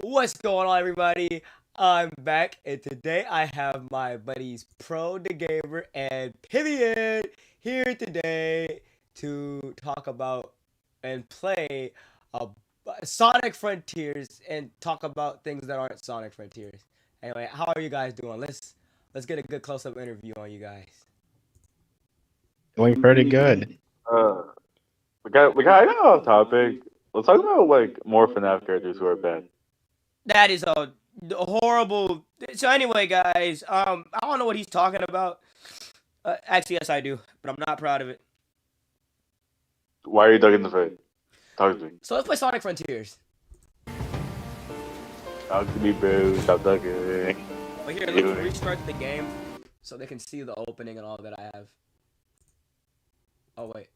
What's going on, everybody? I'm back, and today I have my buddies Pro the Gamer and Pivian here today to talk about and play uh, Sonic Frontiers and talk about things that aren't Sonic Frontiers. Anyway, how are you guys doing? Let's get a good close-up interview on you guys. Doing pretty good. Uh, we got I got off topic. Let's talk about like more FNAF characters who are bad. That is a horrible. So anyway, guys, I don't know what he's talking about. Actually, yes, I do, but I'm not proud of it. Why are you ducking the face? Talk to me. So let's play Sonic Frontiers. Talk to me, bro. Stop ducking. But here, let me restart the game so they can see the opening and all that I have. Oh wait.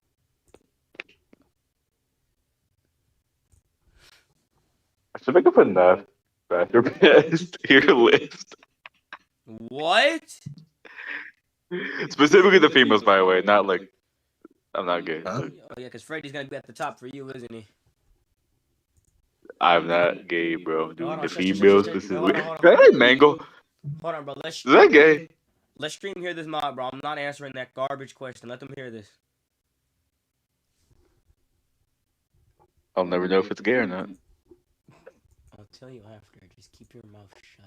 I should make a FNAF best tier list. What? Specifically the females, by the way, not like I'm not gay. Huh? Oh yeah, because Freddy's gonna be at the top for you, isn't he? I'm not gay, bro. Dude, Hold on, the shut- females hold on, specifically. hold on. Can I like mango? Hold on, bro. Is that gay? Let's stream hear this mod, bro. I'm not answering that garbage question. Let them hear this. I'll never know if it's gay or not. I'll tell you after. Just keep your mouth shut.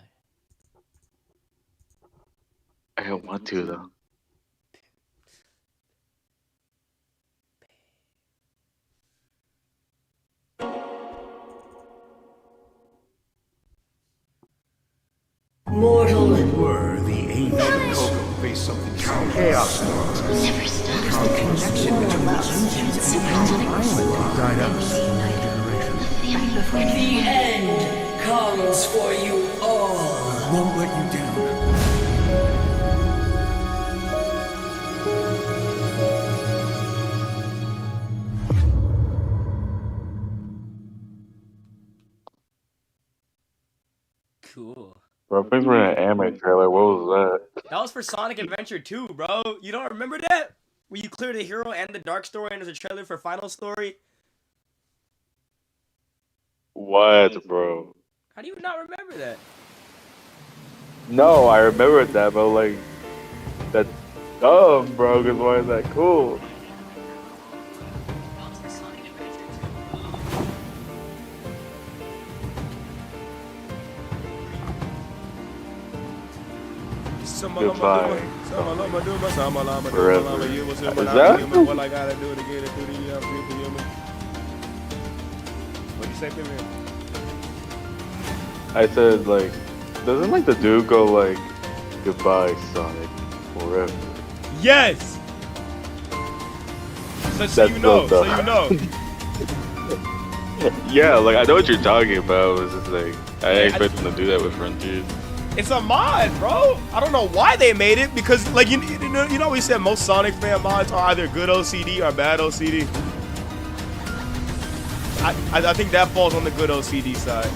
I don't want to though. Mortal Were the angel and Coco face something chaos never stops. the connection between those engines and died out. The end comes for you all. Won't let you down. Cool. Bro, thanks for an anime trailer. What was that? That was for Sonic Adventure 2, bro. You don't remember that? Where you clear the hero and the dark story and there's a trailer for Final Story? What, bro? How do you not remember that? No, I remember that, but like, that's dumb, bro. Cause why is that cool? That was for Sonic Adventure 2. Goodbye. Forever. Is that? What I gotta do to get it through the people human? What you say, Pivian? I said like, doesn't like the dude go like, goodbye, Sonic, forever? Yes. So That's you know. so So dumb. you know. Yeah, like I know what you're talking about. It's just like I didn't expect them to do that with Frontiers. It's a mod, bro. I don't know why they made it because, like, you know, we said most Sonic fan mods are either good OCD or bad OCD. I think that falls on the good OCD side.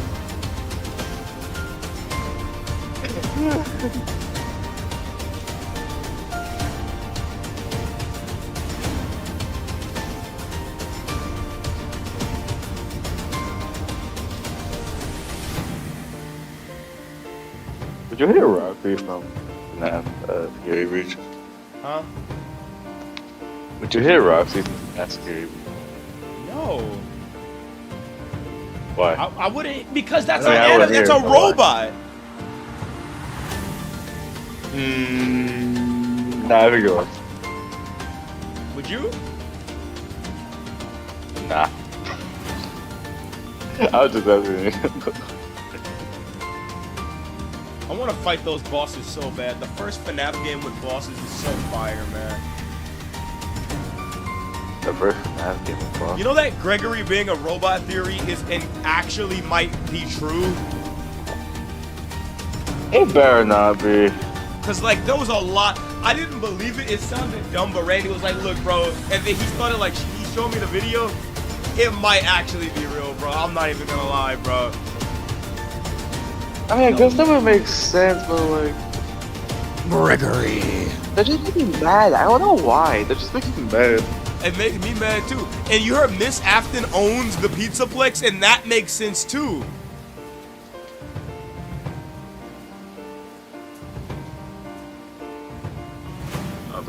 Would you hit Roxy from FNAF Scary Reach? Huh? Would you hit Roxy from FNAF Scary Reach? No. Why? I wouldn't, because that's I mean, I wouldn't that's hear a it, but why? robot. Nah, I think it was. Would you? Nah. I was just asking. I want to fight those bosses so bad. The first FNAF game with bosses is so fire, man. The first FNAF game was fun. You know that Gregory being a robot theory is and actually might be true? It better not be. Cause like there was a lot. I didn't believe it. It sounded dumb, but Randy was like, "Look, bro," and then he started like he showed me the video. It might actually be real, bro. I'm not even gonna lie, bro. I mean, I guess that would make sense, but like, Gregory. they're just making me mad. I don't know why. They're just making me mad. It makes me mad too. And you heard Miss Afton owns the Pizzaplex, and that makes sense too.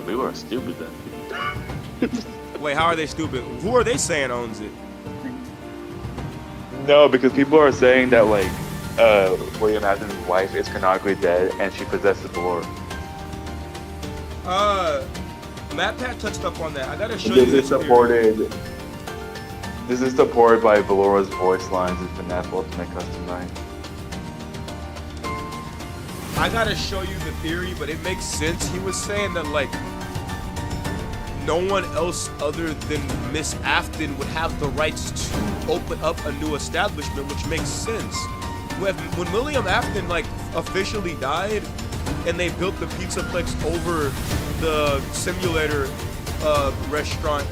people are stupid then. Wait, how are they stupid? Who are they saying owns it? No, because people are saying that like William Afton's wife is canonically dead and she possesses Ballora. Matt Pat touched up on that. I gotta show you This is theory. supported. This is supported by Ballora's voice lines in FNAF Ultimate Custom Night. I gotta show you the theory, but it makes sense. He was saying that like no one else other than Miss Afton would have the rights to open up a new establishment, which makes sense. When William Afton like officially died, and they built the Pizzaplex over the simulator restaurant,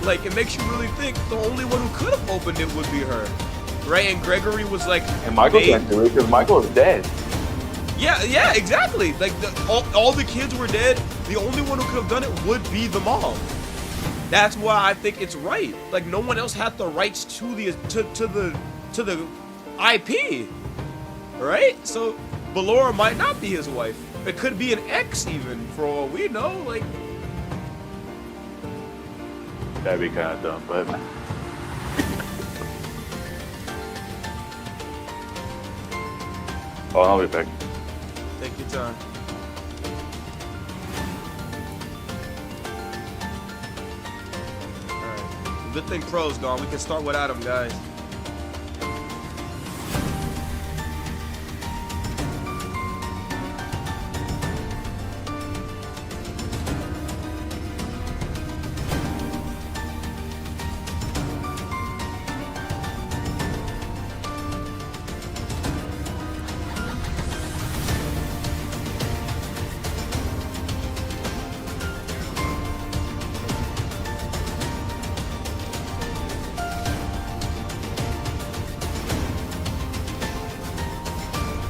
like it makes you really think the only one who could have opened it would be her, right? And Gregory was like, And Michael can't do it because Michael is dead. yeah, exactly. Like all the kids were dead. The only one who could have done it would be the mom. That's why I think it's right. Like no one else had the rights to the IP, right? So Ballora might not be his wife. It could be an ex even, for all we know. Like That'd be kind of dumb, but oh, I'll be back. take your time. All right. Good thing Pro's gone. We can start without him, guys.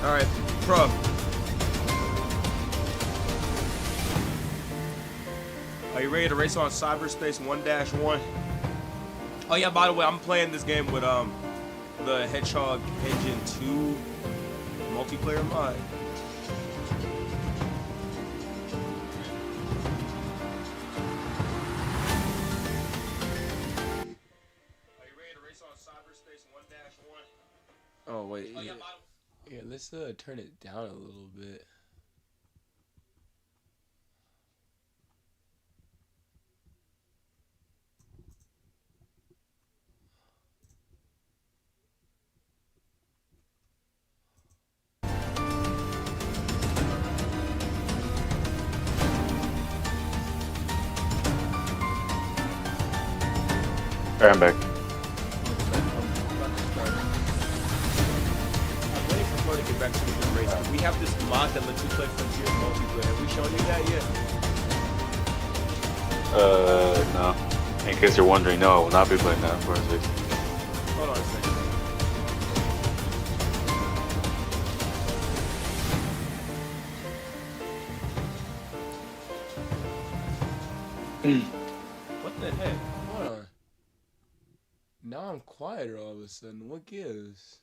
All right, Pro. Are you ready to race on Cyberspace 1-1? Oh yeah, by the way, I'm playing this game with the Hedgehog Engine 2 multiplayer mod. Are you ready to race on Cyberspace 1-1? Oh wait, yeah. Yeah, let's turn it down a little bit. Alright, I'm back. I'm waiting for Flo to get back to the race. We have this mod that lets you play Frontier multiplayer. Have we shown you that yet? No. In case you're wondering, no, I will not be playing that for us. Hold on a second. What the heck? Hold on. Now I'm quieter all of a sudden. What gives?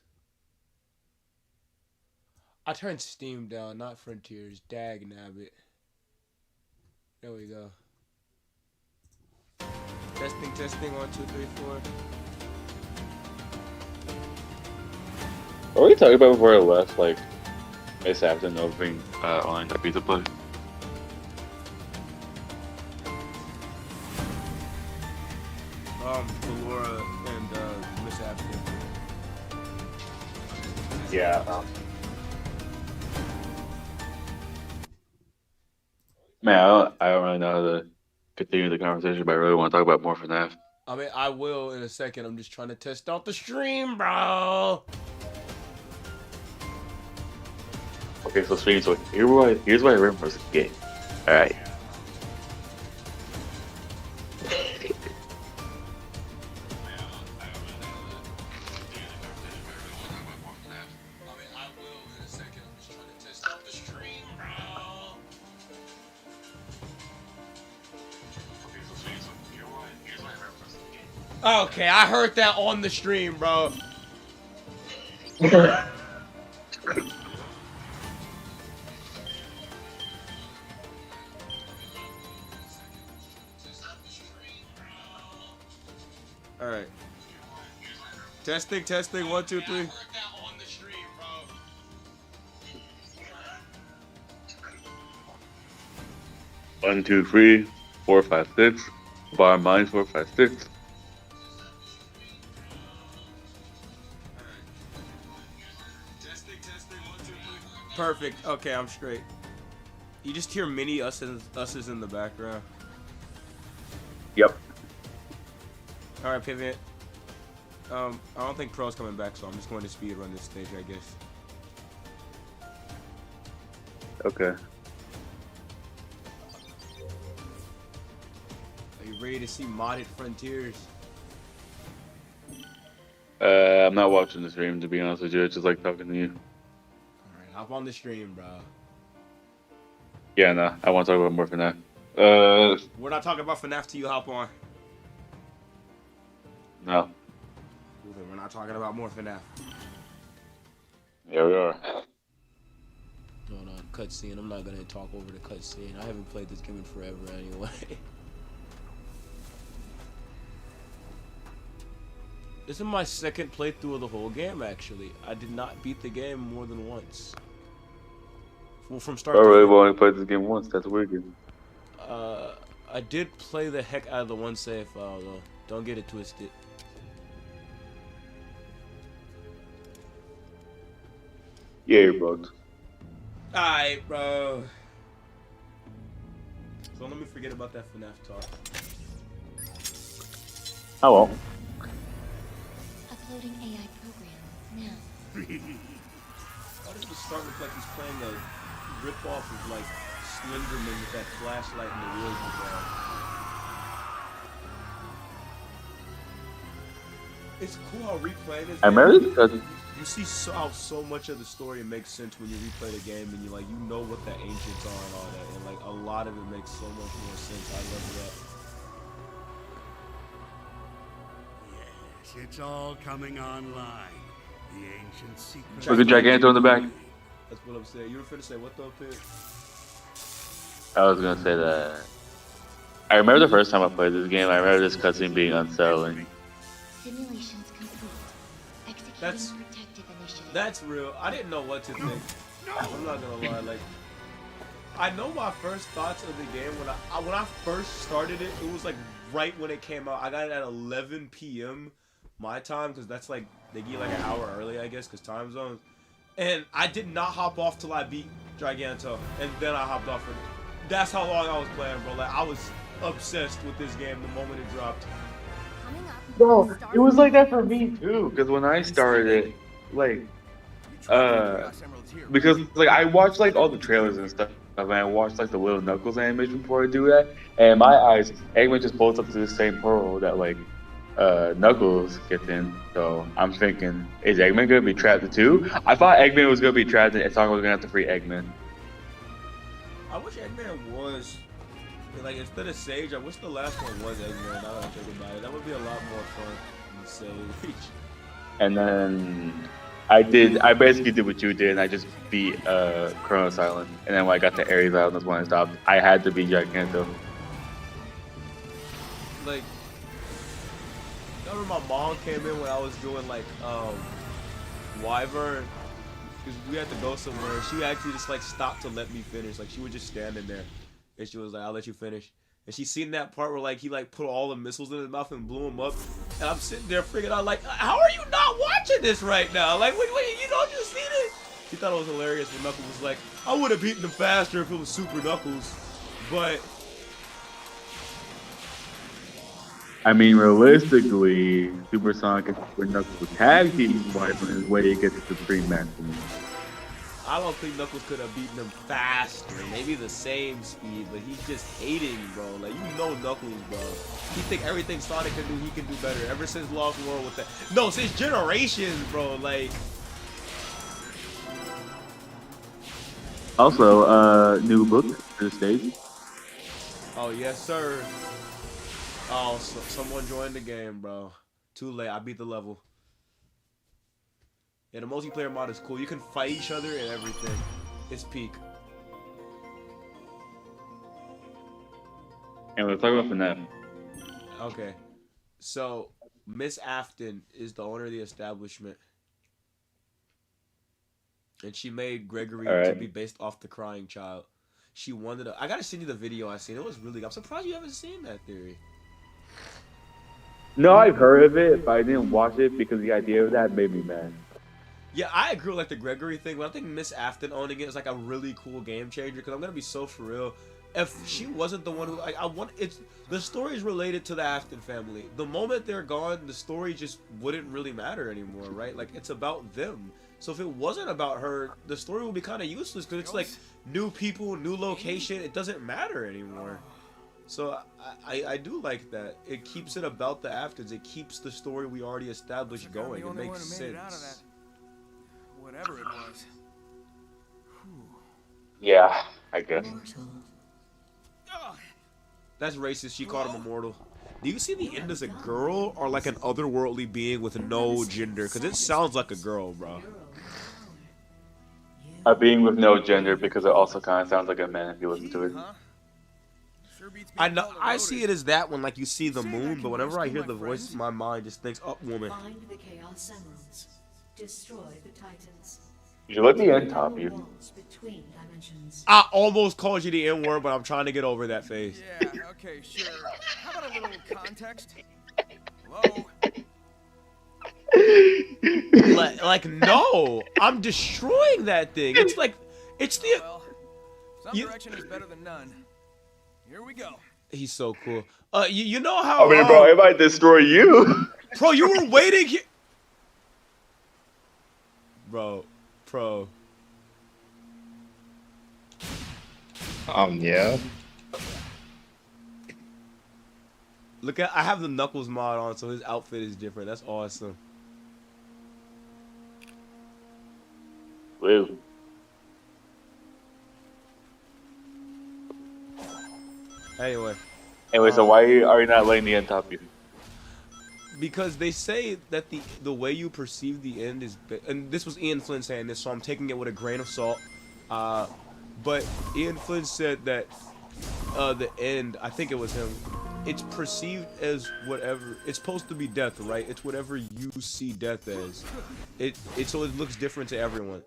I turned Steam down, not Frontiers. Dag nabbit. There we go. Testing, 1, 2, 3, 4. What were we talking about before I left? Like, Miss Afton opening online Pizza Play? Ballora and Miss Afton. Yeah. Man, I don't really know how to continue the conversation, but I really want to talk about more FNAF. I mean, I will in a second. I'm just trying to test out the stream, bro. Okay, so here's what I remember was a game. Alright. Okay, I heard that on the stream, bro. Testing. 1, 2, 3. One, two, three, 4, 5, 6. Bar mine 4, 5, 6. Perfect. Okay, I'm straight. You just hear mini us's in the background. Yep. All right, pivot. I don't think Pro's coming back, so I'm just going to speed run this stage, I guess. Okay. Are you ready to see modded frontiers? I'm not watching the stream, to be honest with you. It's just like talking to you. All right, hop on the stream, bro. Yeah, no, I want to talk about more FNAF. We're not talking about FNAF till you hop on. No. Well, then we're not talking about more FNAF. Yeah, we are. Hold on, cutscene. I'm not gonna talk over the cutscene. I haven't played this game in forever anyway. This is my second playthrough of the whole game, actually. I did not beat the game more than once. Well, from start Oh, to really? finish. We've only played this game once. That's weird. I did play the heck out of the one save file, though. Don't get it twisted. Yeah, you're bugged. Alright, bro. So let me forget about that FNAF talk. Oh, well. Uploading AI program now. Why does it start with like he's playing a rip-off of like Slenderman with that flashlight in the woods with that? It's cool how replaying this I game, remember this. you see how so much of the story makes sense when you replay the game and you know what the ancients are and all that, and like a lot of it makes so much more sense. I love that. Yes, it's all coming online. The ancient secret. Look at Giganto in the back. That's what I'm saying. You were finna say what though, Pig? I was gonna say that. I remember the first time I played this game. I remember this cutscene being unsettling. Simulations complete. Executing That's- protective initiative. That's real. I didn't know what to think. I'm not gonna lie. Like, I know my first thoughts of the game when I first started it. It was like right when it came out. I got it at 11 p.m. my time because that's like they give you like an hour early, I guess, because time zones. And I did not hop off till I beat Giganto, and then I hopped off. And that's how long I was playing, bro. Like I was obsessed with this game the moment it dropped. Bro, it was like that for me too. Because when I started it, like, because like I watched like all the trailers and stuff, and I watched like the Little Knuckles animation before I do that, and in my eyes, Eggman just pulls up to the same portal that like Knuckles gets in. So I'm thinking, is Eggman gonna be trapped too? I thought Eggman was gonna be trapped, and Sonic was gonna have to free Eggman. I wish Eggman was. Like, instead of Sage, I wish the last one was Eggman. Now that I think about it, that would be a lot more fun than Sage. And then I basically did what you did, and I just beat Chronos Island. And then when I got to Ares Island, that's when I stopped. I had to beat Giganto. Like, I remember my mom came in when I was doing like Wyvern, because we had to go somewhere. She actually just like stopped to let me finish. Like she was just standing there, and she was like, "I'll let you finish." And she seen that part where like he like put all the missiles in his mouth and blew them up. And I'm sitting there freaking out like, how are you not watching this right now? Like, wait, you don't just see this? She thought it was hilarious when Knuckles was like, I would have beaten him faster if it was Super Knuckles, but. I mean, realistically, Super Sonic and Super Knuckles tag team fight on his way to get to Supreme Maximum. I don't think Knuckles could have beaten him faster. Maybe the same speed, but he's just hating, bro. Like, you know Knuckles, bro. He think everything Sonic can do, he can do better. Ever since Lost World with that. No, since Generations, bro. Like. Also, new book for the stage. Oh, yes, sir. Oh, so someone joined the game, bro. Too late. I beat the level. Yeah, the multiplayer mod is cool. You can fight each other and everything. It's peak. And we're talking about FNAF. Okay. So, Miss Afton is the owner of the establishment. And she made Gregory All right. to be based off the crying child. She wanted to... I gotta send you the video I seen. It was really... I'm surprised you haven't seen that theory. No, I've heard of it, but I didn't watch it because the idea of that made me mad. Yeah, I agree with like the Gregory thing, but I think Miss Afton owning it is like a really cool game changer because I'm gonna be so for real. If she wasn't the one who I want, it's the story is related to the Afton family. The moment they're gone, the story just wouldn't really matter anymore, right? Like it's about them. So if it wasn't about her, the story would be kind of useless because it's like new people, new location. It doesn't matter anymore. So I do like that. It keeps it about the Aftons. It keeps the story we already established going. It makes sense. Whatever it was. Yeah, I guess. That's racist. She called him immortal. Do you see the end as a girl or like an otherworldly being with no gender? Because it sounds like a girl, bro. A being with no gender because it also kind of sounds like a man if you listen to it. I know. I see it as that when like you see the moon, but whenever I hear the voice, my mind just thinks, "Oh, woman." Find the Chaos Emeralds. Destroy the Titans. You should let the end top you. Walls between dimensions. I almost called you the N-word, but I'm trying to get over that phase. Yeah, okay, sure. How about a little context? Hello? Like no, I'm destroying that thing. It's like, it's the. Well, some direction is better than none. Here we go. He's so cool. You know how? I mean, bro, it might destroy you. Bro, you were waiting here. Bro. Yeah. Look at, I have the Knuckles mod on, so his outfit is different. That's awesome. Woo. Anyway, So why are you not letting the end top you? because they say that the way you perceive the end is, and this was Ian Flynn saying this, so I'm taking it with a grain of salt. But Ian Flynn said that the end, I think it was him, it's perceived as whatever, it's supposed to be death, right? It's whatever you see death as. So it looks different to everyone.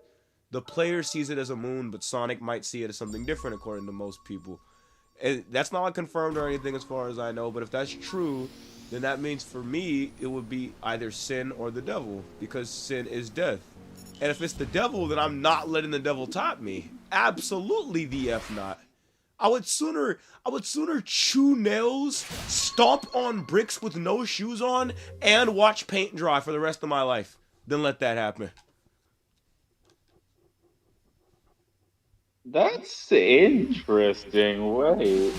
The player sees it as a moon, but Sonic might see it as something different according to most people. And that's not confirmed or anything as far as I know, but if that's true, then that means for me, it would be either sin or the devil, because sin is death. And if it's the devil, then I'm not letting the devil top me. Absolutely the F not. I would sooner chew nails, stomp on bricks with no shoes on, and watch paint dry for the rest of my life than let that happen. That's interesting. Wait.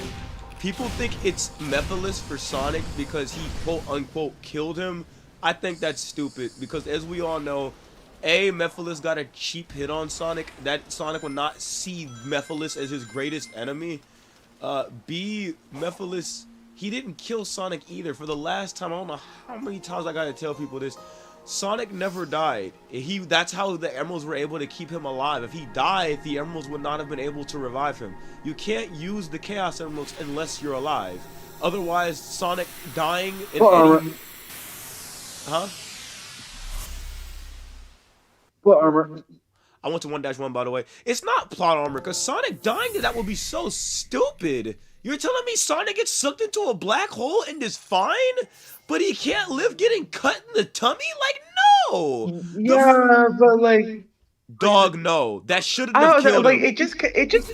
People think it's Mephiles for Sonic because he quote-unquote killed him. I think that's stupid because as we all know, A, Mephiles got a cheap hit on Sonic. That Sonic would not see Mephiles as his greatest enemy. B, Mephiles, he didn't kill Sonic either. For the last time, I don't know how many times I gotta tell people this, Sonic never died. That's how the Emeralds were able to keep him alive. If he died, the Emeralds would not have been able to revive him. You can't use the Chaos Emeralds unless you're alive. Otherwise, Sonic dying in any... Huh? What armor? I went to 1-1, by the way. It's not plot armor, because Sonic dying to that would be so stupid. You're telling me Sonic gets sucked into a black hole and is fine? But he can't live getting cut in the tummy? Like, no! Yeah, but like... Dog, no. That shouldn't have killed like, him. it just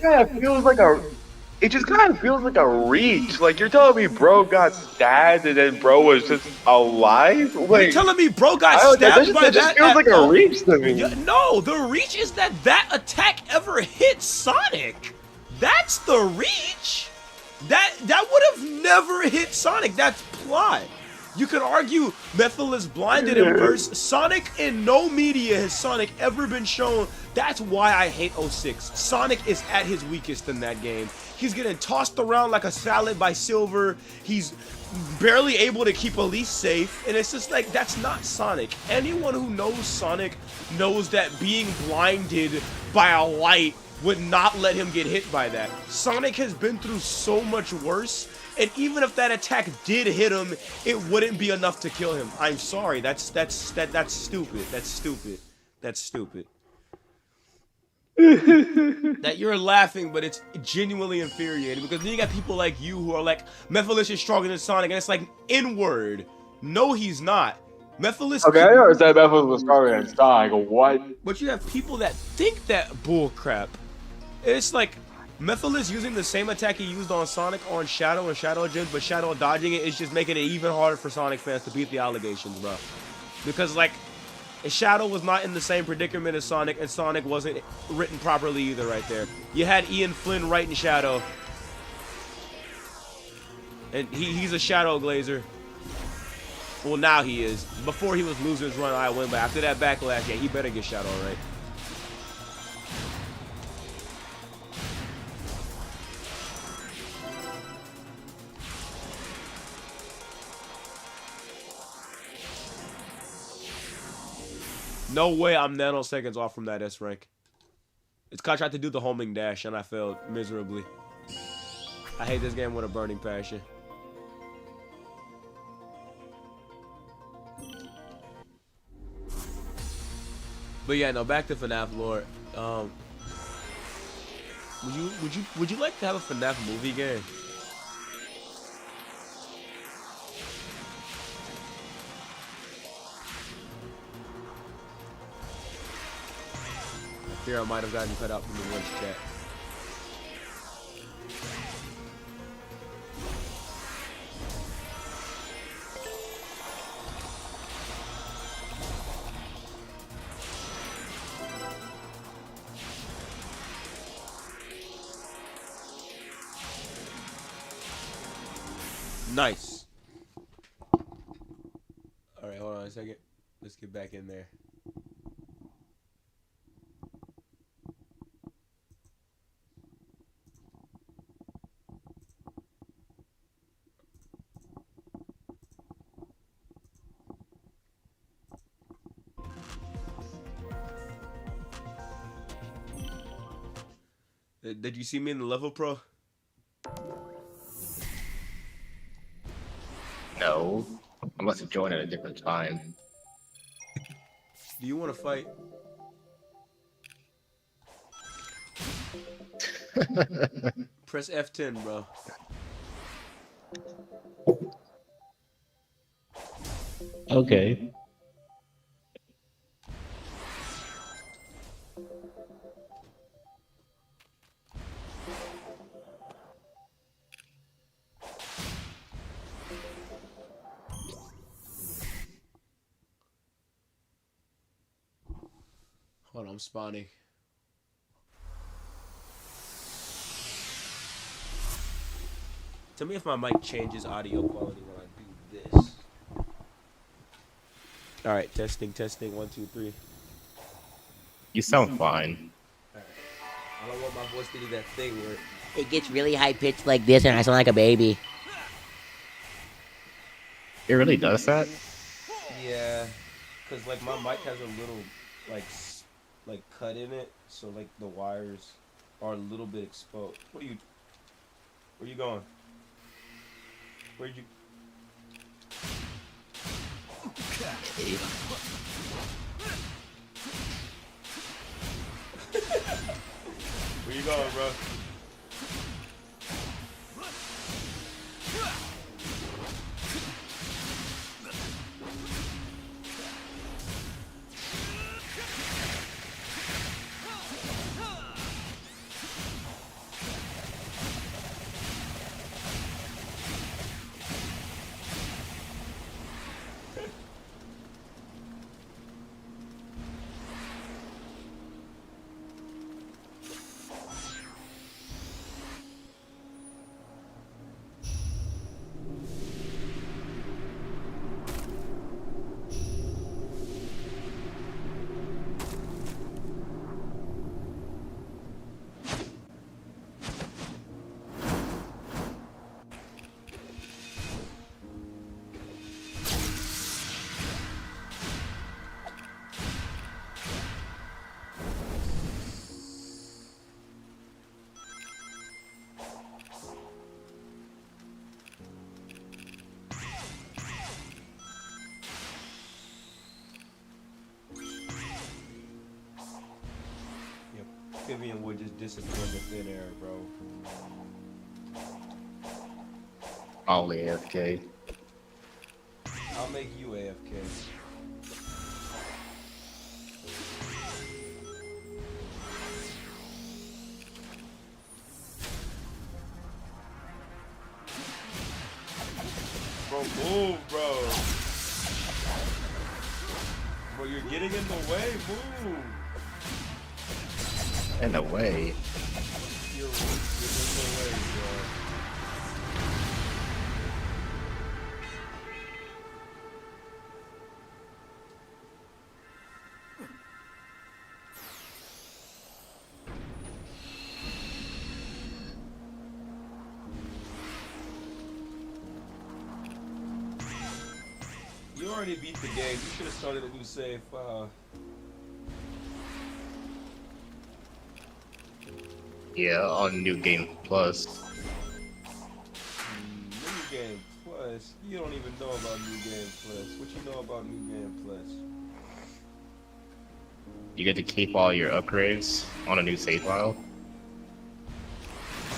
kind of feels like a... It just kind of feels like a reach. Like, you're telling me bro got stabbed and then bro was just alive? Like, You're telling me bro got stabbed by that? That just feels like a reach to me. Yeah, no, the reach is that attack ever hit Sonic. That's the reach. That would have never hit Sonic. That's plot. You could argue Mephiles blinded him first. Sonic, in no media has Sonic ever been shown. That's why I hate 06. Sonic is at his weakest in that game. He's getting tossed around like a salad by Silver. He's barely able to keep Elise safe. And it's just like, that's not Sonic. Anyone who knows Sonic knows that being blinded by a light would not let him get hit by that. Sonic has been through so much worse And even if that attack did hit him, it wouldn't be enough to kill him. I'm sorry. That's stupid. That's stupid. That's stupid. That you're laughing, but it's genuinely infuriating because then you got people like you who are like, Mephiles is stronger than Sonic, and it's like, inward. No, he's not. Mephiles. Okay, I never said Mephiles was stronger than Sonic. What? But you have people that think that bull crap. It's like Mephiles using the same attack he used on Sonic on Shadow and Shadow Gems, but Shadow dodging it is just making it even harder for Sonic fans to beat the allegations, bro. Because like, Shadow was not in the same predicament as Sonic, and Sonic wasn't written properly either right there. You had Ian Flynn writing Shadow. And he's a Shadow Glazer. Well, now he is. Before he was losing his run, I win, but after that backlash, yeah, he better get Shadow right. No way I'm nanoseconds off from that S rank. It's cause I tried to do the homing dash and I failed miserably. I hate this game with a burning passion. But yeah, no, back to FNAF lore. Would you like to have a FNAF movie game? Here, I might have gotten cut out from the voice chat. Nice. All right, hold on a second. Let's get back in there. Did you see me in the level, pro? No. I must have joined at a different time. Do you want to fight? Press F10, bro. Okay. Hold on, I'm spawning. Tell me if my mic changes audio quality when I do this. Alright, testing, 1, 2, 3. You sound fine. Alright. I don't want my voice to do that thing where it gets really high pitched like this and I sound like a baby. It really does that? yeah, cause like my mic has a little like cut in it, so like the wires are a little bit exposed. Where you going? Where'd you? Where you going, bro? Vivian would just disappear into thin air, bro. Only AFK. I'll make you AFK. Bro, move, bro. Bro, you're getting in the way. Move. In the way. You're in the way, bro. You already beat the game. You should have started a new save. Yeah, on New Game Plus. New Game Plus? You don't even know about New Game Plus. What you know about New Game Plus? You get to keep all your upgrades on a new save file.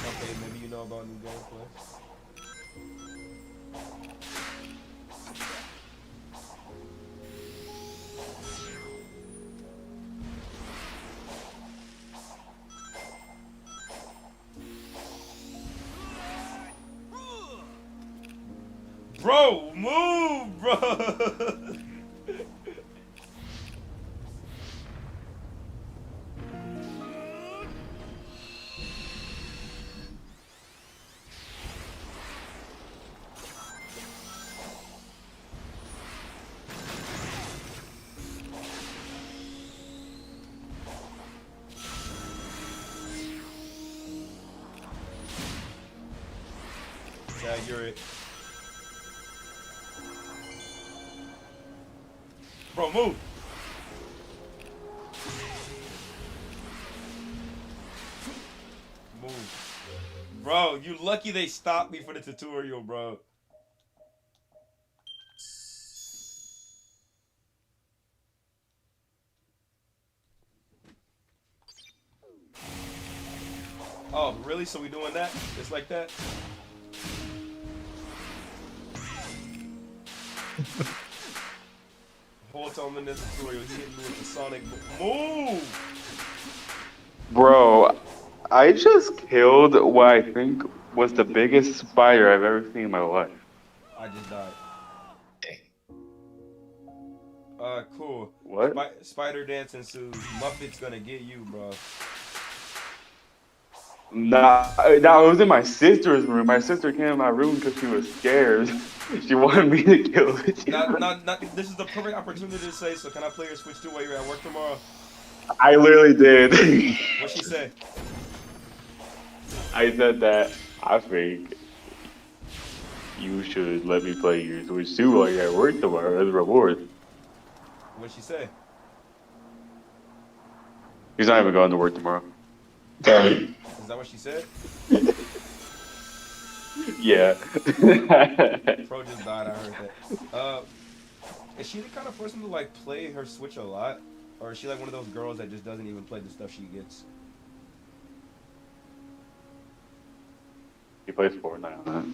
Okay, maybe you know about New Game Plus. Bro, move, bro. Yeah, you're it. Bro, move. Move. Bro, you lucky they stopped me for the tutorial, bro. Oh, really? So we doing that? Just like that? Whole time in this tutorial, he hit me with the Sonic move. Bro, I just killed what I think was the biggest spider I've ever seen in my life. I just died. Cool. What? Spider dance ensues. Muppet's gonna get you, bro. Nah, it was in my sister's room. My sister came in my room because she was scared. She wanted me to kill it. This is the perfect opportunity to say, so can I play your Switch 2 while you're at work tomorrow? I literally did. What'd she say? I said that I think you should let me play your Switch 2 while you're at work tomorrow as a reward. What'd she say? He's not even going to work tomorrow. Is that what she said? Yeah. Pro just died, I heard that. Is she the kind of person to like play her Switch a lot? Or is she like one of those girls that just doesn't even play the stuff she gets? He plays Fortnite on that.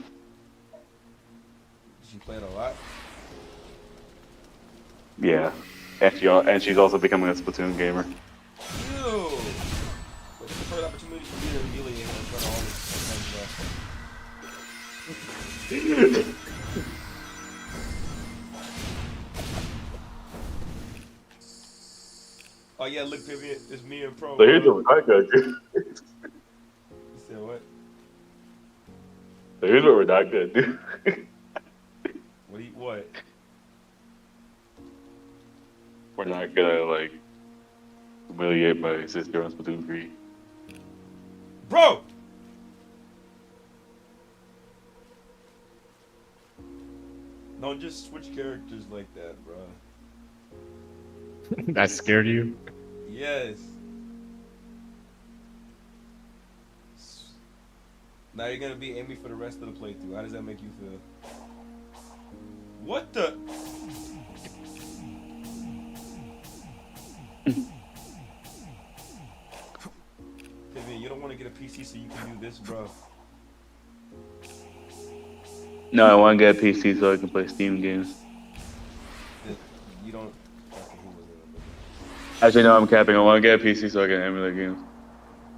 Does she play it a lot? Yeah. And she's also becoming a Splatoon gamer. Ew! But it's the first opportunity for me to humiliate her in front of all this stuff. Oh yeah, look, Vivian, it's me and Pro. So here's what I gotta do. You said what? So here's what we're not gonna do. What? We're not gonna like humiliate my sister on Splatoon 3. Bro! Don't just switch characters like that, bro. That scared you? Yes. Now you're gonna be Amy for the rest of the playthrough. How does that make you feel? What the? want to get a PC so you can do this, bro. No, I want to get a PC so I can play Steam games. You don't. Actually, no, I'm capping. I want to get a PC so I can emulate games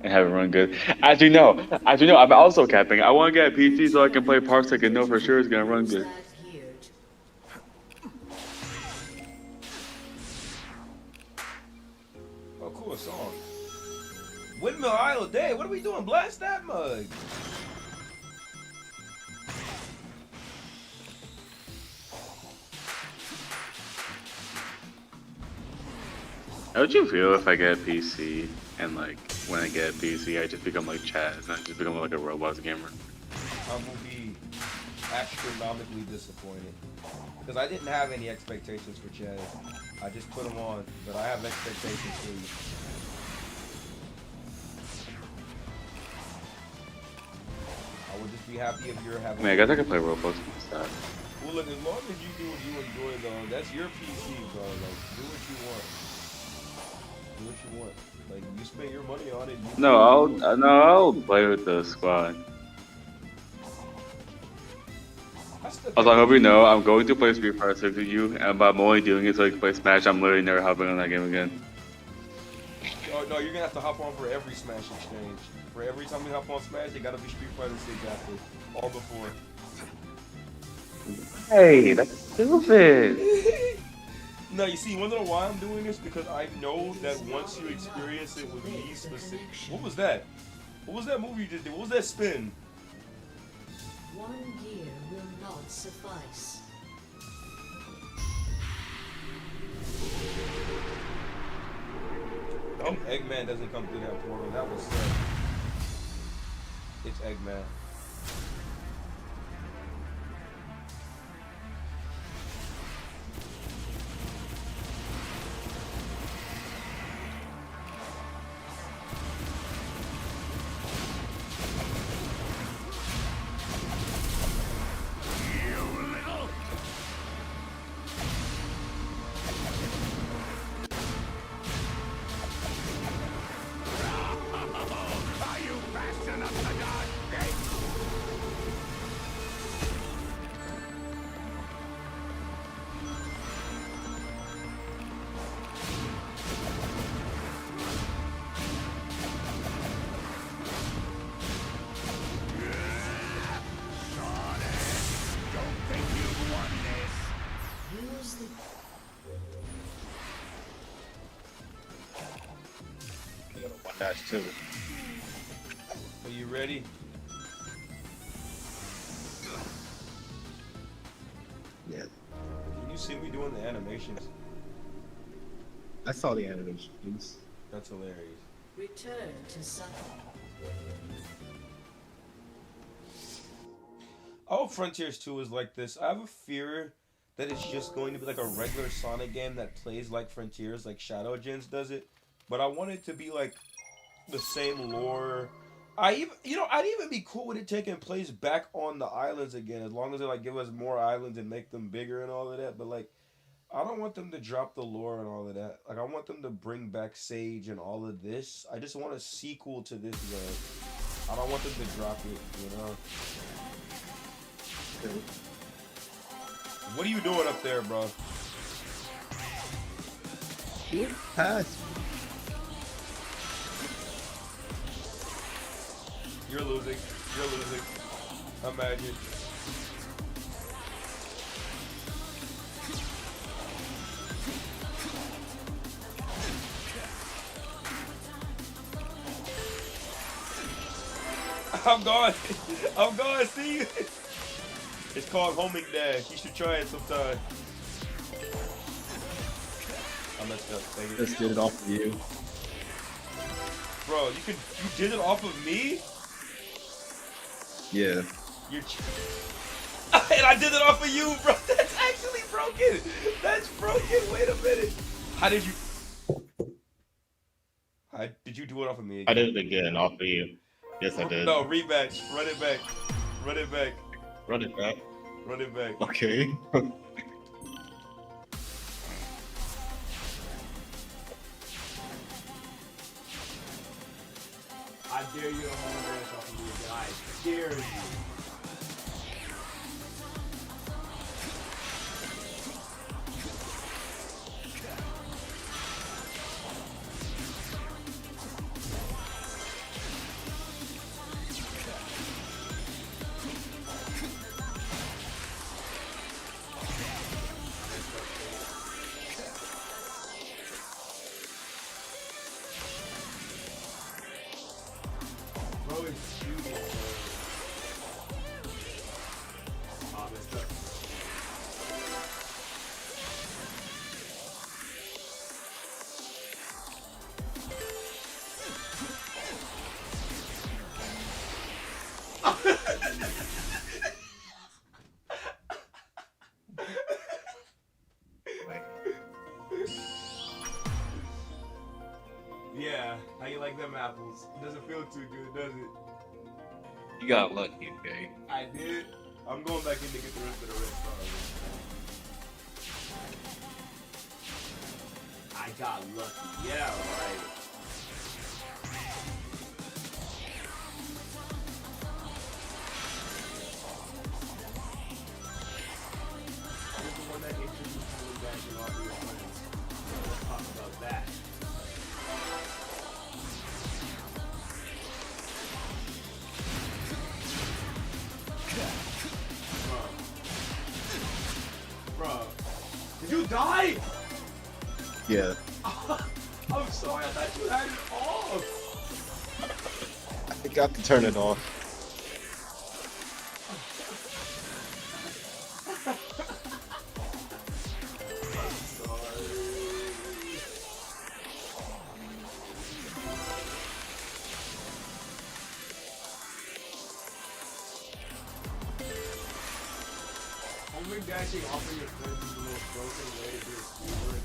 and have it run good. Actually, no. I'm also capping. I want to get a PC so I can play parts I can know for sure it's gonna run good. Oh, cool song. Windmill Isle Day. What are we doing? Blast that mug. How would you feel if I get a PC and like when I get a PC I just become like Chaz and I just become like a Roblox gamer? I will be astronomically disappointed because I didn't have any expectations for Chad. I just put him on, but I have expectations for you. I would just be happy if you're having. I mean, I guess I could play Roblox and stuff. Well, look, as long as you do what you enjoy, though, that's your PC, bro. Like, do what you want. Do what you want. Like, you spend your money on it. I'll play with the squad. Also, I hope you know I'm going to play Street Fighter 6 with you, but I'm only doing it so I can play Smash. I'm literally never hopping on that game again. Oh, no, you're gonna have to hop on for every Smash exchange. For every time you hop on Smash, it gotta be Street Fighter 6 after. Or before. Hey, that's stupid. No, you see, you wanna know why I'm doing this? Because I know that once you experience it with me specific. What was that? What was that movie you just did? What was that spin? One gear will not suffice. Oh, Eggman doesn't come through that portal. That was sick. It's Eggman. Dash too. Are you ready? Yeah. Can you see me doing the animations? I saw the animations. That's hilarious. Return to Sun. I hope Frontiers 2 is like this. I have a fear that it's just going to be like a regular Sonic game that plays like Frontiers, like Shadow Gens does it. But I want it to be like the same lore. I'd even be cool with it taking place back on the islands again, as long as they like give us more islands and make them bigger and all of that. But like, I don't want them to drop the lore and all of that. Like, I want them to bring back Sage and all of this. I just want a sequel to this game. I don't want them to drop it, you know? What are you doing up there, bro? Pass. You're losing. You're losing. Imagine. I'm gone. I'm gone. See you. It's called homing dash. You should try it sometime. I messed up. Dang it. Just did it off of you. Bro, you did it off of me? Yeah. And I did it off of you, bro. That's actually broken. That's broken. Wait a minute. How did you? Did you do it off of me again? I did it again off of you. Yes, I did. No, rematch. Run it back. Run it back. Run it back. Run it back. Okay. I dare you to hold your ass off of me again. I dare you. Bro is shooting, bro. Oh, messed up. Yeah, how you like them apples? Doesn't feel too good, does it? You got lucky, okay? I did. I'm going back in to get the rest of the red stars. I got lucky. Yeah, right. This is the one that introduced me back in all the opponents. Let's talk about that. Bro, did you die? Yeah. I'm sorry, I thought you had it off. I forgot to turn it off. Only dashing off of your friends is the most broken way to do a speedrun.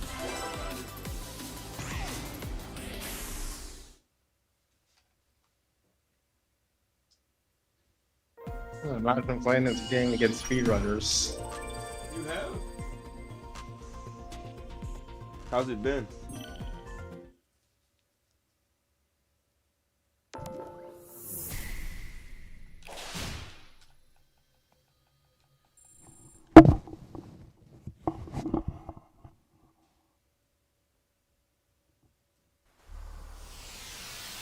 I'm not been playing this game against speedrunners. You have? How's it been?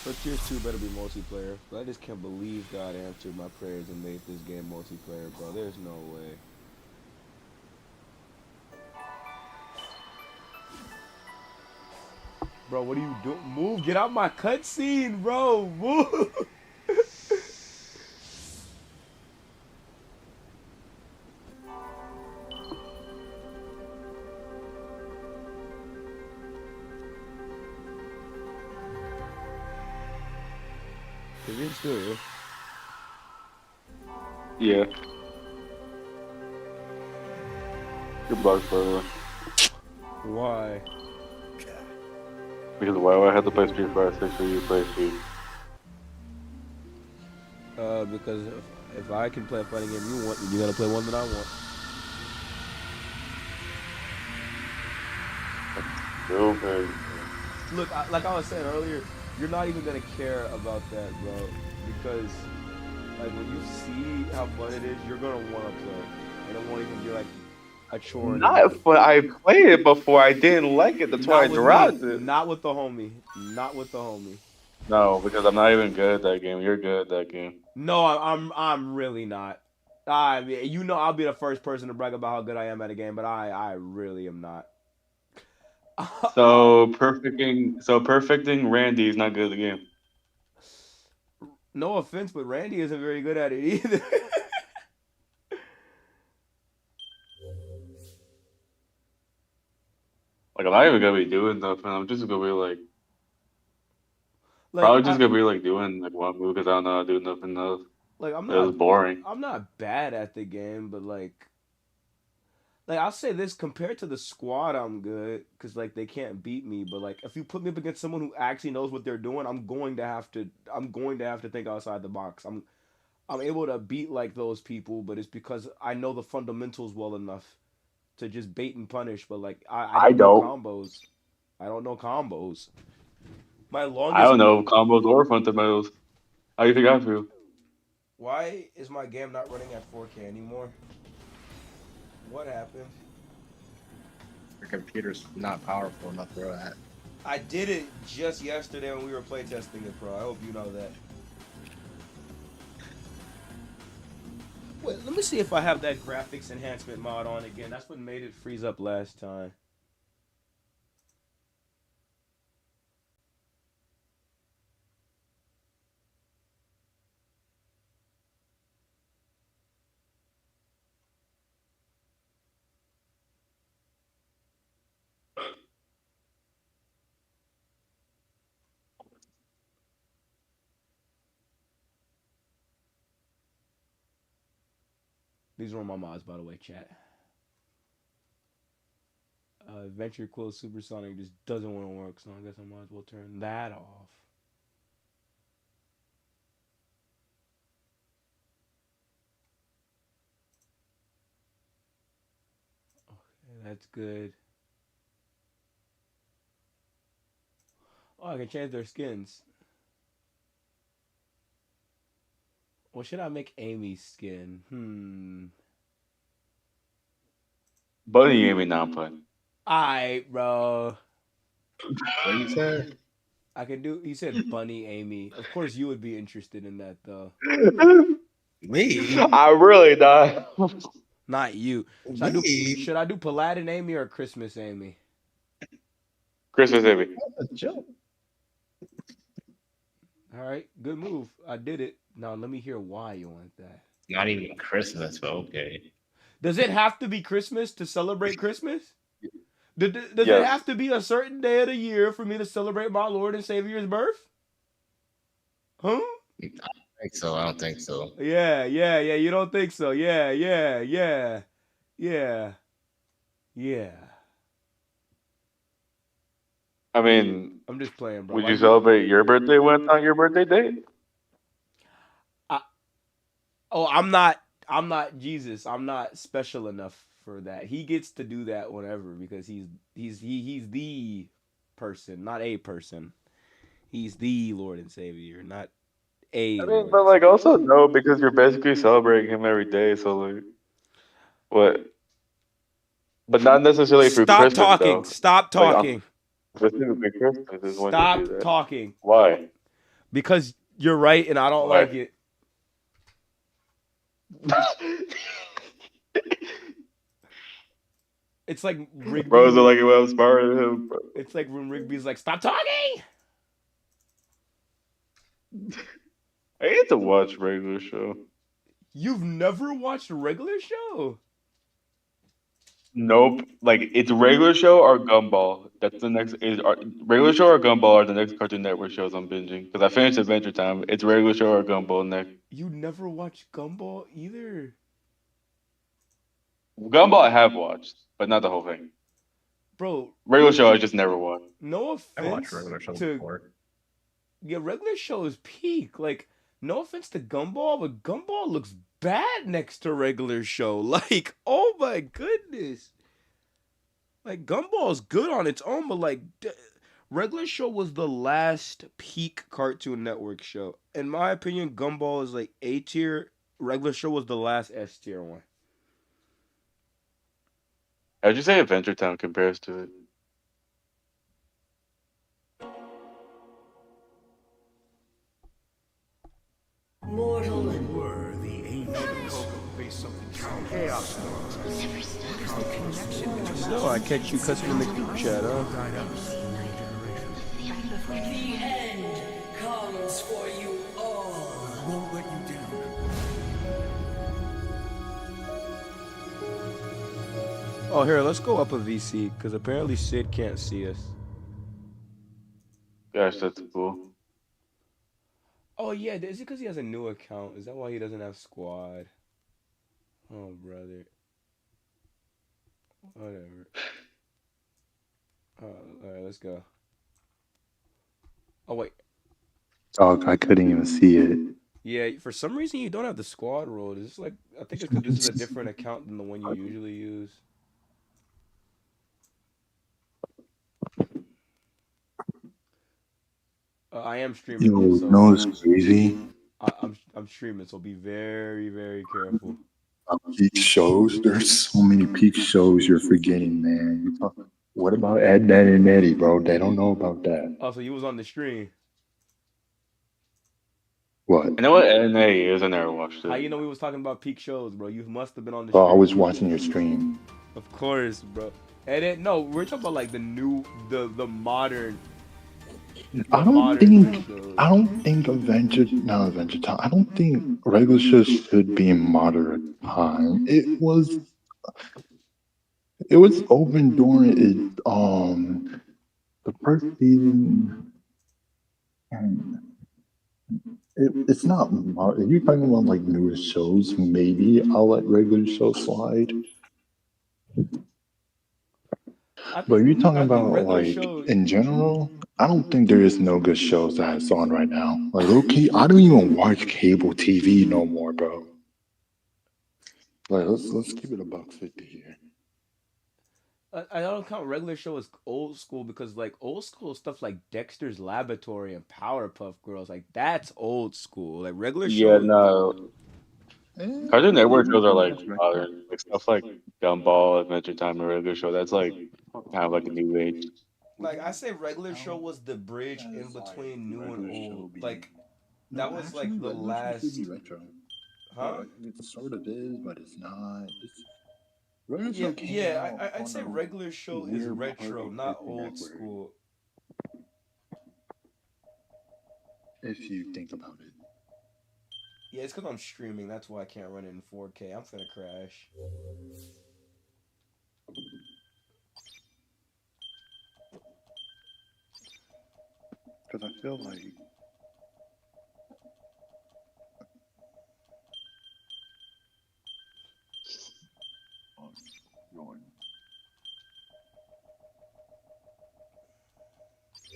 But Tiers 2 better be multiplayer. But I just can't believe God answered my prayers and made this game multiplayer, bro. There's no way. Bro, what are you doing? Move! Get out my cutscene, bro! Move! Is it still here? Yeah. Good luck, brother. Why? Because why would I have to play Street Fighter 6 for you to play Street? Because if I can play a fighting game you want, you gotta play one that I want. Okay. Look, like I was saying earlier, you're not even gonna care about that, bro. Because, like, when you see how fun it is, you're gonna wanna play. And it won't even be like a chore. Not, but I played it before. I didn't like it. That's why I dropped it. Not with the homie. Not with the homie. No, because I'm not even good at that game. You're good at that game. No, I'm really not. I mean, you know, I'll be the first person to brag about how good I am at a game, but I really am not. So perfecting Randy is not good at the game. No offense, but Randy isn't very good at it either. Like, I'm not even gonna be doing nothing. I'm just gonna be like probably just gonna be like doing like one move because I don't know how to do nothing else. Like I'm It was not boring. I'm not bad at the game, but like I'll say this, compared to the squad, I'm good because like they can't beat me. But like if you put me up against someone who actually knows what they're doing, I'm going to have to think outside the box. I'm able to beat like those people, but it's because I know the fundamentals well enough to just bait and punish. But like I don't know combos. I don't know combos. My longest I don't know combos or fundamentals. How do you think I feel? Why is my game not running at 4K anymore? What happened? Your computer's not powerful enough for that. I did it just yesterday when we were playtesting it, bro. I hope you know that. Wait, let me see if I have that graphics enhancement mod on again. That's what made it freeze up last time. These are my mods, by the way, chat. Venture Quill Supersonic just doesn't want to work, so I guess I might as well turn that off. Okay, that's good. Oh, I can change their skins. What should I make Amy's skin? Bunny Amy now I'm playing. Alright, bro. What you said? I can do. He said Bunny Amy. Of course, you would be interested in that, though. Me? I really not. Not you. Should I do Paladin Amy or Christmas Amy? Christmas Amy. That's a joke. All right, good move. I did it. Now let me hear why you want that. Not even Christmas, but okay. Does it have to be Christmas to celebrate Christmas? Does Yes. it have to be a certain day of the year for me to celebrate my Lord and Savior's birth? Huh? I don't think so. Yeah. You don't think so? Yeah. I mean, I'm just playing, bro. would you celebrate your birthday when it's not your birthday date? I'm not Jesus. I'm not special enough for that. He gets to do that whenever because he's the person, not a person. He's the Lord and Savior, not a. I mean, Lord but and like also no, because you're basically celebrating him every day. So like, what? But not necessarily through Stop Christmas. talking. Though. Stop Like, talking. specifically Christmas is when Stop you do that. talking. Why? Because you're right and I don't Why? like it. It's like Rigby. Bros are like, well, I'm smarter than him. Bro. It's like when Rigby's like, stop talking. I hate to watch regular show. You've never watched a regular show? Nope. Like it's regular show or Gumball. That's the next regular show or Gumball are the next Cartoon Network shows I'm binging. Because I finished Adventure Time. It's regular show or Gumball next. You never watched Gumball either? Gumball I have watched, but not the whole thing. Bro, Regular show I just never watched. no I offense watched regular shows to before. yeah, regular show is peak. Like, no offense to Gumball, but Gumball looks bad next to regular show. Like, oh my goodness. Like, Gumball's good on its own, but like, regular show was the last peak Cartoon Network show. In my opinion, Gumball is like A tier. Regular show was the last S tier one. How'd you say Adventure Time compares to it? Mortal Were the ancient Face something chaos. No, I catch you cussing in the group chat, huh? The end comes for you all. won't let you down. Oh, here, let's go up a VC, because apparently Sid can't see us. Gosh, that's cool. Oh, yeah, is it because he has a new account? Is that why he doesn't have squad? Oh, brother. Whatever. Alright, let's go. Oh, wait. Oh, I couldn't even see it. Yeah, for some reason you don't have the squad role. Is this like, I think it's because this is a different account than the one you usually use. I am streaming. You so know it's crazy? I'm streaming, so be very, very careful. Peak shows. There's so many peak shows you're forgetting, man. What about Ed, Ed, and Eddie, bro? They don't know about that. Oh, so you was on the stream. What? I know what NA is. I never watched How it. you know we was talking about peak shows, bro? You must have been on the Bro, stream. I was watching your stream. Of course, bro. And then no, we're talking about like the new, the modern. I don't think Adventure Time. I don't think regular shows should be in modern time. It was open during the first season. And it's not. If you're talking about like newer shows, maybe I'll let regular shows slide. But if you're talking about like in general, I don't think there is no good shows that's on right now. Like, okay, I don't even watch cable TV no more, bro. Like, let's keep it $1.50 here. I don't count regular show as old school because like old school stuff like Dexter's Laboratory and Powerpuff Girls, like that's old school. Like regular show. Yeah, no. Cartoon Network shows are like modern, like stuff like Gumball, Adventure Time, and regular show. That's like kind of like a new age. Like I say, regular show was the bridge in between new and old. Like that was like the last. Retro. Huh? It sort of is, but it's not. I'd say regular show is retro, not old school. If you think about it. Yeah, it's because I'm streaming. That's why I can't run it in 4K. I'm finna crash. Because I feel like going.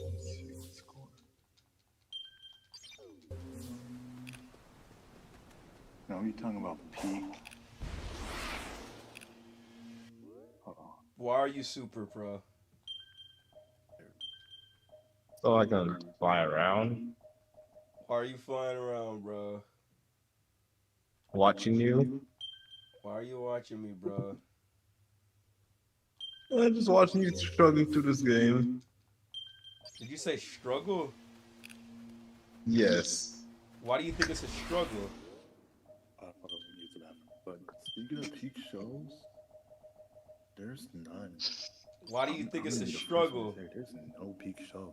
Let's see what's going. Now you're talking about peak. Hold on. Why are you super pro? So I can fly around Why are you flying around, bro? watching you. Why are you watching me, bro? I'm just watching you struggling through this game. Did you say struggle? Yes. Why do you think it's a struggle? But speaking of peak shows, there's none. Why do you think it's a I'm gonna be the first one struggle? to say There's no peak shows.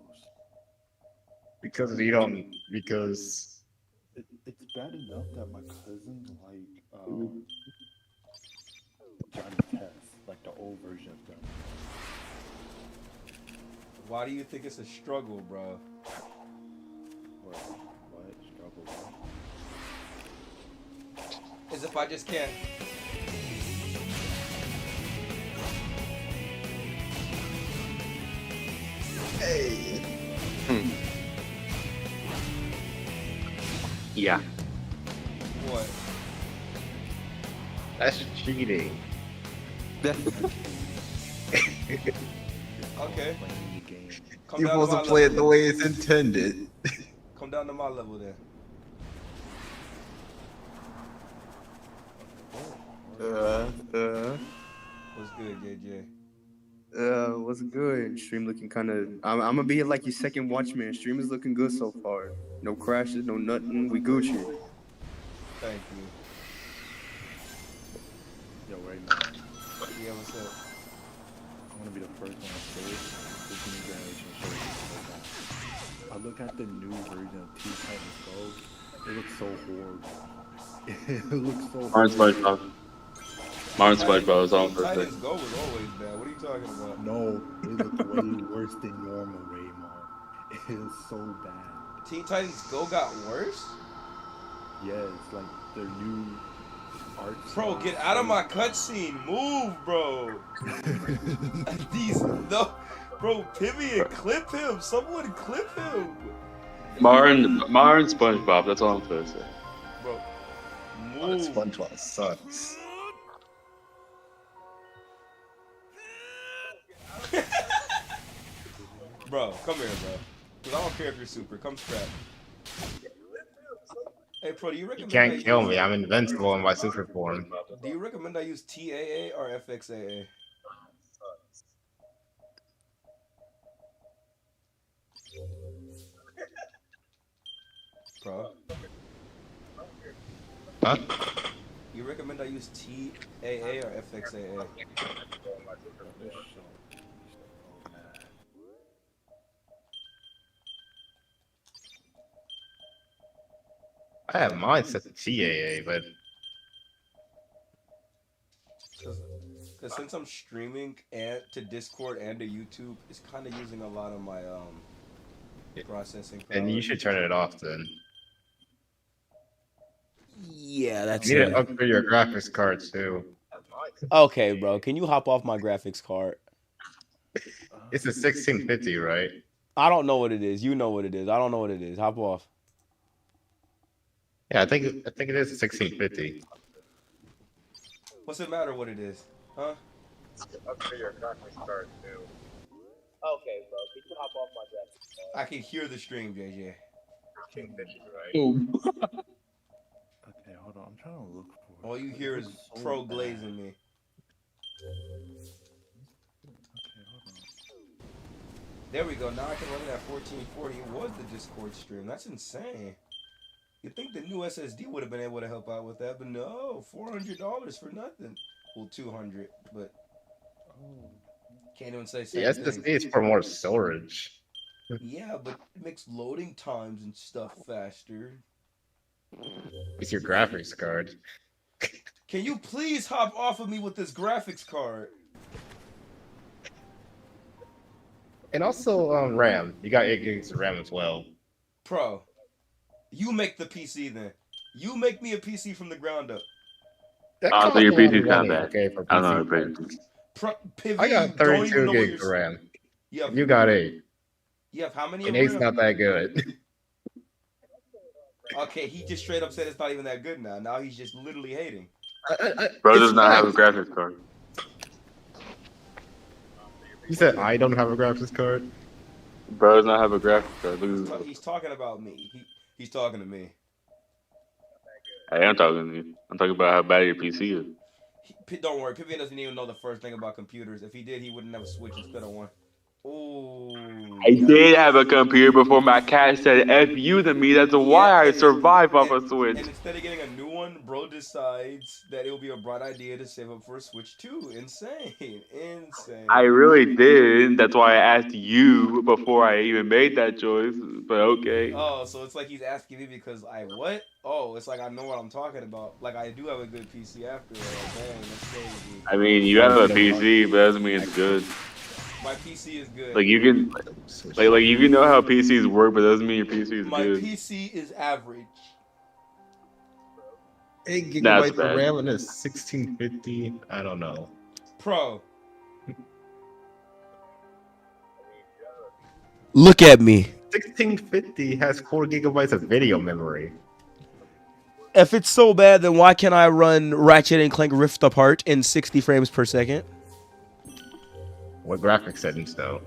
Because you don't. Because It's bad enough that my cousins like Johnny Test, like the old version of them. Why do you think it's a struggle, bro? What struggle? As if I just can't. yeah, What? that's cheating. Okay. Come You're down to supposed my to play it level the way it's intended. then. Come down to my level then. What's good, JJ? What's good? Stream looking kind of. I'm gonna be like your second watchman. Stream is looking good so far. No crashes, no nothing. We Gucci. Thank you. Yo, right now, Yeah, what's up? I want to be the first one to say it. This new generation shows is so bad. I look at the new version of Teen Titans Go. It looks so horrible. It looks so Martin horrible. SpongeBob. Martin SpongeBob is on Titans perfect. Go was always bad. What are you talking about? No, it looked way worse than normal, Raymond. It is so bad. Teen Titans Go got worse? Yes, like their new art. Bro, get out of my cutscene. Move, bro. Bro, Pivot, clip him. Someone clip him. Martin SpongeBob. That's all I'm gonna say. Bro, This move. SpongeBob sucks. Bro, come here, bro. Cause I don't care if you're super. Come scrap. Hey, Pro, do you You recommend can't I kill use, me. I'm invincible in my super form. Do you recommend I use TAA or FXAA? Pro, Huh? you recommend I use TAA or FXAA? I have mine set to TAA, but Because since I'm streaming and to Discord and to YouTube, it's kind of using a lot of my processing power. and you should turn it off then. Yeah, that's You need it. to upgrade your graphics card too. Okay, bro. Can you hop off my graphics card? It's a 1650, right? I don't know what it is. You know what it is. I don't know what it is. Hop off. Yeah, I think it is a 1650. What's it matter what it is? Huh? Upgrade your graphics card too. Okay, bro. Can you hop off my graphics card? I can hear the stream, JJ. Okay, hold on. I'm trying to look for. All you hear is Pro glazing me. There we go. Now I can run it at 1440. It was the Discord stream. That's insane. You'd think the new SSD would have been able to help out with that, but no, $400 for nothing. Well, 200, but can't even say same Yeah, thing. SSD is for more storage. Yeah, but it makes loading times and stuff faster. It's your graphics card. Can you please hop off of me with this graphics card? And also RAM. You got 8 gigs of RAM as well. Pro, you make the PC then. You make me a PC from the ground up. That So costs your a lot of PC's not money, bad. okay, for I don't know. PC. Pivot, I got you don't even 32 know what gigs of you're- RAM. You You got 8. You have how many? And of 8's RAM? not that good. Okay, he just straight up said it's not even that good now. Now he's just literally hating. Bro It's does not have a facts. graphics card. You said I don't have a graphics card? Bro does not have a graphics card. Look at this. He's talking about me. He's talking to me. Hey, I'm talking to you. I'm talking about how bad your PC is. Don't worry, Pivian doesn't even know the first thing about computers. If he did, he wouldn't have a Switch instead of one. Ooh. I did have a computer before my cat said F you to me. That's why I survived off a Switch. And instead of getting a new one, bro decides that it will be a bright idea to save up for a Switch 2. Insane. Insane. I really did. That's why I asked you before I even made that choice. But okay. Oh, so it's like he's asking me because I what? Oh, it's like I know what I'm talking about. Like I do have a good PC after all. Dang, that's crazy. I mean, you have a PC, but that doesn't mean it's good. My PC is good. Like you can, like you can know how PCs work, but that doesn't mean your PC is My good. PC is average. 8 That's gigabytes bad. of RAM and a 1650. I don't know. Pro. Look at me. 1650 has 4 gigabytes of video memory. If it's so bad, then why can't I run Ratchet and Clank Rift Apart in 60 frames per second? What graphics settings though?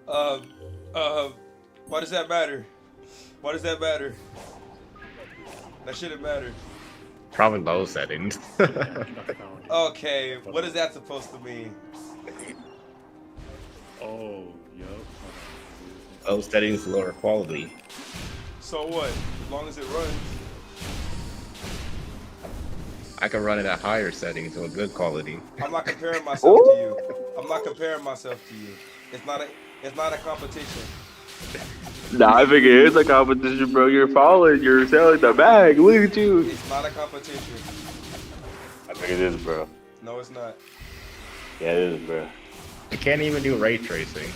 Why does that matter? Why does that matter? That shouldn't matter. Probably low settings. Okay, what is that supposed to mean? Oh, yep. Low settings, lower quality. So what? As long as it runs. I can run it at higher settings with good quality. I'm not comparing myself to you. I'm not comparing myself to you. It's not a competition. Nah, I think it is a competition, bro. You're falling. You're selling the bag. Look at you. It's not a competition. I think it is, bro. No, it's not. Yeah, it is, bro. I can't even do ray tracing.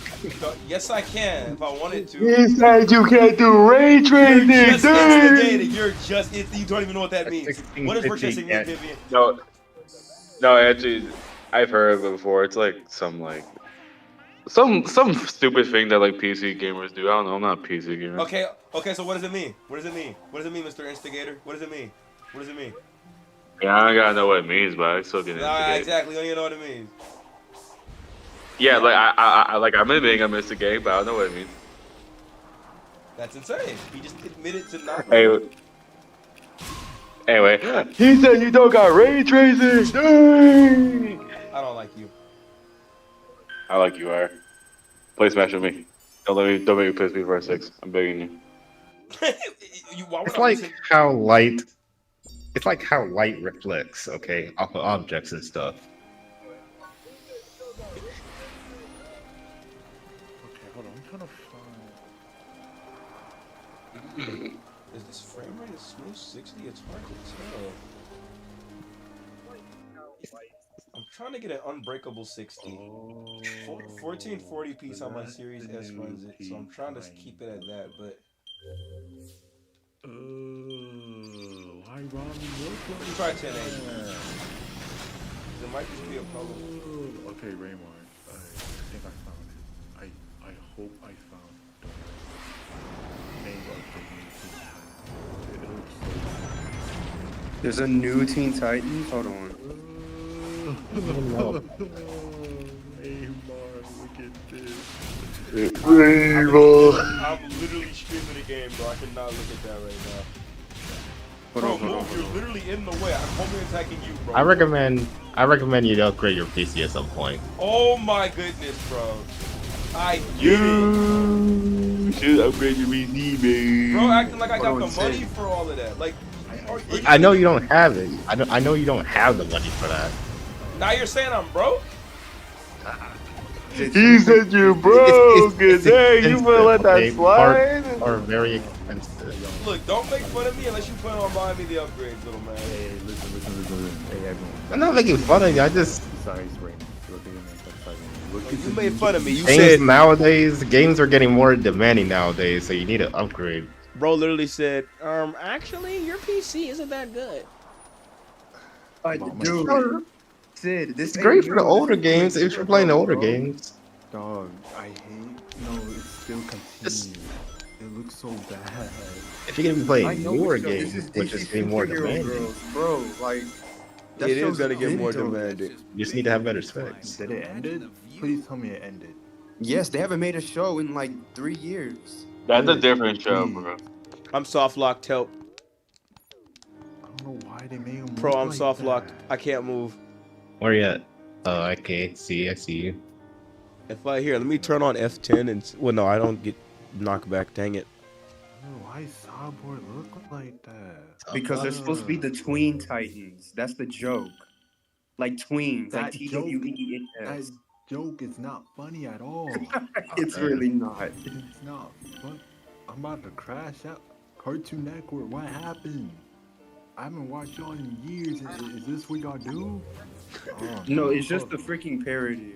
Yes, I can if I wanted to. You said you can't do ray tracing, You're just dude. instigating. You're just you don't even know what that means. What does 1650 purchasing mean, Vivian? No, actually, I've heard of it before. It's like some stupid thing that like PC gamers do. I don't know. I'm not a PC gamer. Okay, so what does it mean? What does it mean? What does it mean, Mr. Instigator? What does it mean? What does it mean? Yeah, I don't gotta know what it means, but I still can Nah, instigate. exactly. You don't even know what it means. Yeah, like I'm admitting I'm instigating, but I don't know what it means. That's insane. He just admitted to not. Hey, Anyway, he said you don't got ray tracing. Dang! I don't like you. I like you are. Play Smash with me. Don't make me piss me for a 6. I'm begging you. Why would It's I like listen- how light. It's like how light reflects, okay, off of objects and stuff. Okay, hold on. I'm trying to find. Is this frame rate a smooth 60? It's hard to tell. I'm trying to get an unbreakable 60. 1440p is how my Series S runs it, so I'm trying to keep it at that, but Why Ronnie look like try 1080. There might just be a problem. Okay, Raymond. I think I found it. I hope I found the name of the new Teen Titans. It looks so There's a new Teen Titans. Hold on. Raymond, look at this. I'm literally streaming the game, bro. I cannot look at that right now. Hold Bro, on, hold on, move. You're literally in the way. I'm only attacking you, bro. I recommend you to upgrade your PC at some point. Oh my goodness, bro. I get it. You should upgrade your PC, man. Bro, acting like I got Bro, the insane. money for all of that. Like, I know you don't have it. I know you don't have the money for that. now you're saying I'm broke? He said you broke. Hey, you will let that slide? Are very expensive. Look, don't make fun of me unless you plan on buying me the upgrades, little man. Hey, listen. Hey, everyone. I'm not making fun of you. I just Besides Raymond, look at your name. Look at You the made new- fun of me. You games said, nowadays. Games are getting more demanding nowadays, so you need to upgrade. bro literally said, Actually, your PC isn't that good. Dude, Sid, this It's great for the ain't older new. games if you're playing the older games. Dog, I hate. No, it still continues. It looks so bad. If you're gonna be I playing know newer it's so- this games, is which is DC getting more superhero demanding, girls, bro. Like, that it is show's gonna get more mental. demanding. you just need to have better specs. Did it end it? Please tell me it ended. Yes, they haven't made a show in like 3 years. That's a different show, bro. I'm soft locked, help. I don't know why they made him. Pro, look I'm like soft locked. that. I can't move. Where you at? Oh, okay. I see you. If I here, let me turn on F10 and well, no, I don't get knocked back. Dang it. Why Cyborg look like that? Because they're supposed to be the tween titans. That's the joke. Like tweens, like That joke- That TWEENS. joke is not funny at all. It's really not. It's not. What? I'm about to crash out. Cartoon Network, what happened? I haven't watched y'all in years. Is this what y'all do? Oh, No, it's just a freaking parody.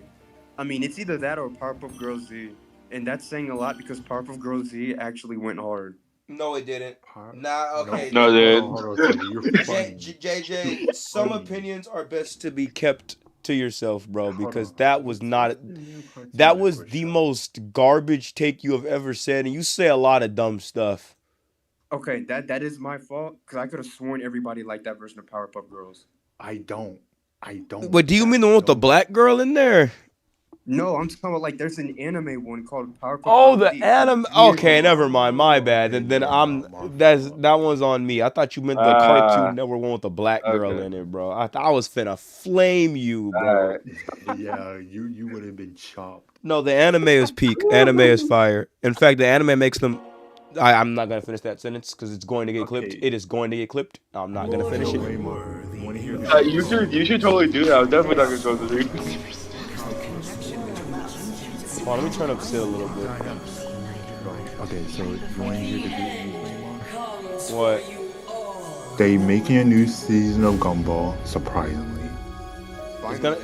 I mean, it's either that or Powerpuff Girls Z. And that's saying a lot because Powerpuff Girls Z actually went hard. No, it didn't. Par- Nah, okay. No, dude. Hold on, hold on, you're funny. JJ, some Funny. opinions are best to be kept to yourself, bro, Hold because on. that was not Cartoon that was Network the show. most garbage take you have ever said, and you say a lot of dumb stuff. Okay, that is my fault because I could have sworn everybody liked that version of Powerpuff Girls. I don't. But do you mean the one with the black girl in there? No, I'm talking about like there's an anime one called Powerpuff Oh, Girls the Z. anime. Years Okay, ago. never mind. My bad. And then that one's on me. I thought you meant the Cartoon Network one with the black girl okay. in it, bro. I was finna flame you, bro. Yeah, you would have been chopped. No, the anime is peak. Anime is fire. In fact, the anime makes them. I'm not gonna finish that sentence because it's going to get clipped. Okay. It is going to get clipped. I'm not gonna finish it. Raymond, you want to hear the You should totally do that. I'm definitely not gonna go to the. Hold on, let me turn up Sid a little bit. Okay, so you want to hear the good news, Raymond? What? They making a new season of Gumball, surprisingly.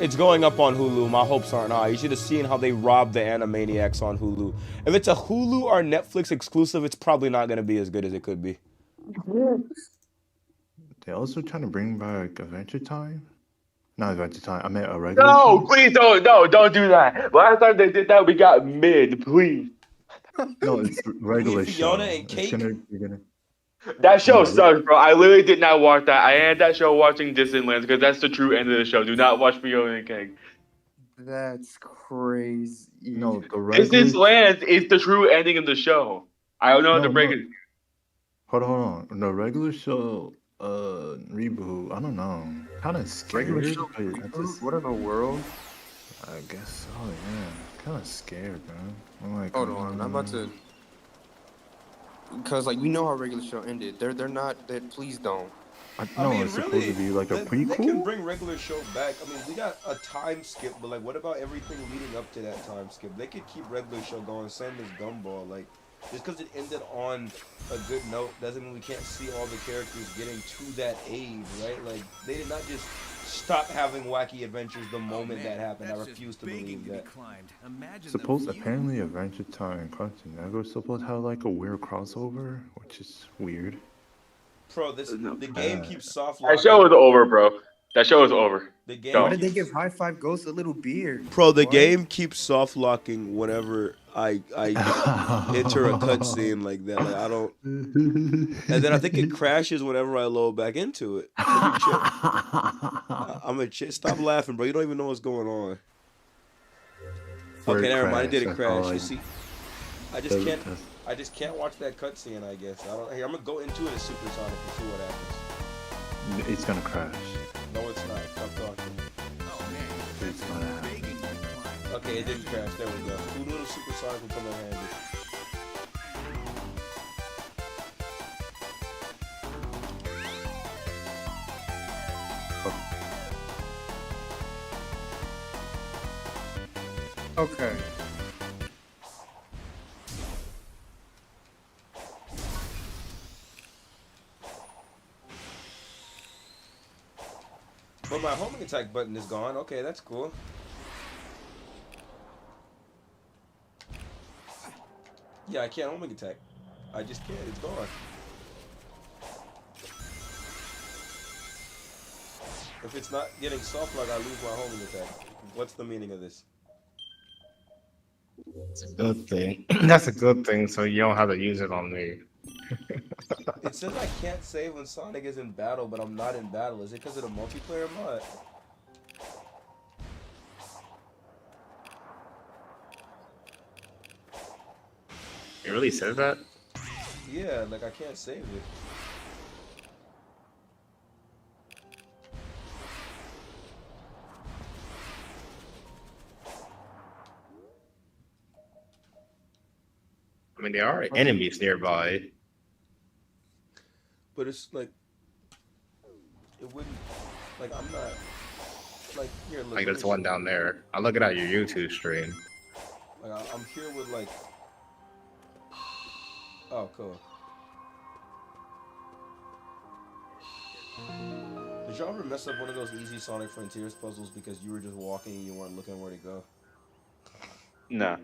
It's going up on Hulu. My hopes aren't high. You should have seen how they robbed the Animaniacs on Hulu. If it's a Hulu or Netflix exclusive, it's probably not gonna be as good as it could be. They're also trying to bring back Adventure Time. Not Adventure Time. I meant a regular. No, show. please don't do that. Last time they did that, we got mid. Please. No, it's regular show. Fiona and Cake? You're gonna. That show No, sucks, bro. I literally did not watch that. I had that show watching Disneyland because that's the true end of the show. Do not watch Fiona and Cake. That's crazy. No, the regular. Disneyland is the true ending of the show. I don't know how to No, break no. it. Hold on. The regular show Reboot. I don't know. Kind of Regular scared. show But I reboot? just, What in the world? I guess. Oh yeah. Kind of scared, man. I'm like, Hold on, I'm about to. Because like we know how regular show ended. They're not. That please don't. I No, mean, it's supposed really, to be like a they can prequel. bring regular show back. I mean, we got a time skip, but like, what about everything leading up to that time skip? They could keep regular show going. Same as Gumball. Like, just because it ended on a good note doesn't mean we can't see all the characters getting to that age, right? Like, they did not just stop having wacky adventures the moment that happened. I refuse to believe that. Suppose apparently Adventure Time and Cartoon Network supposed to have like a weird crossover, which is weird. Bro, the game keeps soft That show is locking. over, bro. That show is over. The game. Done. Why did they give High Five Ghost a little beard? Bro, the What? game keeps soft locking whenever I enter a cutscene like that. Like I don't, and then I think it crashes whenever I load back into it. I'm a stop laughing, bro. You don't even know what's going on. Where Okay, it never mind. It didn't crashed, that's all crash. I- You see, I just can't watch that cutscene. I guess I don't. Here, I'm gonna go into it as Supersonic and see what happens. It's gonna crash. No, it's not. Stop talking. It's gonna happen. Okay, it didn't crash. There we go. Who knew the Supersonic would come in handy? Okay. But my homing attack button is gone. Okay, that's cool. Yeah, I can't homing attack. I just can't. It's gone. If it's not getting soft lock, I lose my homing attack. What's the meaning of this? It's a good thing. That's a good thing, so you don't have to use it on me. It says I can't save when Sonic is in battle, but I'm not in battle. Is it because of the multiplayer mod? It really says that? Yeah, like I can't save it. I mean, there are enemies nearby. But it's like it wouldn't. Like I'm not. Like here, look. Like let there's me one show down you. there. I'm looking at your YouTube stream. Like I'm here with like. Oh, cool. Did y'all ever mess up one of those easy Sonic Frontiers puzzles because you were just walking and you weren't looking where to go? Nah.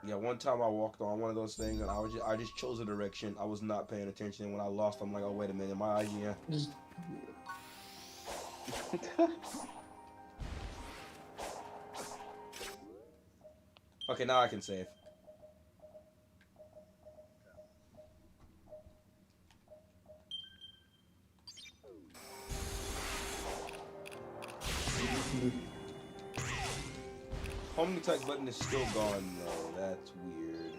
Yeah, one time I walked on one of those things and I just chose a direction. I was not paying attention. And when I lost, I'm like, oh wait a minute, my IGN. Okay, now I can save. Home attack button is still gone though. That's weird.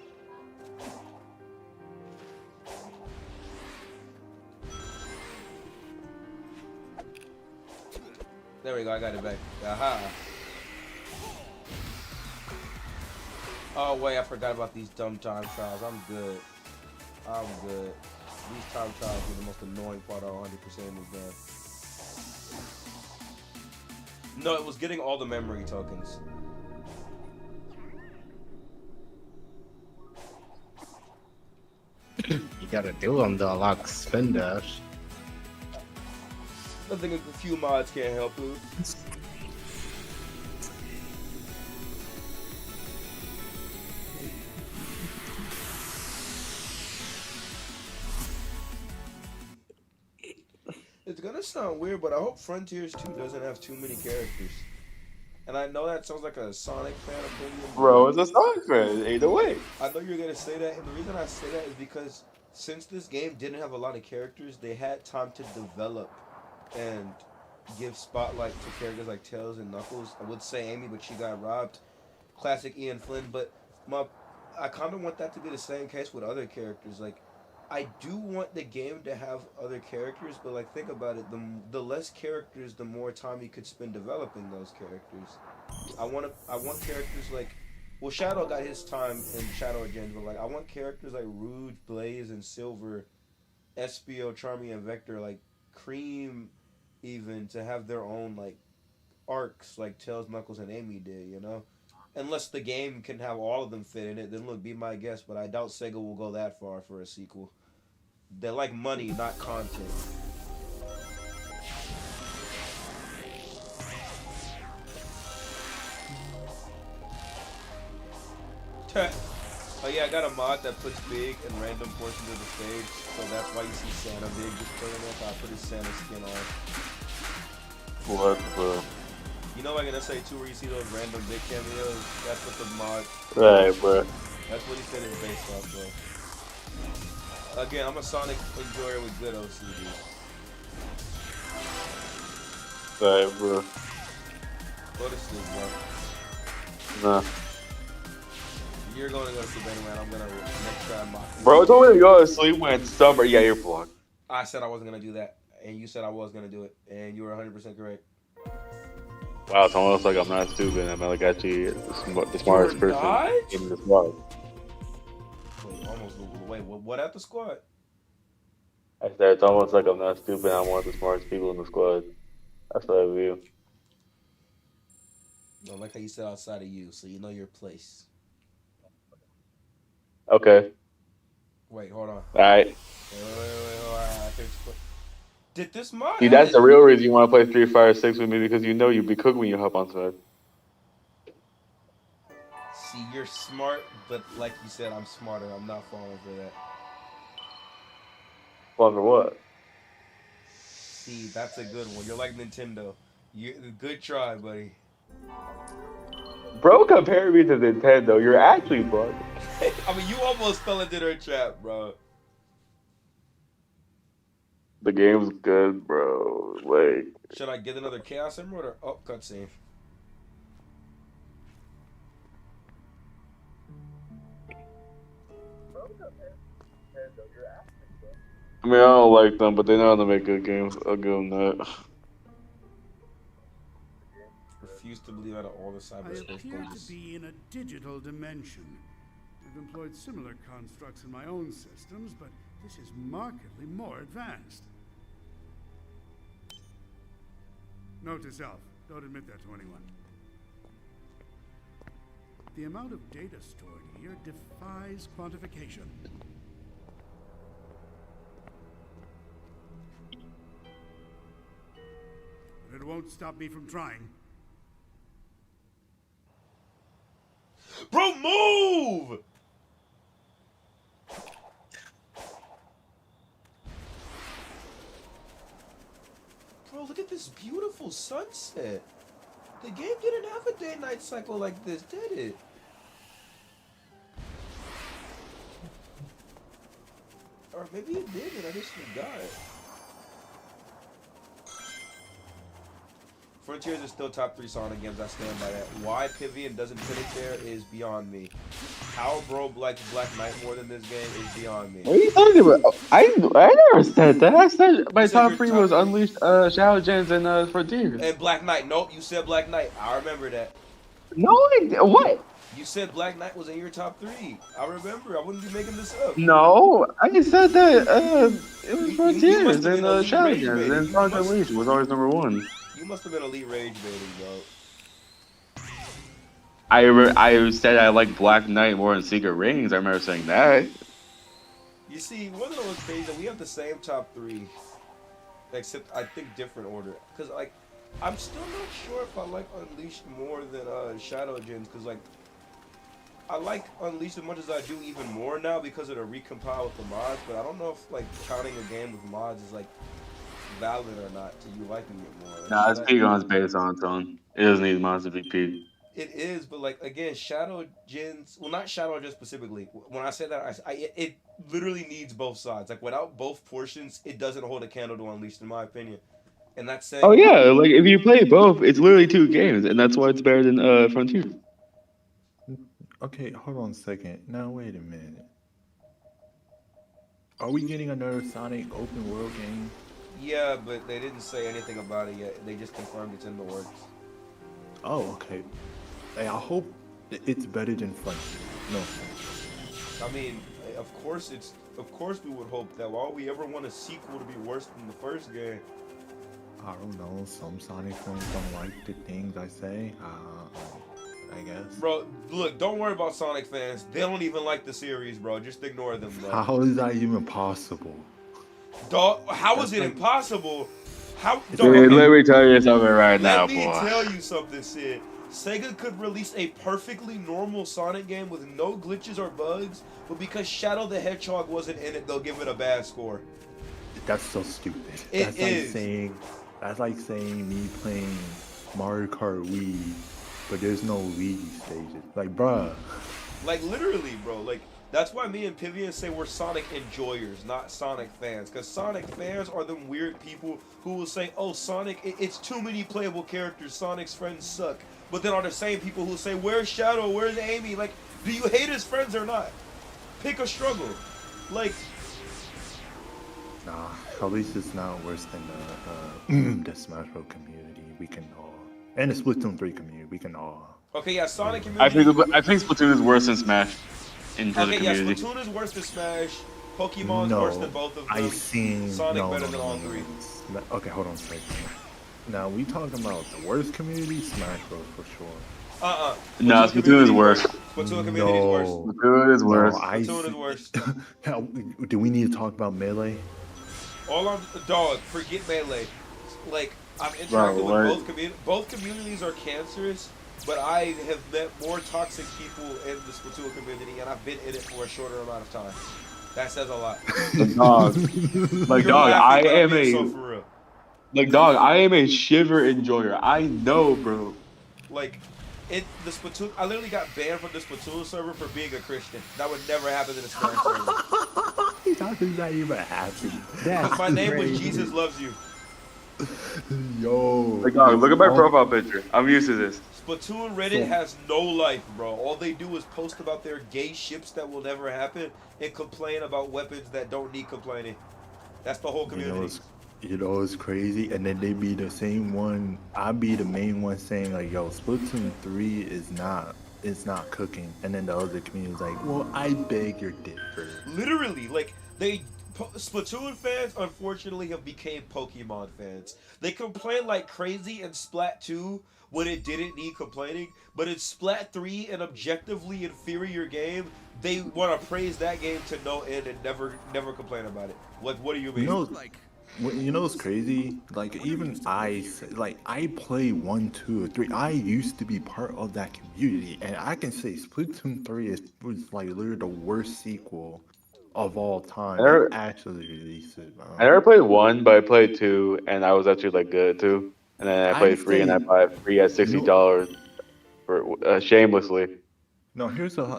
There we go. I got it back. Aha. Oh wait, I forgot about these dumb time trials. I'm good. I'm good. These time trials were the most annoying part of 100% in this game. No, it was getting all the memory tokens. You gotta do them to unlock spin dash. Nothing a few mods can't help with. It's gonna sound weird, but I hope Frontiers 2 doesn't have too many characters. And I know that sounds like a Sonic fan opinion. Bro, it's a Sonic fan. Either way. I know you're gonna say that, and the reason I say that is because since this game didn't have a lot of characters, they had time to develop and give spotlight to characters like Tails and Knuckles. I would say Amy, but she got robbed. Classic Ian Flynn, but I kind of want that to be the same case with other characters. Like, I do want the game to have other characters, but like think about it, the less characters, the more time you could spend developing those characters. I want characters like, well, Shadow got his time in Shadow Legends, but like I want characters like Rouge, Blaze, and Silver, Espio, Charmy, and Vector, like Cream, even to have their own like arcs, like Tails, Knuckles, and Amy did. You know, unless the game can have all of them fit in it, then look, be my guest. But I doubt Sega will go that far for a sequel. They like money, not content. Oh yeah, I got a mod that puts big in random portions of the stage, so that's why you see Santa Big just playing it. I put his Santa skin on. What the? You know, like in SA2 where you see those random big cameos? That's what the mod. Right, bro. That's what he said is based off of. Again, I'm a Sonic enjoyer with good OCD. Right, bro. Go to sleep, bro. Nah. You're going to go to sleep anyway, and I'm going to next try and mock you. Bro, told me to go to sleep when it's summer. Yeah, you're blocked. I said I wasn't going to do that, and you said I was going to do it, and you were 100% correct. Wow, it's almost like I'm not stupid. I'm like actually the smartest person in the squad. Wait, what at the squad? I said it's almost like I'm not stupid. I'm one of the smartest people in the squad. That's what I view. No, like how you said outside of you, so you know your place. Okay. Wait, hold on. All right. Wait, hold on. Did this mod? See, that's the real reason you want to play Street Fighter 6 with me, because you know you'll be cooking when you hop on side. See, you're smart, but like you said, I'm smarter. I'm not falling for that. Falling for what? See, that's a good one. You're like Nintendo. Good try, buddy. Bro, compare me to Nintendo. You're actually bugged. I mean, you almost fell into their trap, bro. The game's good, bro. Like, should I get another Chaos Emerald or cutscene? I mean, I don't like them, but they know how to make good games. I'll give them that. Refuse to believe out of all the cyberspace I appear pages. to be in a digital dimension. I've employed similar constructs in my own systems, but this is markedly more advanced. Note to self, don't admit that to anyone. The amount of data stored here defies quantification. But it won't stop me from trying. Bro, move! Bro, look at this beautiful sunset. The game didn't have a day-night cycle like this, did it? Or maybe it did, and I just forgot. Frontiers is still top 3 Sonic games. I stand by that. Why Pivian doesn't put it there is beyond me. How bro likes Black Knight more than this game is beyond me. What are you talking about? I never said that. I said my top 3 was Unleashed, Shadow Gens, and Frontiers. And Black Knight. Nope, you said Black Knight. I remember that. No, what? You said Black Knight was in your top 3. I remember. I wouldn't be making this up. No, I just said that it was Frontiers and Shadow Gens, and Sonic Unleashed was always number 1. You must have been elite rage baiting, bro. I said I like Black Knight more than Secret Rings. I remember saying that. You see, one of those things that we have the same top 3, except I think different order. Cause like, I'm still not sure if I like Unleashed more than Shadow Gens. Cause like, I like Unleashed as much as I do even more now because of the recompile with the mods. But I don't know if like counting a game with mods is like valid or not to you liking it more. Like, Nah, it's peak on its base on its own. It doesn't need mods to be peak. It is, but like again, Shadow Gens. Well, not Shadow Gens specifically. When I say that, it literally needs both sides. Like without both portions, it doesn't hold a candle to Unleashed, in my opinion. And that's saying. Oh yeah, like if you play both, it's literally 2 games, and that's why it's better than Frontier. Okay, hold on a second. Now wait a minute. Are we getting another Sonic open world game? Yeah, but they didn't say anything about it yet. They just confirmed it's in the works. Oh, okay. Hey, I hope it's better than Frontier. No. I mean, of course we would hope that. Why would we ever want a sequel to be worse than the first game? I don't know. Some Sonic fans don't like the things I say. I guess. Bro, look, don't worry about Sonic fans. They don't even like the series, bro. Just ignore them, bro. How is that even possible? Dog, how is it impossible? How? Dude, let me tell you something right now, Let me boy. tell you something, Sid. Sega could release a perfectly normal Sonic game with no glitches or bugs, but because Shadow the Hedgehog wasn't in it, they'll give it a bad score. That's so stupid. It is. That's like saying me playing Mario Kart Wii, but there's no Luigi stages. Like, bruh. Like, literally, bro. Like, that's why me and Pivian say we're Sonic enjoyers, not Sonic fans. Because Sonic fans are them weird people who will say, oh, Sonic, it's too many playable characters. Sonic's friends suck. But then are the same people who say, where's Shadow? Where's Amy? Like, do you hate his friends or not? Pick a struggle. Like... Nah, at least it's not worse than the Smash Bros. Community. We can all... And the Splatoon 3 community. We can all... Okay, yeah, Sonic community... I think Splatoon is worse than Smash. Okay, yeah, Splatoon is worse than Smash. Pokemon's worse than both of them. I've seen... Sonic better than all three. Okay, hold on a second. Now, we talking about the worst community? Smash Bros. For sure. No, Splatoon is worse. Splatoon community is worse. Splatoon is worse. Splatoon is worse. Now, do we need to talk about Melee? Dog, forget Melee. Like, I've interacted with both communities are cancerous, but I have met more toxic people in the Splatoon community, and I've been in it for a shorter amount of time. That says a lot. Dog, I am a Shiver enjoyer. I know, bro. Like, the Splatoon, I literally got banned from the Splatoon server for being a Christian. That would never happen in a Smash server. How does that even happen? My name was Jesus Loves You. Yo. Like, dog, look at my profile picture. I'm used to this. Splatoon Reddit has no life, bro. All they do is post about their gay ships that will never happen and complain about weapons that don't need complaining. That's the whole community. You know, it's crazy. And then they be the same one. I be the main one saying, like, yo, Splatoon 3 is not cooking. And then the other community is like, well, I beg your differ. Literally, like, Splatoon fans, unfortunately, have became Pokemon fans. They complain like crazy in Splat 2 when it didn't need complaining, but in Splat 3, an objectively inferior game, they want to praise that game to no end and never complain about it. Like, what do you mean? You know what's crazy? Like, even I play 1, 2, or 3. I used to be part of that community, and I can say Splatoon 3 was like literally the worst sequel of all time. They actually released it, man. I never played 1, but I played 2, and I was actually like good too. And then I played 3, and I bought 3 at $60 for shamelessly. No,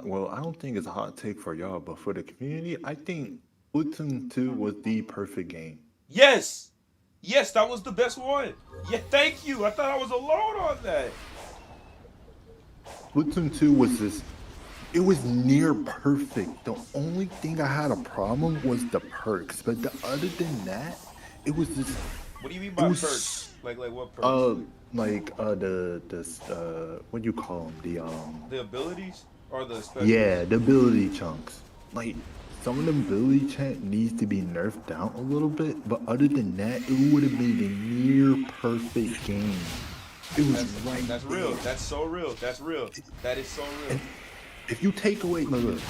well, I don't think it's a hot take for y'all, but for the community, I think Splatoon 2 was the perfect game. Yes, that was the best one. Yeah, thank you. I thought I was alone on that. Splatoon 2 was it was near perfect. The only thing I had a problem was the perks, but other than that, it was just. What do you mean by perks? Like what perks? What do you call them? The abilities or the specials? Yeah, the ability chunks. Like, some of the ability chunk needs to be nerfed down a little bit, but other than that, it would have been the near perfect game. It was That's real. That's so real. That's real. That is so real. And if you take away, look,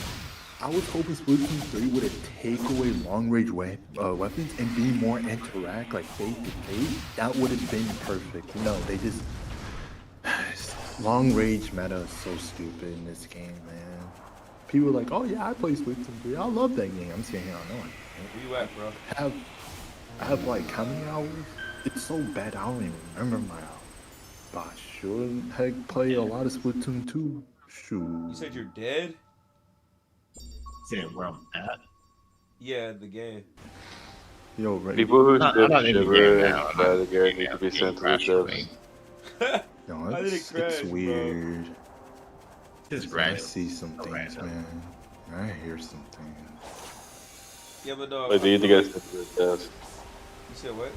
I was hoping Splatoon 3 would take away long-range weapons and be more interact, like face-to-face. That would have been perfect. No, they just... Long-range meta is so stupid in this game, man. People are like, oh yeah, I play Splatoon 3. I love that game. I'm saying, I know. Where you at, bro? I have like how many hours? It's so bad, I don't even remember my hours. But I sure heck play a lot of Splatoon 2. Shoot. You said you're dead? Saying where I'm at? Yeah, the game. Yo, right. People who I'm not in the game now. the game need to be sent to the subs. No, it's weird. I see some things, man. I hear some things. Yeah, but no. Like, they need to get sent to the deaths. You said what?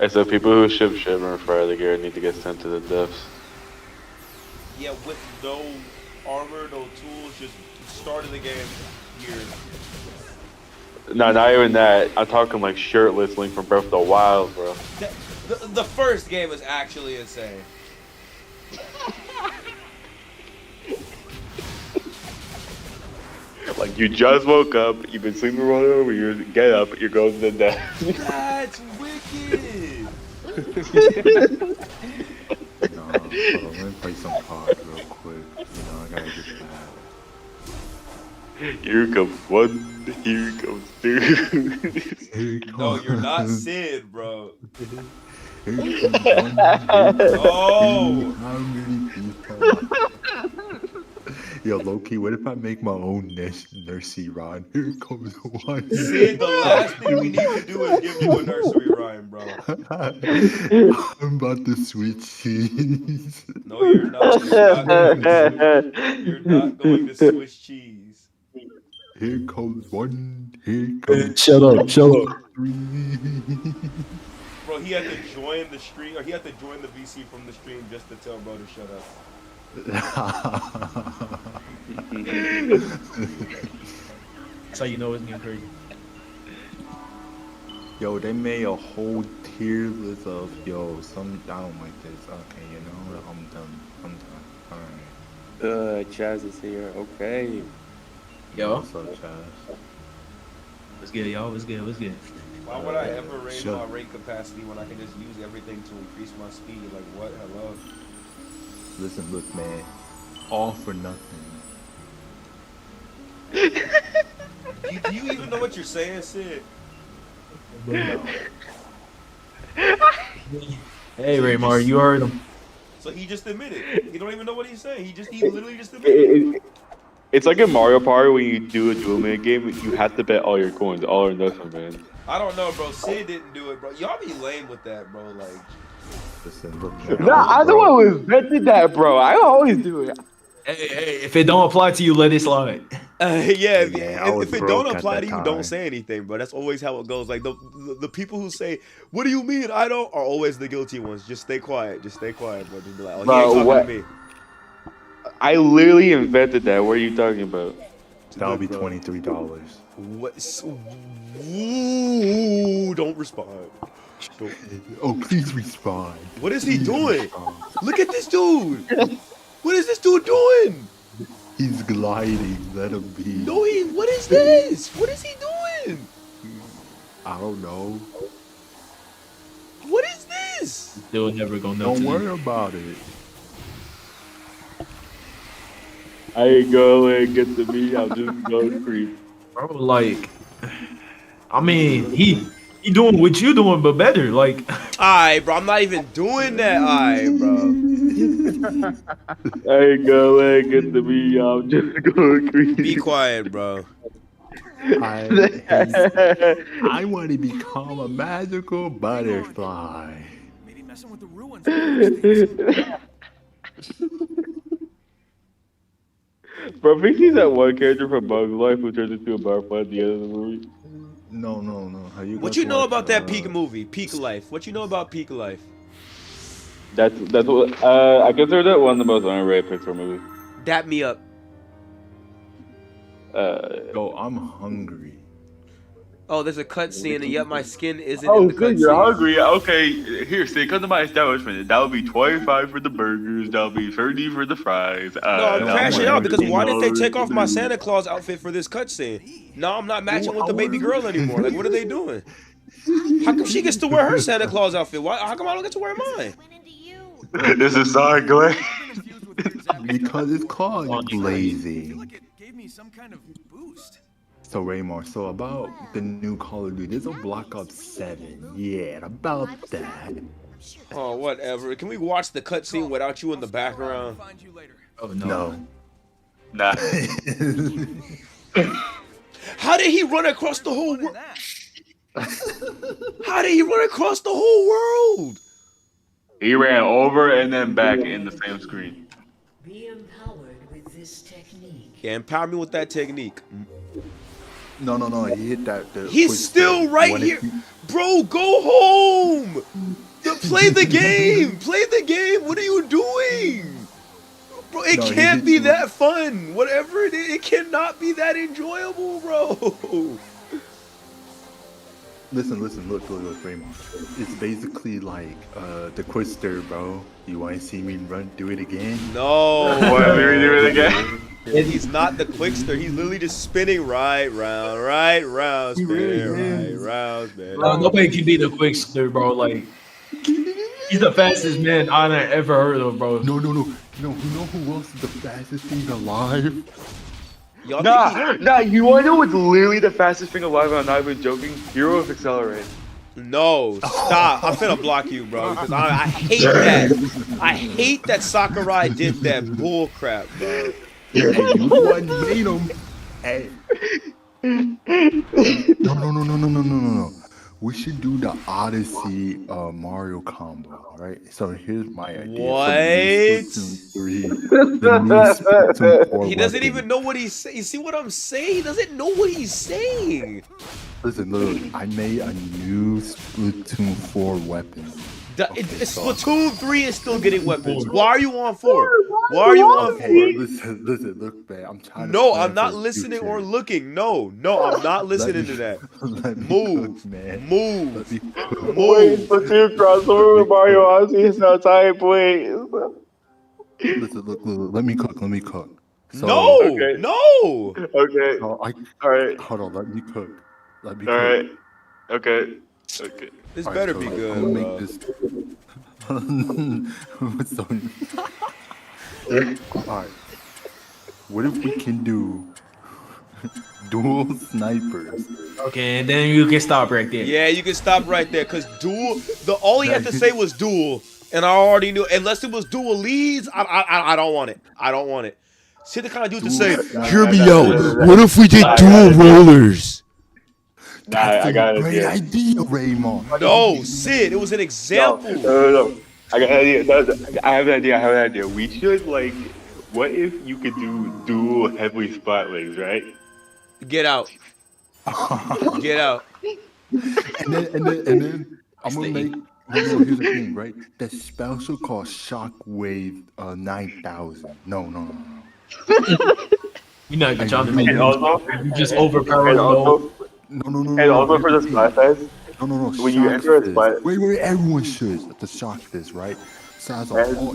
I said people who ship Shimmer and Fire the Gear need to get sent to the depths. Yeah, with no armor, no tools, just starting the game here. No, not even that. I'm talking like shirtless Link from Breath of the Wild, bro. The first game is actually insane. Like, you just woke up, you've been sleeping right over, you get up, you're going to the death. That's wicked! Nah, hold on, let me play some cards real quick. You know, I gotta get that. Here comes one, here comes two. No, you're not Sid, bro. Here comes one, here comes Oh! How many people? Yo, Loki, what if I make my own nursery rhyme? Here comes one. Sid, the last thing we need to do is give you a nursery rhyme, bro. I'm about to switch cheese. No, you're not. You're not going to switch cheese. Here comes one. Here comes Shut up. three. Bro, he had to join the stream, or he had to join the VC from the stream just to tell bro to shut up. That's how you know it's getting crazy. Yo, they made a whole tier list of some I don't like this. Okay, you know, I'm done. Alright. Chaz is here. Okay. Yo, What's up, Chaz? what's good, y'all? What's good? Why would I ever raise my rate capacity when I can just use everything to increase my speed? Like what? Hello? Listen, look, man. All for nothing. Do you even know what you're saying, Sid? Hey, Raymar, you heard him. So he just admitted. He don't even know what he's saying. He literally just admitted. It's like in Mario Party when you do a dual minute game, you have to bet all your coins, all or nothing, man. I don't know, bro. Sid didn't do it, bro. Y'all be lame with that, bro. Like. Listen, look. Nah, I'm the one who invented that, bro. I always do it. Hey, if it don't apply to you, let it slide. Yeah, I was if it broke don't at apply that to you, time. don't say anything, bro. That's always how it goes. Like the people who say, "What do you mean I don't?" are always the guilty ones. Just stay quiet. Just stay quiet, bro. Just be like, "Oh, he ain't talking to me." I literally invented that. What are you talking about? That'll be $23. What? Ooh, don't respond. Don't. Oh, please respond. What is he doing? Look at this dude. What is this dude doing? He's gliding. Let him be. No, what is this? What is he doing? I don't know. What is this? Still never gonna know. Don't worry about it. I ain't gonna get to me. I'm just gonna creep. Bro, like, I mean, he doing what you doing, but better. Like, Alright, bro. I'm not even doing that. Alright, bro. I ain't gonna get to me. I'm just gonna creep. Be quiet, bro. I want to become a magical butterfly. Maybe messing with the ruins. Bro, think he's that one character from Bug's Life who turns into a butterfly at the end of the movie. No. What you know about that Peak movie? Peak Life. What you know about Peak Life? That's what I consider that one of the most underrated Pixar movies. Dap me up. Yo, I'm hungry. Oh, there's a cutscene, and yet my skin isn't Oh, in the good, cutscene. you're hungry. Okay, here, say, come to my establishment. That would be 25 for the burgers. That would be 30 for the fries. No, I'm crashing out because why did they take off my $100. Santa Claus outfit for this cutscene? No, I'm not matching with the baby girl anymore. Like, what are they doing? How come she gets to wear her Santa Claus outfit? Why? How come I don't get to wear mine? This is sorry, Glenn. Because it's called lazy. Like it gave me some kind of boost. So Raymar, so about the new Call of Duty, there's a Black Ops 7. Yeah, about that. Oh, whatever. Can we watch the cutscene without you in the background? Find you later. oh no. Nah. How did he run across the whole world? How did he run across the whole world? He ran over and then back in the same screen. Be empowered with this technique. Yeah, empower me with that technique. No. He hit that. He's still right here. Bro, go home. Play the game. Play the game. What are you doing? Bro, it can't be that fun. Whatever it is, it cannot be that enjoyable, bro. Listen, look, Raymond. It's basically like the Quister, bro. You want to see me do it again? No. Want me to do it again? He's not the Quickster. He's literally just spinning right round, spinning right round, man. Nobody can be the Quickster, bro. Like, he's the fastest man I ever heard of, bro. No. You know who else is the fastest thing alive? Nah. You wanna know what's literally the fastest thing alive? And I'm not even joking. Hero of Accelerate. No, stop. I'm finna block you, bro, because I hate that. I hate that Sakurai did that bull crap, bro. Hey, you the one made him. Hey. No. We should do the Odyssey Mario combo, alright? So here's my idea. What? He doesn't even know what he's saying. You see what I'm saying? He doesn't know what he's saying. Listen, look, I made a new Splatoon 4 weapon. Splatoon 3 is still getting weapons. Why are you on 4? Why are you on 4? Listen, look, man. I'm trying to. No, I'm not listening or looking. No, I'm not listening to that. Move, man. Move. Wait, Splatoon crossover with Mario Odyssey is not type. Wait. Listen, look. Let me cook. So, no. Okay. So all right. Hold on. Let me cook. All right. Okay. This better be good. I'm gonna make this. Alright. What if we can do dual snipers? Okay, and then you can stop right there. Yeah, you can stop right there, because dual. All he had to say was dual, and I already knew. Unless it was dual leads, I don't want it. I don't want it. See the kind of dude to say, "Hear me out. What if we did dual rollers?" Nah, I got a great idea, Raymond. No, Sid, it was an example. No. I got an idea. I have an idea. We should, like, what if you could do dual heavily spot legs, right? Get out. Get out. And then I'm gonna make. Here's the thing, right? That special called Shockwave 9000. No. You're not even trying to make it. You just overpowered. No. And also for the Splat Fest. No. When you enter a spot. Wait, everyone should. To shock this, right? So as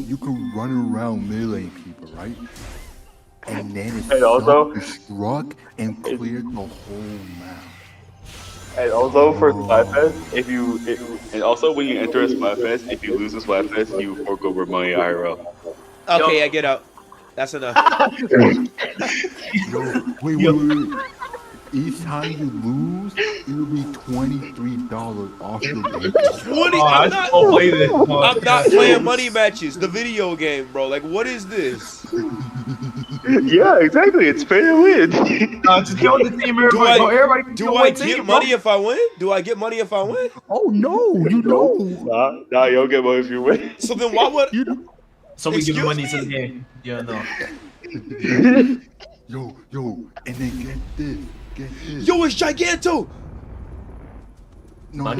you can run around meleeing people, right? And then it's struck and cleared the whole map. And also for Splatfest, and also when you enter a Splatfest, if you lose a Splatfest, you fork over money IRL. Okay, I get out. That's enough. Wait. Each time you lose, it will be $23 off your game. I'm not playing money matches. The video game, bro. Like, what is this? Yeah, exactly. It's pay to win. Just kill the team. Do I get money if I win? Do I get money if I win? Oh no, you don't. Nah, you don't get money if you win. So then why would you? So we give money to the game. Yeah, no. Yo, and then get this. Yo, it's Giganto! No.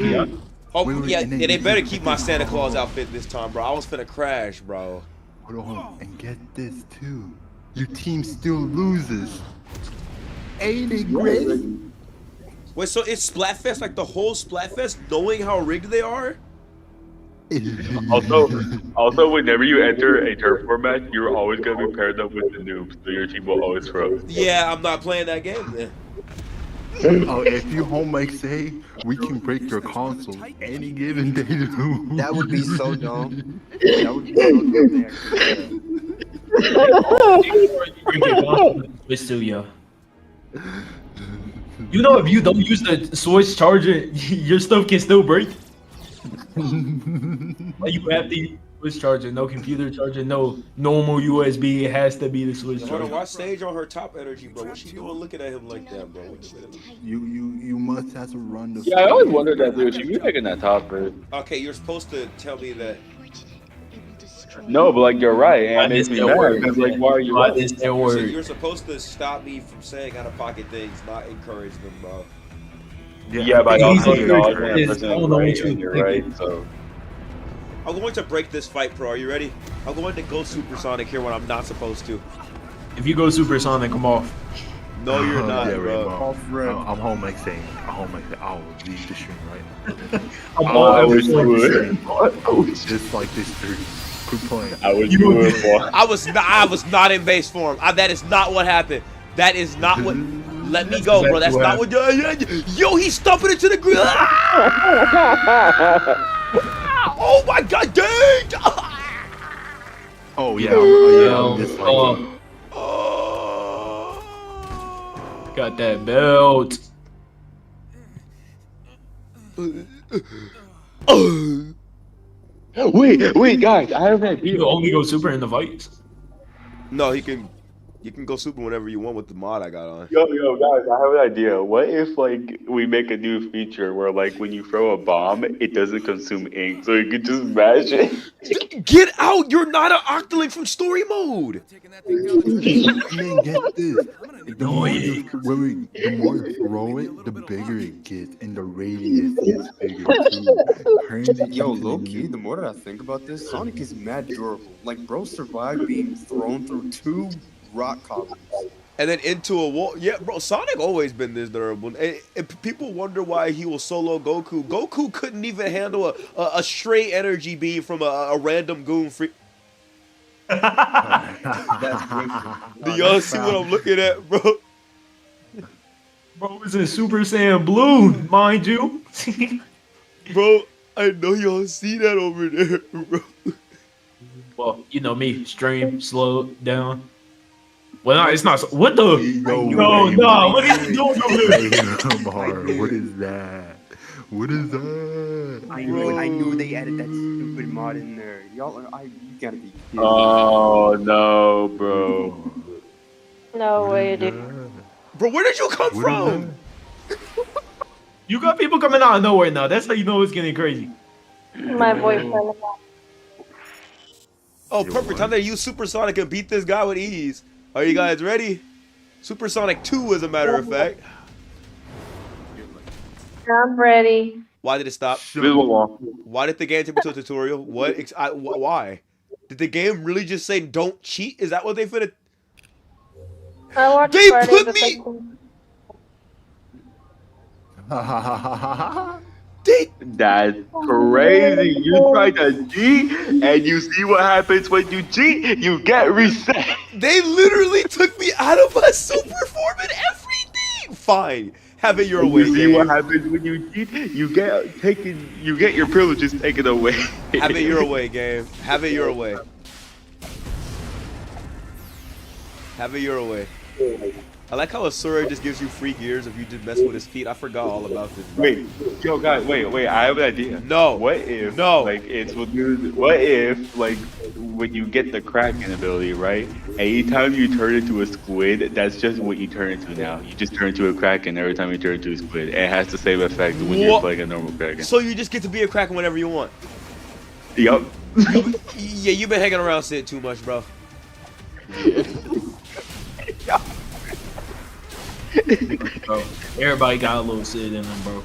Oh, yeah, they better keep my Santa Claus outfit this time, bro. I was finna crash, bro. Hold on, and get this too. Your team still loses. Ain't it great? Wait, so it's Splatfest, like the whole Splatfest, knowing how rigged they are? Also, whenever you enter a turf format, you're always gonna be paired up with the noobs, so your team will always throw. Yeah, I'm not playing that game then. If you home make say we can break your console any given day. That would be so dumb. That would be so dumb. You know, if you don't use the Switch charger, your stuff can still break. You have the Switch charger, no computer charger, no normal USB. It has to be the Switch charger. Hold on, why Sage on her top energy, bro? What's she doing looking at him like that, bro? You must have to run the. Yeah, I always wondered that, dude. She be taking that top, bro. Okay, you're supposed to tell me that. No, but like you're right, and I it makes missed me that mad word. because like why are you? I missed that So word. you're supposed to stop me from saying out of pocket things, not encourage them, bro. Yeah, but I also Easy acknowledge when is- a person I is don't know right what you and you're thinking. right. So I'm going to break this fight, pro. Are you ready? I'm going to go supersonic here when I'm not supposed to. If you go supersonic, I'm off. No, you're not, yeah, bro. Off red. I'm home saying, I will leave the stream right now. I'm I all wish you everyone. would. Just like this dude. Quit playing. I wish you would. Boy. I was not in base form. That is not what happened. That is not what. Let me go, bro. That's not what. Yo, he's stumping into the grill. Oh my god, dang! Oh yeah, I'm just like, Got that belt. Wait, guys, I have an idea. You can only go super in the fights. No, you can go super whenever you want with the mod I got on. Yo, guys, I have an idea. What if, like, we make a new feature where, like, when you throw a bomb, it doesn't consume ink, so you can just mash it? Get out! You're not an Octoling from story mode! man, get this. The more you throw it, the bigger it gets, and the radius gets bigger too. Yo, low key, the more that I think about this, Sonic is mad durable. Like, bro survived being thrown through 2 rock columns. And then into a wall. Yeah, bro, Sonic always been this durable. And people wonder why he will solo Goku. Goku couldn't even handle a straight energy beam from a random goon free. That's great. Do y'all see what I'm looking at, bro? Bro, it's in Super Saiyan Blue, mind you. Bro, I know y'all see that over there, bro. Well, you know me, stream, slow down. Well, no, it's not. What the? No, what are you doing over there? What is that? What is that? I knew they added that stupid mod in there. Y'all, you gotta be kidding. Oh, no, bro. No way, dude. Bro, where did you come from? You got people coming out of nowhere now. That's how you know it's getting crazy. My boyfriend. Oh, perfect. Time to use Supersonic and beat this guy with ease. Are you guys ready? Supersonic 2, as a matter of fact. I'm ready. Why did it stop? Why did the game take me to a tutorial? What? Why? Did the game really just say don't cheat? Is that what they finna? I watched They Friday put the me. 13th. That's crazy. You try to cheat, and you see what happens when you cheat. You get reset. They literally took me out of my super form and everything. Fine, have it your way. You see game. what happens when you cheat. You get your privileges taken away. Have it your way, game. Have it your way. Have it your way. I like how Asura just gives you free gears if you just mess with his feet. I forgot all about this. Bro. Wait, yo, guys, wait. I have an idea. No. What if? No. Like what if like when you get the Kraken ability, right? Anytime you turn into a squid, that's just what you turn into now. You just turn into a Kraken every time you turn into a squid. It has the same effect when you're playing a normal Kraken. So you just get to be a Kraken whenever you want. Yup. Yeah, you've been hanging around Sid too much, bro. Bro, everybody got a little Sid in them, bro.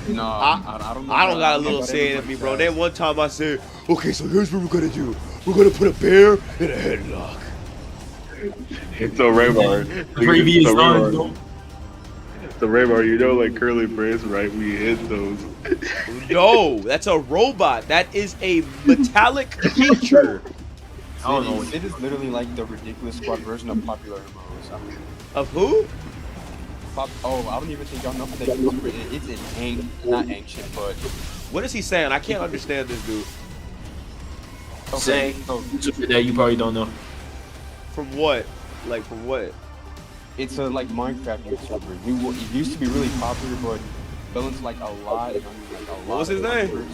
No, I don't got a little Sid in me, bro. Then one time I said, okay, so here's what we're gonna do. We're gonna put a bear in a headlock. So Raymar, Previous times, so Raymar, you know, like curly braids, right? We hit those. No, that's a robot. That is a metallic creature. I don't know. It is literally like the ridiculous squad version of popular MMOs. I mean, Of who? I don't even think y'all know what that YouTuber is. It's not ancient, but What is he saying? I can't understand this dude. Saying that you probably don't know. From what? Like from what? it's a like Minecraft YouTuber. It used to be really popular, but fell into like a lot. What was his name?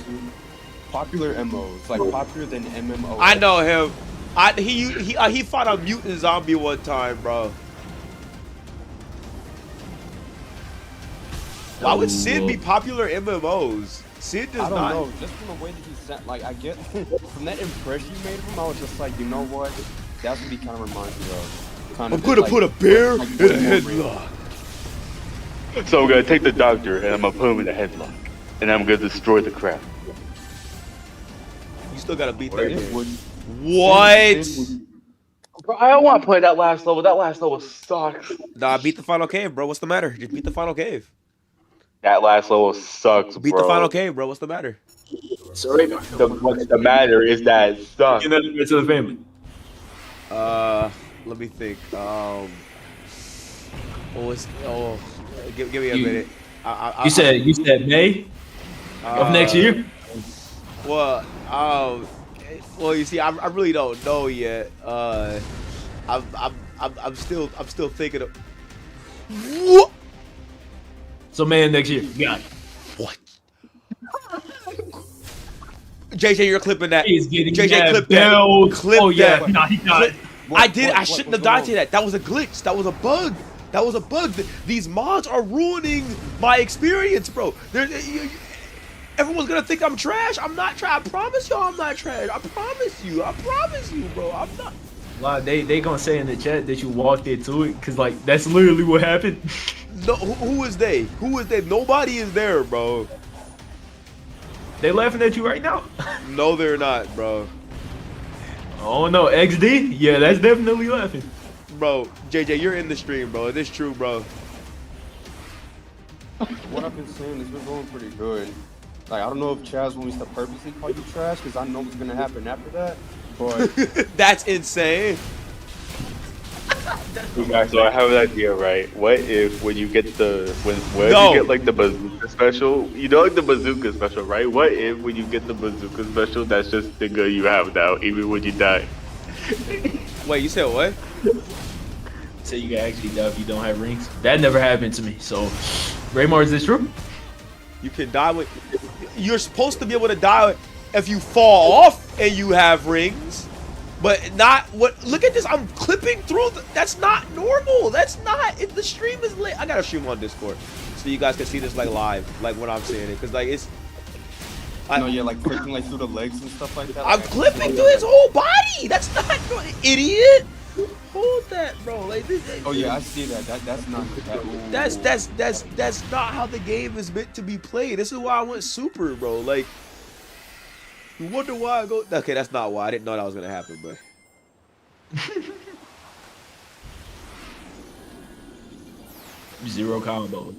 Popular MMOs, like popular than MMO. I know him. He fought a mutant zombie one time, bro. Why would Sid be popular in MMOs? Sid does I don't not. know. Just from the way that he said, like, I get from that impression you made of him, I was just like, you know what? That's what he kind of reminds me of. I'm gonna put a bear in a headlock. So I'm gonna take the doctor and I'm gonna put him in a headlock, and I'm gonna destroy the crap. You still gotta beat that game. What? Bro, I don't want to play that last level. That last level sucks. Nah, beat the final cave, bro. What's the matter? Just beat the final cave. That last level sucks, Beat bro. the final cave, bro. What's the matter? Sorry. What's the matter is that it sucks. You know, to the family. Let me think. Give me a minute. You said May of next year. Well, you see, I really don't know yet. I'm still thinking of. What? So man, next year. Got it. What? JJ, you're clipping that. He's getting JJ, that clip belt. that. Clip Oh yeah, that. nah, he got it. I did. I shouldn't have died to that. That was a glitch. That was a bug. That was a bug. These mods are ruining my experience, bro. Everyone's gonna think I'm trash. I'm not trash. I promise y'all I'm not trash. I promise you. I promise you, bro. I'm not. Wow, they gonna say in the chat that you walked into it, cause like that's literally what happened. No, who is they? Who is they? Nobody is there, bro. They laughing at you right now. No, they're not, bro. Oh no, XD? Yeah, that's definitely laughing. Bro, JJ, you're in the stream, bro. Is this true, bro? What I've been saying has been going pretty good. Like, I don't know if Chaz wants me to purposely call you trash, because I know what's gonna happen after that. But that's insane. Okay, so I have an idea, right? What if when you get the you get like the bazooka special, you know, like the bazooka special, right? What if when you get the bazooka special, that's just the gun you have now, even when you die? Wait, you said what? So you can actually die if you don't have rings. That never happened to me. So, Raymar, is this true? You can die with. You're supposed to be able to die if you fall off and you have rings. But not what? Look at this! I'm clipping through. That's not normal. That's not. The stream is lit. I gotta stream on Discord so you guys can see this like live, like when I'm saying it, because like it's. no, yeah, like clipping like through the legs and stuff like that. I'm like, clipping through his whole body. That's not idiot. Hold that, bro. Like this. Oh yeah, I see that. That's not that. That's not how the game is meant to be played. This is why I went super, bro. Like. You wonder why I go. Okay, that's not why. I didn't know that was gonna happen, but. Zero combo.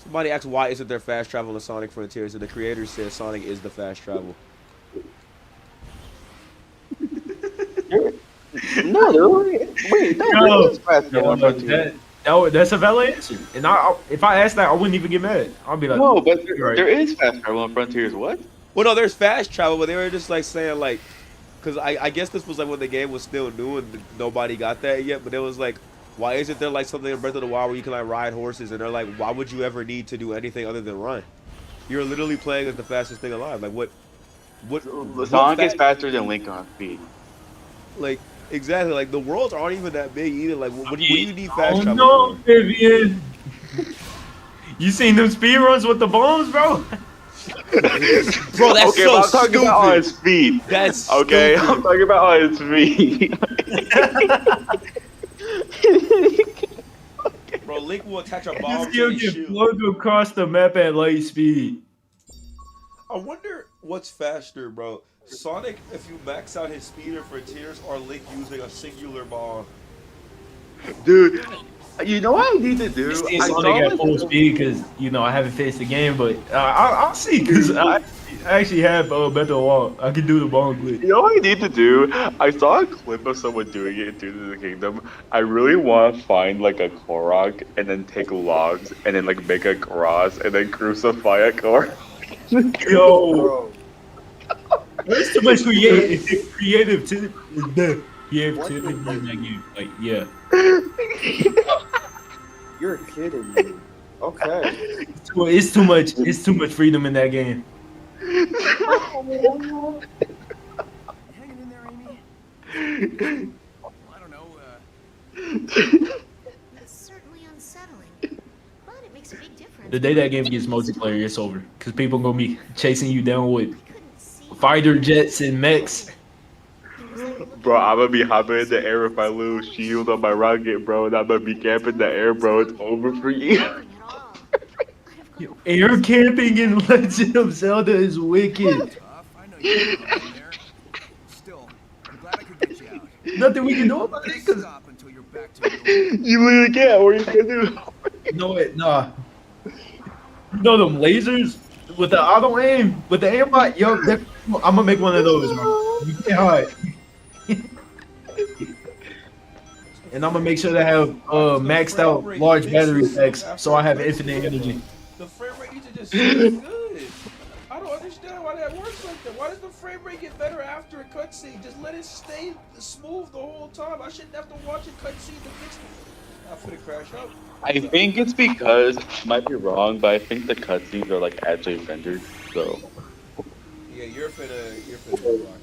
Somebody asked why isn't there fast travel in Sonic Frontiers, and the creator says Sonic is the fast travel. No, wait, no, it is fast travel in Frontiers. That's a valid answer. And if I asked that, I wouldn't even get mad. I'll be like, no, but there is fast travel on Frontiers. What? Well, no, there's fast travel, but they were just like saying like, because I guess this was like when the game was still new and nobody got that yet. But it was like, why isn't there like something in Breath of the Wild where you can like ride horses? And they're like, why would you ever need to do anything other than run? You're literally playing as the fastest thing alive. Like what Sonic is faster than Link on speed. Like. Exactly, like the worlds aren't even that big either. Like, what do you need fast travel? No, Vivian. You seen them speed runs with the bombs, bro? Bro, that's okay, so I'm talking stupid. about on his speed. That's okay. Stupid. I'm talking about on his speed. Bro, Link will attach a bomb This to kill his get shield. flown across the map at light speed. I wonder what's faster, bro. Sonic, if you max out his speed in Frontiers, or Link using a singular bomb. Dude, you know what I need to do? I Sonic at full speed because I haven't faced the game, but I'll see because I actually have better wall. I can do the bomb glitch. You know what I need to do? I saw a clip of someone doing it in Tears of the Kingdom. I really want to find like a Korok and then take logs and then like make a cross and then crucify a Korok. Yo. There's too much creativity in that game. Like, yeah. You're kidding me. Okay. It's too much. It's too much freedom in that game. Hanging in there, Amy? I don't know, The day that game gets multiplayer, it's over. Cause people gonna be chasing you down with fighter jets and mechs. Bro, I'm gonna be hopping in the air with my little shield on my rocket, bro, and I'm gonna be camping the air, bro. It's over for you. Air camping in Legend of Zelda is wicked. Nothing we can do about it. Cause You literally can't. What are you gonna do? no, nah. You know them lasers with the auto aim, with the aimbot. Yo, I'm gonna make one of those, bro. You can't hide. And I'm gonna make sure to have maxed out large battery packs, so I have infinite energy. The frame rate used to just stay good. I don't understand why that works like that. Why does the frame rate get better after a cutscene? Just let it stay smooth the whole time. I shouldn't have to watch a cutscene to fix it. I'm finna crash out. I think it's because, might be wrong, but I think the cutscenes are like actually rendered, so. Yeah, you're finna rock.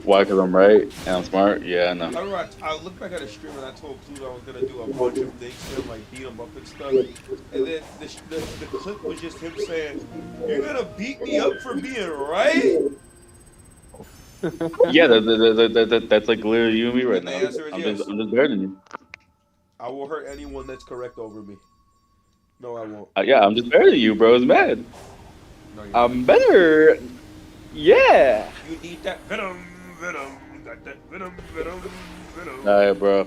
Why? Because I'm right and I'm smart? Yeah, no. I remember I looked back at a stream and I told Pluto I was gonna do a bunch of things to him, like beat him up and stuff. And then the clip was just him saying, "You're gonna beat me up for being right?" Yeah, that's like literally you and me right And the now. answer is I'm yes. just better than you. I will hurt anyone that's correct over me. No, I won't. Yeah, I'm just better than you, bro. It's mad. No, you're I'm better. Yeah. You need that venom. Got that venom. Alright, bro.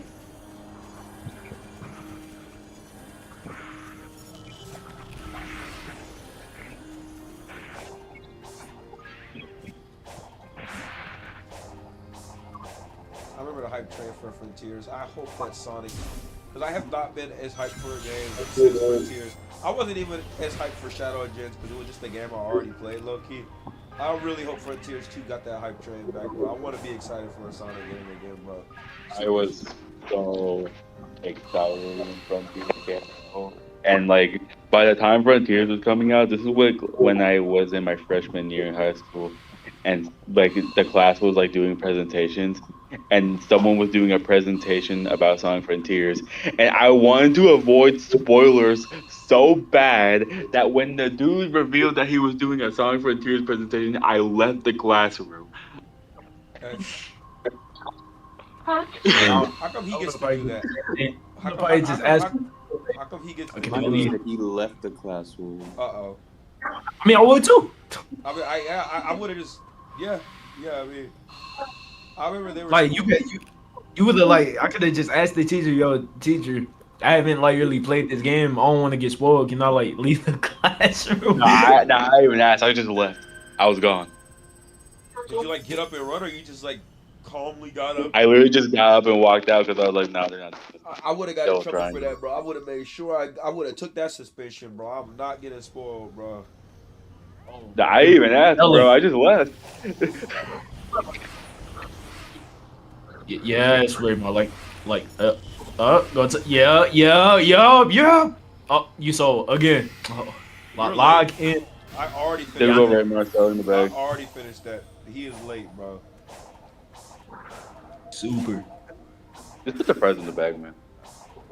I remember the hype train for Frontiers. I hope that Sonic, because I have not been as hyped for a game since Frontiers. I wasn't even as hyped for Shadow of Gens because it was just a game I already played, low key. I really hope Frontiers 2 got that hype train back, bro. I want to be excited for a Sonic game again, bro. I was so excited when Frontiers came out. And like, by the time Frontiers was coming out, this is when I was in my freshman year in high school. And like, the class was like doing presentations. And someone was doing a presentation about Sonic Frontiers. And I wanted to avoid spoilers so bad that when the dude revealed that he was doing a Sonic Frontiers presentation, I left the classroom. How come he gets to do that? How come he gets to do that? He left the classroom. Uh-oh. I mean, I would too. I mean, I would have just, yeah, I mean, I remember they were like, you would have, like, I could have just asked the teacher, yo, teacher, I haven't, like, really played this game. I don't want to get spoiled. Can I, like, leave the classroom? I didn't even ask. I just left. I was gone. Did you, like, get up and run, or you just, like, calmly got up? I literally just got up and walked out because I was like, no, they're not. I would have got in trouble for that, bro. I would have made sure I would have took that suspicion, bro. I'm not getting spoiled, bro. I didn't even asked, bro. I just left. Yeah, it's weird, bro. Go to, yeah. Oh, you saw again. Oh, log in. I already finished. There's over at Marcel in the bag. I already finished that. He is late, bro. Super. Just put the prize in the bag, man.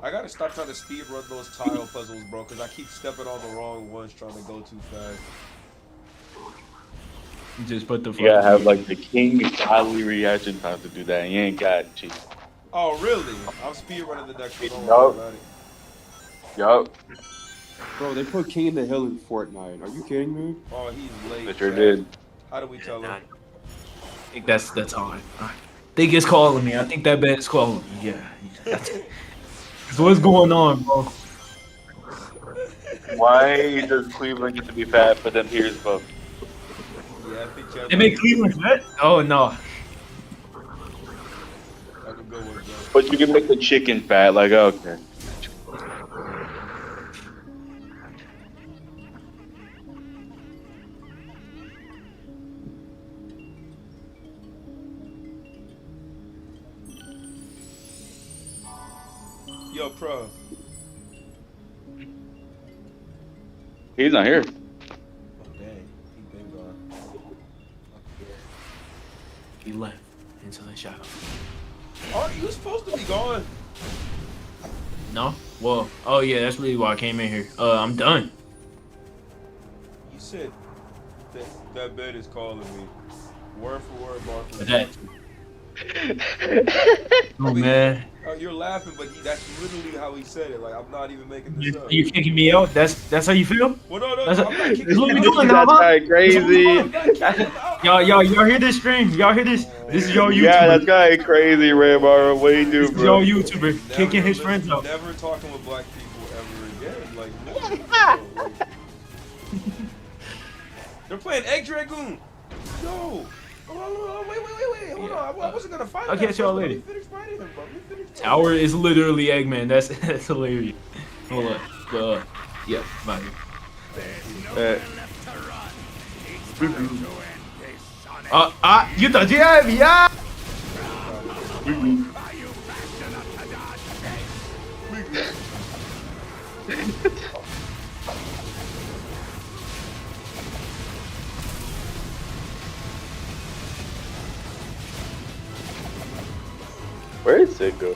I gotta stop trying to speed run those tile puzzles, bro, because I keep stepping on the wrong ones trying to go too fast. Just put the. You gotta have like the king godly reaction time to do that. And you ain't got it, chief. Oh really? I'm speed running the next one. Yup. Yup. Bro, they put King of the Hill in Fortnite. Are you kidding me? Oh, he's late. They sure did. How do we tell him? I think that's on. I think it's calling me. I think that bet's calling me. Yeah. So what's going on, bro? Why does Cleveland get to be fat, but then here's both? Yeah, I think They make Cleveland fat? Oh no. That's a good one, bro. But you can make the chicken fat, like okay. Yo, pro. He's not here. Oh, dang. He been gone. He left into the shadow. Aren't you supposed to be gone? No? Well, oh yeah, that's really why I came in here. I'm done. You said that bed is calling me. Word for word, Marcus. That. Oh man. You're laughing, but that's literally how he said it. Like, I'm not even making this up. You kicking me out? That's how you feel? Well, no, That's I'm not kicking that's what we you doing out. now, huh? Crazy. Y'all hear this stream? Y'all hear this? This is your YouTuber. Yeah, that's guy crazy, Rambar. What do you do, This is bro? your YouTuber kicking his friends out. Never talking with black people ever again. Like, no. They're playing Egg Dragoon. Yo. Oh, wait. Hold on. I wasn't gonna fight. I'll catch y'all later. Let me finish fighting him, bro. Tower is literally Eggman. That's hilarious. Hold on. Yeah, bye. You thought you had me, yeah? Where is it go?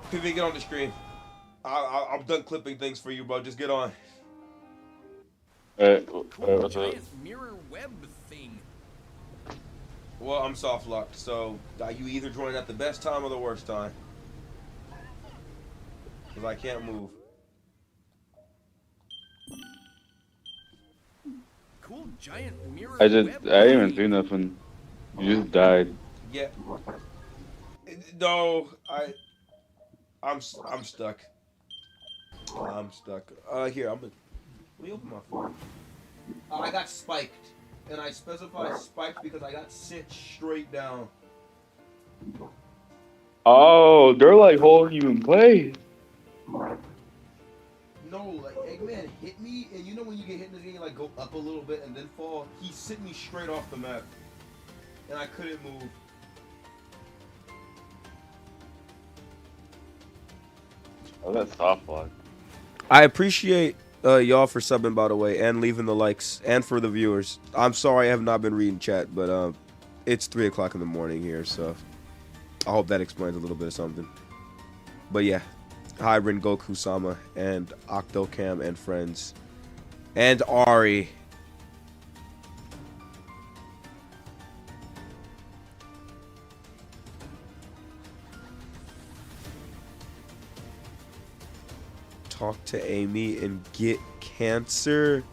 Pivot, get on the screen. I'm done clipping things for you, bro. Just get on. What's up? Mirror web thing. Well, I'm soft locked, so you either join at the best time or the worst time. Because I can't move. Cool giant mirror I web didn't even do nothing. You just died. Yeah. No, I'm stuck. I'm stuck. Here, let me open my phone. I got spiked, and I specify spiked because I got sent straight down. Oh, they're like holding you in place. No, like Eggman hit me, and you know when you get hit in this game, you like go up a little bit and then fall. He sent me straight off the map, and I couldn't move. Oh, that's soft lock. I appreciate y'all for subbing, by the way, and leaving the likes, and for the viewers. I'm sorry I have not been reading chat, but it's 3 o'clock in the morning here, so I hope that explains a little bit of something. But yeah, hi Ren Goku-sama and Octocam and friends, and Ari. Talk to Amy and get cancer.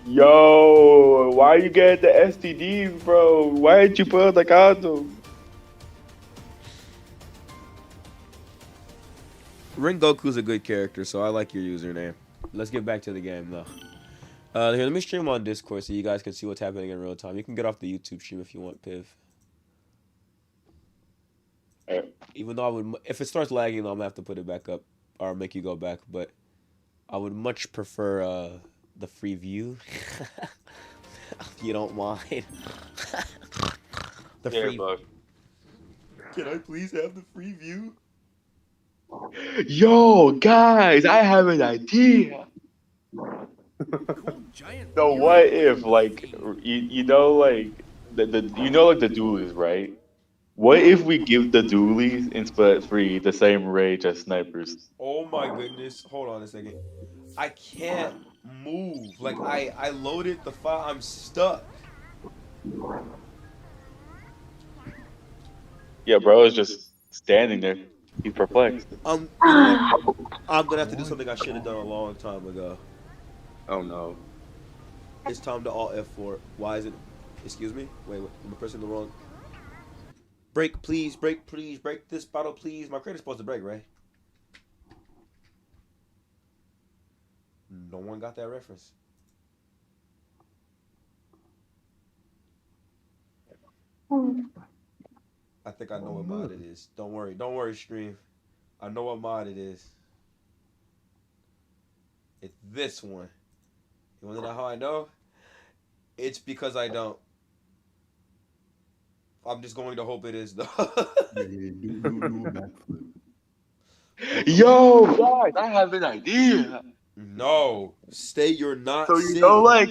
Yo, why you get the STDs, bro? Why didn't you put on the condom? Ren Goku's a good character, so I like your username. Let's get back to the game, though. Here, let me stream on Discord so you guys can see what's happening in real time. You can get off the YouTube stream if you want, Piv. Even though I would, if it starts lagging, though, I'm gonna have to put it back up or make you go back. But I would much prefer the free view, if you don't mind. The free. Can I please have the free view? Yo, guys, I have an idea. So what if, like, you know, like the dualies, right? What if we give the dualies in Split 3 the same rage as snipers? Oh my goodness! Hold on a second. I can't move. Like I loaded the file. I'm stuck. Yeah, bro is just standing there. He's perplexed. I'm gonna have to do something I should have done a long time ago. Oh no. It's time to Alt F4. Why is it? Excuse me? Wait, I'm pressing the wrong. Break, please, break this bottle, please. My credit's supposed to break, right? No one got that reference. I think I know what mod it is. Don't worry, stream. I know what mod it is. It's this one. You wanna know how I know? It's because I don't. I'm just going to hope it is, though. Yo, guys, I have an idea. No, you're not. So you know, like,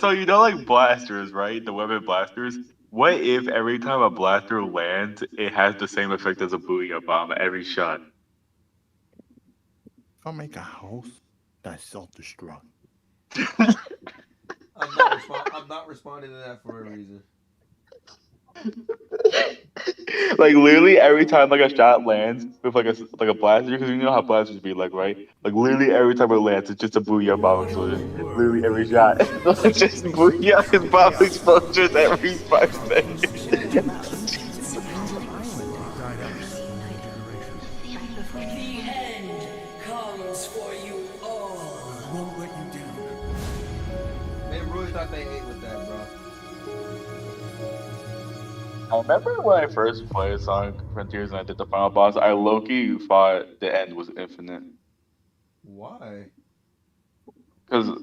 so you know, like blasters, right? The weapon blasters. What if every time a blaster lands, it has the same effect as a Booyah bomb every shot? I'll make a house that's self-destruct. I'm not responding to that for a reason. Like literally every time like a shot lands with like a blaster, because you know how blasters be like, right? Like literally every time it lands, it's just a Booyah bomb explosion. Literally every shot, it's just Booyah and bomb explosions every 5 seconds. The end comes for you all. I won't let you down. They really thought they ate with that, bro. I remember when I first played Sonic Frontiers and I did the final boss, I low-key thought the end was infinite. Why? Because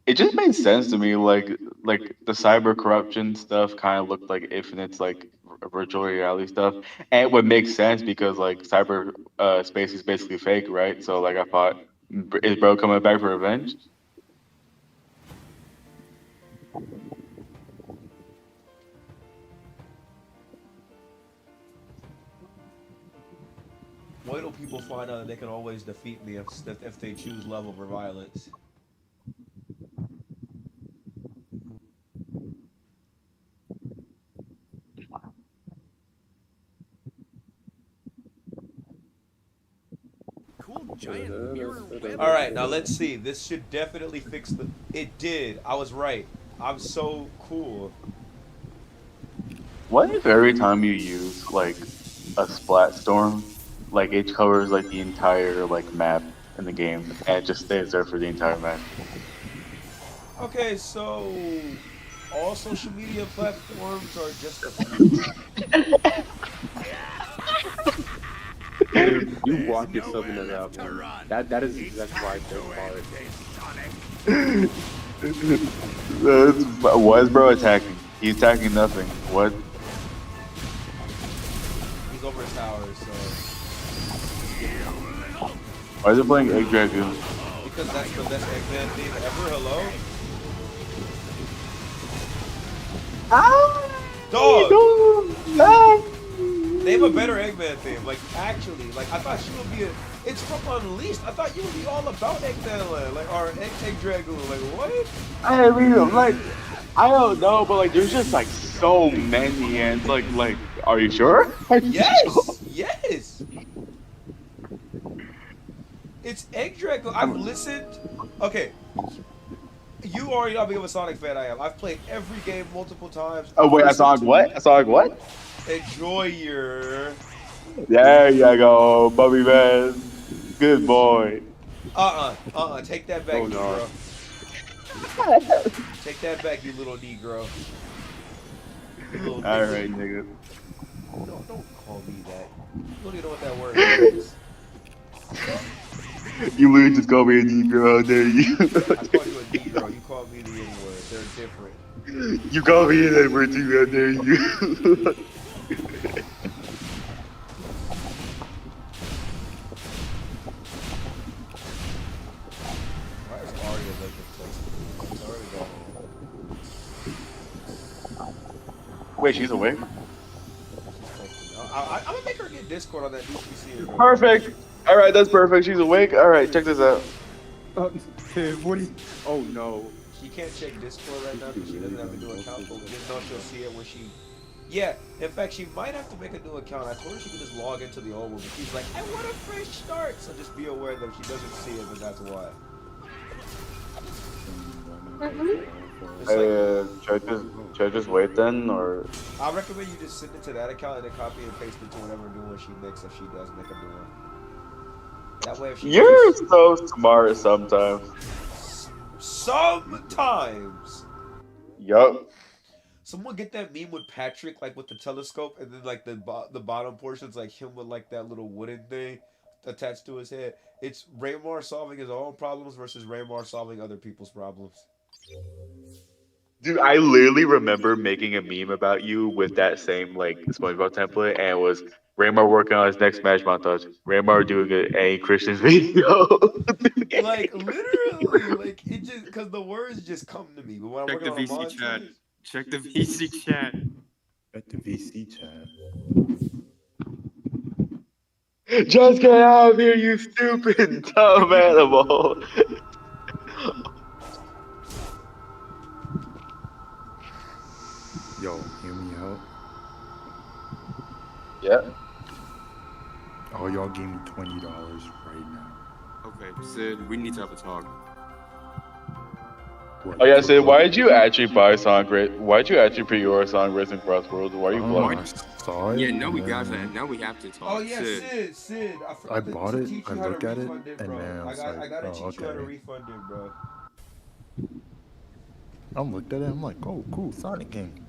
it just made sense to me, like the cyber corruption stuff kind of looked like Infinite's like virtual reality stuff, and it would make sense because like cyber space is basically fake, right? So like I thought, is bro coming back for revenge? Wait till people find out that they can always defeat me if they choose love over violence. Cool giant mirror web. All right, now let's see. This should definitely fix the. It did. I was right. I'm so cool. What if every time you use like a splat storm, like it covers like the entire like map in the game and it just stays there for the entire match? Okay, so all social media platforms are just a few. Dude, you walk yourself into that one. That is exactly why I think about it. What is bro attacking? He's attacking nothing. What? He's over his tower, so. Why is it playing Egg Dragoon? Because that's the best Eggman theme ever. Hello? Dog! Name a better Eggman theme. Like, actually, like, I thought she would be it's from Unleashed. I thought you would be all about Eggman Land, like, or Egg Dragoon. Like, what? I mean, like, I don't know, but like, there's just like so many, and it's like, are you sure? Yes! Yes! It's Egg Dragoon. I've listened. Okay. You already know how big of a Sonic fan I am. I've played every game multiple times. Oh wait, I saw what? I saw what? Enjoy your. There you go, Bubby man. Good boy. Take that back, Oh, no. Negro. Take that back, you little Negro. All right, nigga. Don't call me that. You don't even know what that word is. You literally just called me a Negro. How dare you? I called you a Negro. You called me the N-word. They're different. You called me an N-word too. How dare you? Why is Arya making places? Wait, she's awake? I'm gonna make her get Discord on that DCC. Perfect. All right, that's perfect. She's awake. All right, check this out. What do you? Oh no. She can't check Discord right now because she doesn't have a new account, but we just know she'll see it when she. Yeah, in fact, she might have to make a new account. I told her she could just log into the old one, but she's like, I want a fresh start. So just be aware that if she doesn't see it, then that's why. Should I just wait then, or? I recommend you just send it to that account and then copy and paste it to whatever new one she makes if she does make a new one. That way, if she You're so smart sometimes. Sometimes. Yup. Someone get that meme with Patrick, like with the telescope, and then like the bottom portion's like him with like that little wooden thing attached to his head. It's Raymar solving his own problems versus Raymar solving other people's problems. Dude, I literally remember making a meme about you with that same like SpongeBob template, and it was Raymar working on his next Smash montage. Raymar doing a Christian video. Like literally, like it just because the words just come to me. But when I'm Check the working on VC chat. montages, Check the VC chat. Check the VC chat. Just get out of here, you stupid dumb animal. Yo, hear me out. Yeah. Oh, y'all gave me $20 right now. Okay, Sid, we need to have a talk. Oh yeah, Sid, why did you actually buy Sonic Why did you actually pre-order Sonic Racing Cross Worlds? Why are you blowing? I saw it. Yeah, now we and got then that. Now we have to talk. Oh yeah, Sid. I forgot I to bought it. teach I you how to look at it, refund and bro. then I was like, gotta oh, teach you how to okay. refund it, bro. I looked at it. I'm like, oh, cool, Sonic game.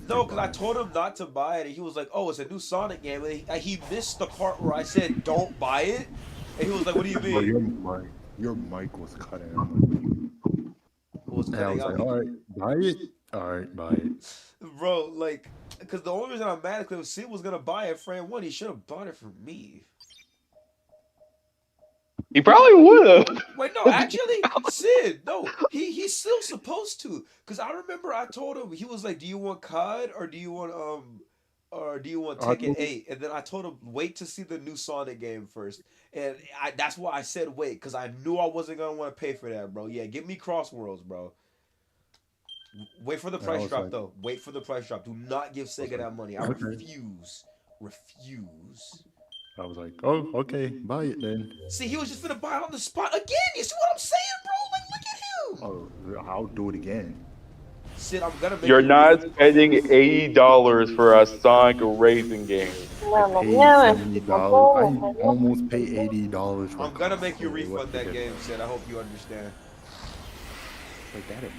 No, because I told him not to buy it, and he was like, "Oh, it's a new Sonic game." And he missed the part where I said, "Don't buy it," and he was like, "What do you Bro, mean?" your mic was cutting out. Was And I was cutting like, out. all right, buy it. All right, buy it. Bro, like, because the only reason I'm mad is because Sid was gonna buy it for one. He should have bought it for me. He probably would have. Wait, no, actually, Sid, no, he's still supposed to. Cause I remember I told him, he was like, "Do you want COD or do you want Tekken 8?" And then I told him, "Wait to see the new Sonic game first." And that's why I said wait, cause I knew I wasn't gonna want to pay for that, bro. Yeah, give me Cross Worlds, bro. Wait for the price drop, like- though. Wait for the price drop. Do not give Sega that money. I okay. refuse. I was like, oh, okay, buy it then. See, he was just gonna buy it on the spot again. You see what I'm saying, bro? Like, look at him. Oh, I'll do it again. Sid, I'm gonna make You're you not spending $80 for a Sonic Racing game. I paid $70. I almost paid $80 for I'm gonna make you console. refund What's the that game, difference? Sid. I hope you understand. Wait, that is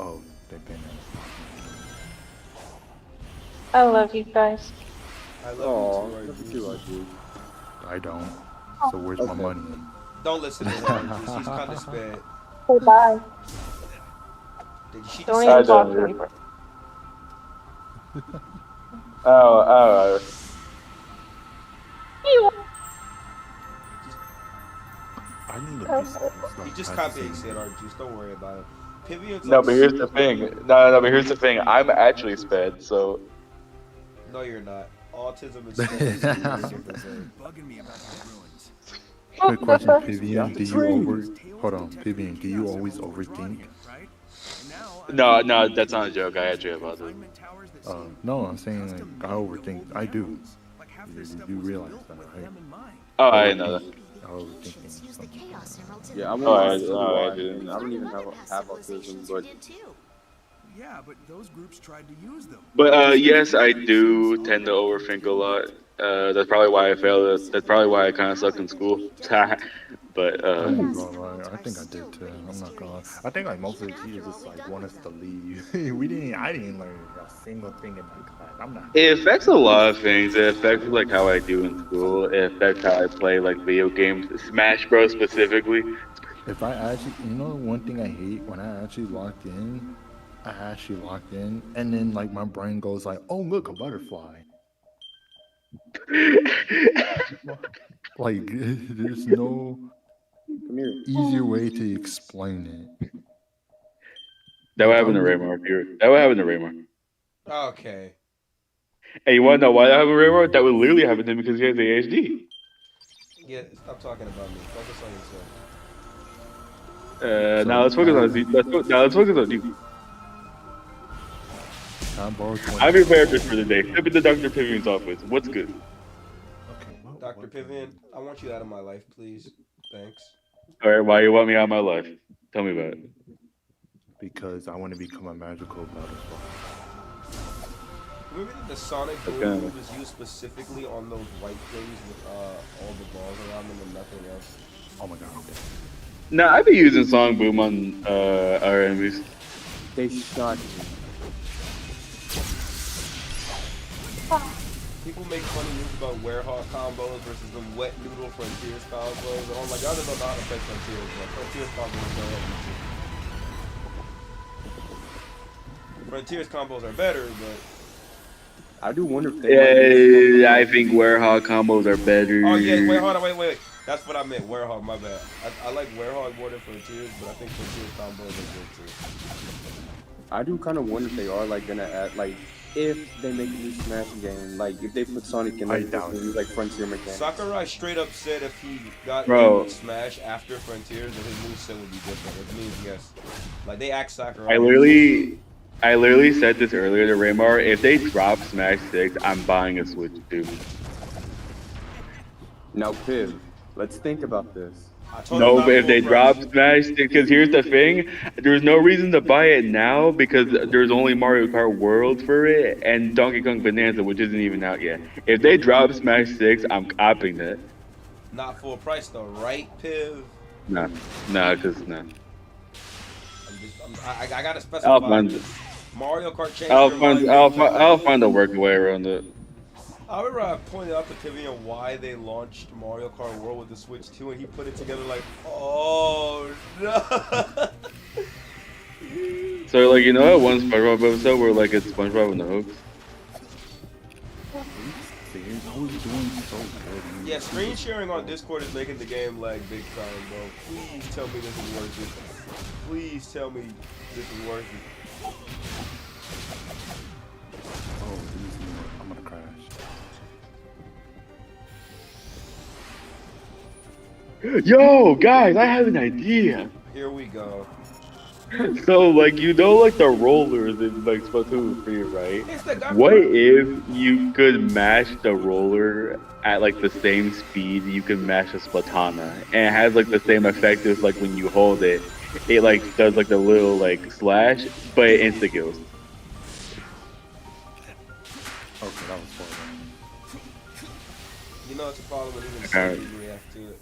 oh, they've been I love you guys. I love Oh, you look at too, you, Archie. Archie. I don't. So where's my money? Don't listen to him, Archie. She's kind of sped. Say bye. She Don't just even talk to me. Bro. Oh. I need to do something. He just copying Sid, Archie. Just don't worry about it. Pivian's No, like but here's the thing. No, but here's the thing. I'm actually sped, so. No, you're not. Autism is different thing. Bugging me about the ruins. Quick question, Pivian. Do you hold on, Pivian, do you always overthink? No, that's not a joke. I actually have autism. No, I'm saying like I overthink. I do. You realize that, right? Oh, I didn't know that. I overthink things. Yeah, I'm Oh, I I didn't. don't even have autism, but Yeah, but those groups tried to use them. But yes, I do tend to overthink a lot. That's probably why I failed. That's probably why I kind of sucked in school. But I think I did too. I'm not gonna lie. I think like most of the teachers just like want us to leave. I didn't learn a single thing in my class. I'm not. it affects a lot of things. It affects like how I do in school. It affects how I play like video games, Smash Bros specifically. If I actually, one thing I hate when I actually locked in, and then like my brain goes like, oh look, a butterfly. Like there's no easier way to explain it. That would happen to Raymar. That would happen to Raymar. Okay. And you want to know why that happened to Raymar? That would literally happen to him because he has ADHD. Yeah, stop talking about me. Focus on yourself. Now let's focus on Z. Let's focus on you. I'm your therapist for the day. Step into Dr. Pivian's office. What's good? Dr. Pivian, I want you out of my life, please. Thanks. All right, why you want me out of my life? Tell me about it. Because I want to become a magical butterfly. Remember that the Sonic Boom Okay. move is used specifically on those white things with all the balls around them and nothing else? Oh my god. Nah, I'd be using Song Boom on our enemies. they shot me. People make funny moves about Werehog combos versus the wet noodle Frontiers combos. And I'm like, y'all just don't know how to play Frontiers, but Frontiers combos don't help you too. Frontiers combos are better, but I do wonder if they Yeah, I think Werehog combos are better. oh yeah, wait, hold on, wait. That's what I meant, Werehog, my bad. I like Werehog more than Frontiers, but I think Frontiers combos are good too. I do kind of wonder if they are like gonna add like if they make a new Smash game, like if they put Sonic in like like Frontier mechanics. Sakurai straight up said if he got Bro. into Smash after Frontiers, then his moveset would be different. Which means yes, like they asked Sakurai. I literally said this earlier to Raymar. If they drop Smash 6, I'm buying a Switch too. Now, Piv, let's think about this. No, but if they drop Smash 6, because here's the thing, there's no reason to buy it now because there's only Mario Kart World for it and Donkey Kong Bonanza, which isn't even out yet. If they drop Smash 6, I'm copping that. Not full price though, right, Piv? Nah, cause nah. I gotta specify. I'll find it. Mario Kart changed. I'll find a working way around it. I remember I pointed out to Tivian why they launched Mario Kart World with the Switch 2, and he put it together like, oh no. So like, you know that one SpongeBob episode where like it's SpongeBob and the Hooks? Yeah, screen sharing on Discord is making the game lag big time, bro. Please tell me this is worth it. Please tell me this is worth it. Oh, I'm gonna crash. Yo, guys, I have an idea. Here we go. So, like, you know, like the rollers in like Splatoon 3, right? What if you could mash the roller at like the same speed you can mash a Splatana, and it has like the same effect as like when you hold it, it like does like the little like slash, but it insta kills. Okay, that was fun. You know it's a problem when even Alright. you react to it.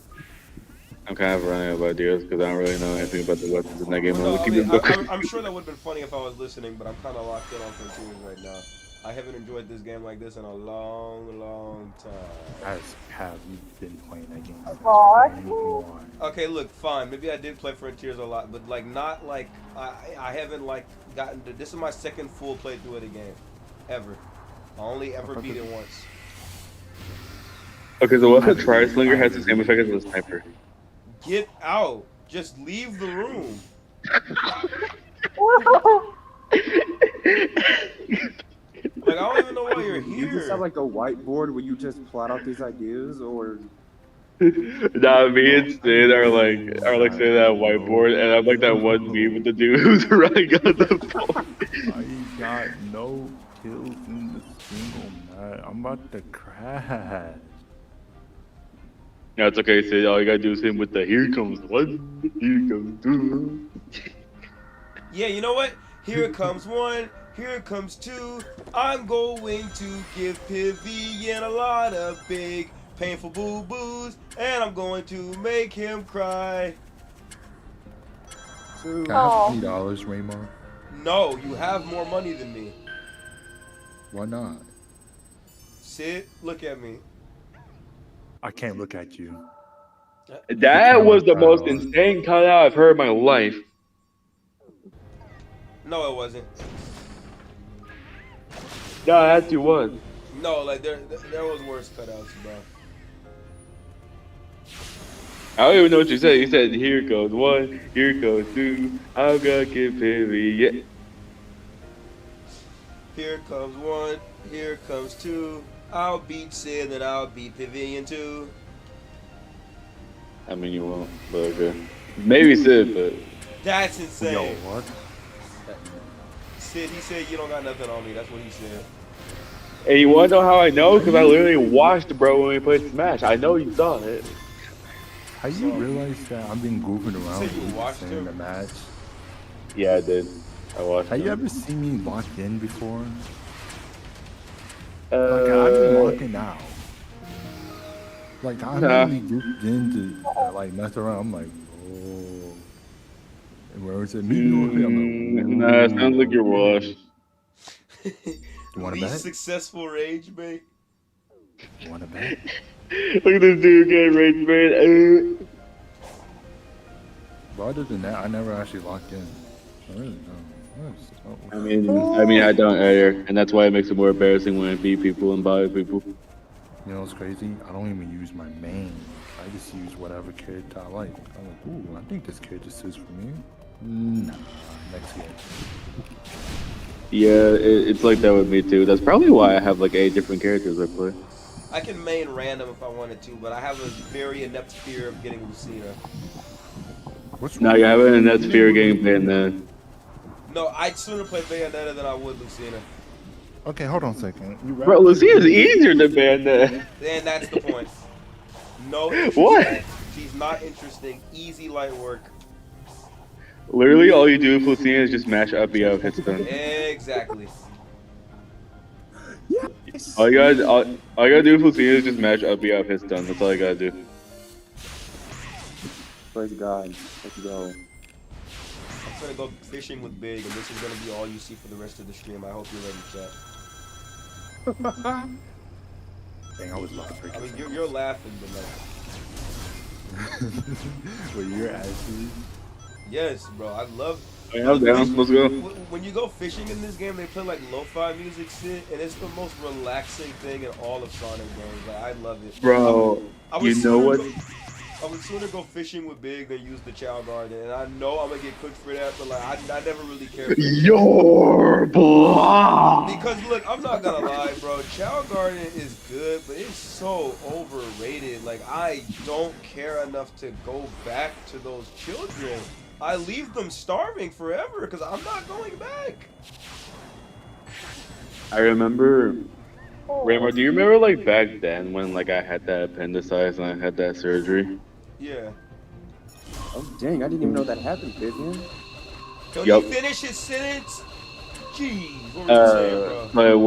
I'm kind of running out of ideas because I don't really know anything about the weapons in that game. No, Keep it going. I'm sure that would have been funny if I was listening, but I'm kind of locked in on Frontiers right now. I haven't enjoyed this game like this in a long, long time. As have you been playing that game? Okay, look, fine. Maybe I did play Frontiers a lot, but like not like I haven't like gotten to. This is my second full playthrough of the game, ever. I only ever beat it once. Okay, so what if the Tri-Slinger has the same effect as the Sniper? Get out! Just leave the room. Like I don't even know why you're You just here. have like a whiteboard where you just plot out these ideas, or Nah, me and Sid are like sitting at a whiteboard, and I'm like that one meme with the dude who's running on the phone. I got no kills in the single match. I'm about to crash. No, it's okay, Sid. All you gotta do is hit him with the here comes one, here comes two. Yeah, you know what? Here comes one. Here comes two. I'm going to give Pivian a lot of big, painful boo-boos, and I'm going to make him cry. Can I have $20, Raymar? No, you have more money than me. Why not? Sid, look at me. I can't look at you. That was the most insane cutout I've heard in my life. No, it wasn't. No, it actually was. No, like there was worse cutouts, bro. I don't even know what you said. You said, here goes one, here goes two, I'm gonna get Pivian. Here comes one. Here comes two. I'll beat Sid and I'll beat Pivian too. I mean, you won't, but okay. Maybe Sid, but... That's insane. Yo, what? Sid, he said you don't got nothing on me. That's what he said. And you wanna know how I know? Because I literally watched bro when we played Smash. I know you saw it. How you realize that I've been goofing around you with watched in the match? Yeah, I did. I watched Have it. you ever seen me locked in before? Like, I've been locking out. Like, I'm really grouped in to like mess around. I'm like, oh. And where is it? Me? I'm like, Nah, it sounds like you're washed. You want to Least bet? successful rage, mate. You want to bet? Look at this dude getting rage, man. But other than that, I never actually locked in. I really don't. I mean, I don't either, and that's why it makes it more embarrassing when I beat people and buy people. You know what's crazy? I don't even use my main. I just use whatever character I like. I'm like, ooh, I think this character suits for me. Nah, next game. Yeah, it's like that with me too. That's probably why I have like 8 different characters I play. I can main random if I wanted to, but I have a very inept fear of getting Lucina. Now you have an inept fear of getting Bayonetta. No, I'd sooner play Bayonetta than I would Lucina. Okay, hold on a second. Bro, Lucina's easier than Bayonetta. And that's the point. No. What? She's not interesting. Easy, light work. Literally, all you do with Lucina is just mash up the hit stun. Exactly. All you gotta do with Lucina is just mash up the hit stun. That's all you gotta do. Praise God. Let's go. I'm gonna go fishing with Big, and this is gonna be all you see for the rest of the stream. I hope you're ready, chat. Dang, I was lost. I mean, you're laughing, but like. Well, you're actually. Yes, bro. I love. Yeah, I'm down. Let's go. When you go fishing in this game, they play like lo-fi music shit, and it's the most relaxing thing in all of Sonic games. Like, I love it. Bro, you know what? I would sooner go fishing with Big than use the Chow Garden, and I know I'm gonna get cooked for that, but like I never really cared. Your blood. Because look, I'm not gonna lie, bro. Chow Garden is good, but it's so overrated. Like I don't care enough to go back to those children. I leave them starving forever because I'm not going back. I remember. Ramar, do you remember like back then when like I had that appendicitis and I had that surgery? Yeah. Oh dang, I didn't even know that happened, Vivian. Can you finish his sentence? Jeez, what were you saying, bro?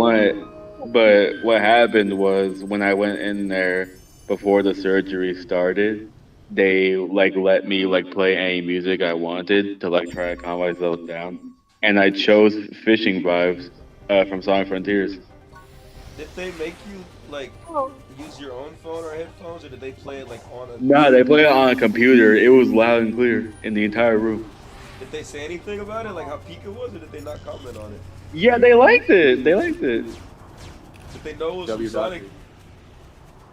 But what happened was when I went in there before the surgery started, they like let me like play any music I wanted to like try to calm myself down, and I chose Fishing Vibes from Sonic Frontiers. Did they make you like use your own phone or headphones, or did they play it like on a? Nah, they played it on a computer. It was loud and clear in the entire room. Did they say anything about it, like how peak it was, or did they not comment on it? Yeah, they liked it. They liked it. Did they know it was from Sonic?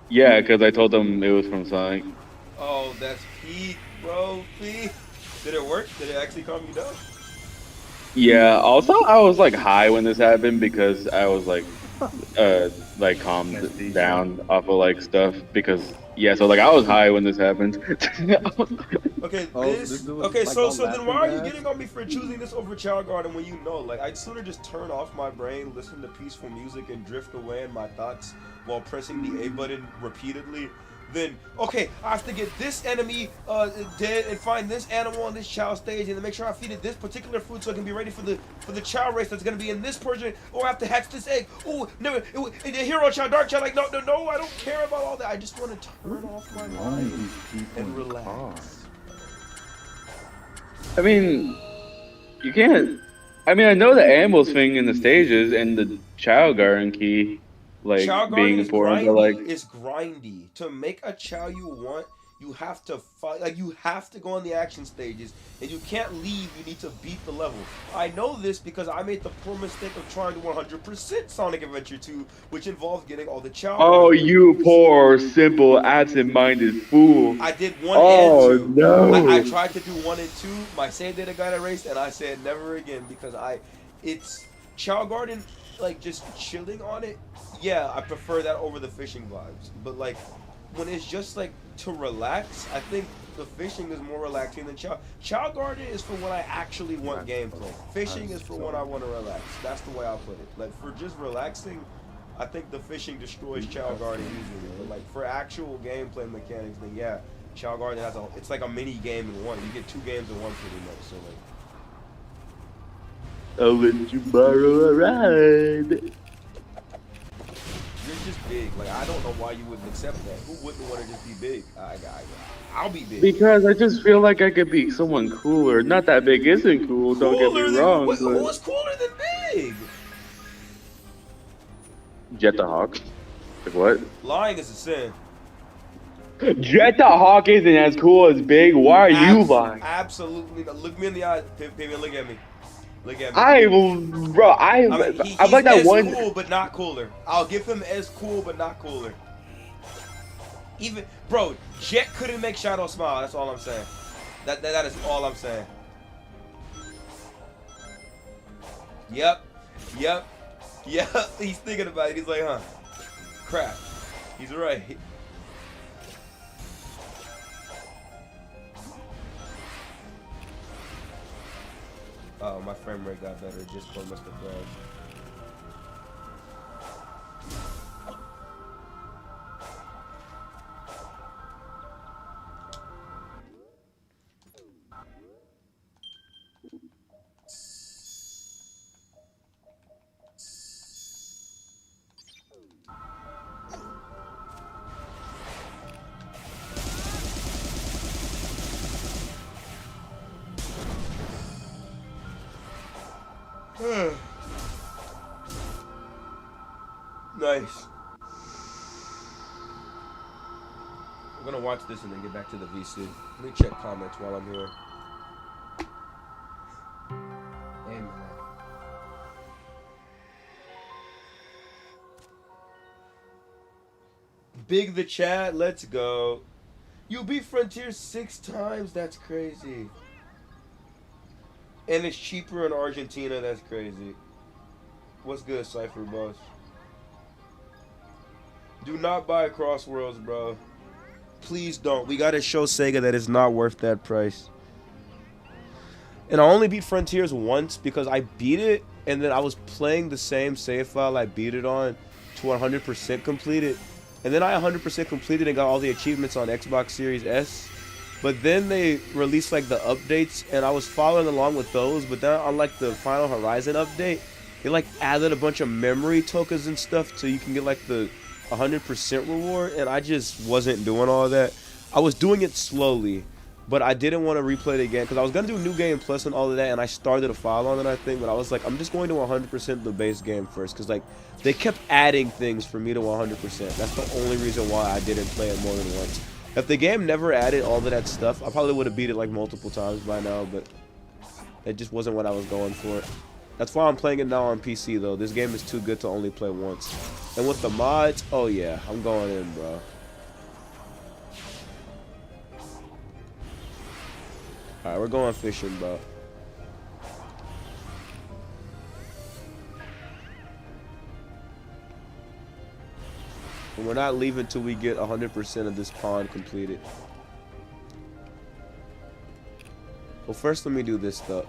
Yeah, because I told them it was from Sonic. Oh, that's peak, bro. Peak. Did it work? Did it actually calm you down? Yeah. Also, I was like high when this happened because I was like calmed down off of like stuff because so like I was high when this happened. Okay, so then why are you getting on me for choosing this over Chow Garden when you know, like, I'd sooner just turn off my brain, listen to peaceful music, and drift away in my thoughts while pressing the A button repeatedly. Then, okay, I have to get this enemy dead and find this animal on this Chow stage and then make sure I feed it this particular food so I can be ready for the Chow race that's gonna be in this portion, or I have to hatch this egg. Oh, never, the hero Chow, Dark Chow, like, no, I don't care about all that. I just want to turn off my mind and relax. I mean, you can't. I mean, I know the animals thing in the stages and the Chow Garden key. Like Chow being important, but like it's grindy. To make a Chow you want, you have to fight. Like you have to go on the action stages, and you can't leave. You need to beat the level. I know this because I made the poor mistake of trying to 100% Sonic Adventure 2, which involved getting all the Chow. Oh, you poor, simple, absent-minded fool! I did 1 and 2. No! I tried to do 1 and 2. My save data got erased, and I said never again because it's Chow Garden. Like just chilling on it, yeah, I prefer that over the fishing vibes. But like when it's just like to relax, I think the fishing is more relaxing than Chow. Chow Garden is for when I actually want gameplay. Fishing is for when I want to relax. That's the way I put it. Like for just relaxing, I think the fishing destroys Chow Garden easily. But like for actual gameplay mechanics, then yeah, Chow Garden has it's like a mini game in one. You get 2 games in one pretty much. So like. I'll let you borrow a ride. You're just big. Like I don't know why you wouldn't accept that. Who wouldn't want to just be big? I'll be big. Because I just feel like I could be someone cooler. Not that big isn't cool. Don't get me wrong. Who is cooler than big? Jet the Hawk. Like what? Lying is a sin. Jet the Hawk isn't as cool as Big. Why are you lying? Absolutely not. Look me in the eye, Pivot. Look at me. Look at me. I'm like that one. He's cool, but not cooler. I'll give him as cool, but not cooler. Even, bro, Jet couldn't make Shadow smile. That's all I'm saying. That is all I'm saying. Yep. Yep. Yep. He's thinking about it. He's like, huh? Crap. He's right. Oh, my frame rate got better. Discord must have crashed. Nice. I'm gonna watch this and then get back to the VC. Let me check comments while I'm here. Amen. Big the chat, let's go. You beat Frontier 6 times, that's crazy. And it's cheaper in Argentina, that's crazy. What's good, Cypher Boss? Do not buy Crossworlds, bro. Please don't. We gotta show Sega that it's not worth that price. And I only beat Frontiers once because I beat it and then I was playing the same save file I beat it on to 100% completed. And then I 100% completed and got all the achievements on Xbox Series S. But then they released like the updates and I was following along with those. But then on like the Final Horizon update, they like added a bunch of memory tokens and stuff so you can get like the 100% reward. And I just wasn't doing all that. I was doing it slowly, but I didn't want to replay it again because I was going to do New Game Plus and all of that. And I started a file on it, I think. But I was like, I'm just going to 100% the base game first because like they kept adding things for me to 100%. That's the only reason why I didn't play it more than once. If the game never added all of that stuff, I probably would have beat it like multiple times by now, but it just wasn't what I was going for. That's why I'm playing it now on PC though. This game is too good to only play once. And with the mods, oh yeah, I'm going in, bro. Alright, we're going fishing, bro. And we're not leaving till we get 100% of this pond completed. Well, first let me do this stuff.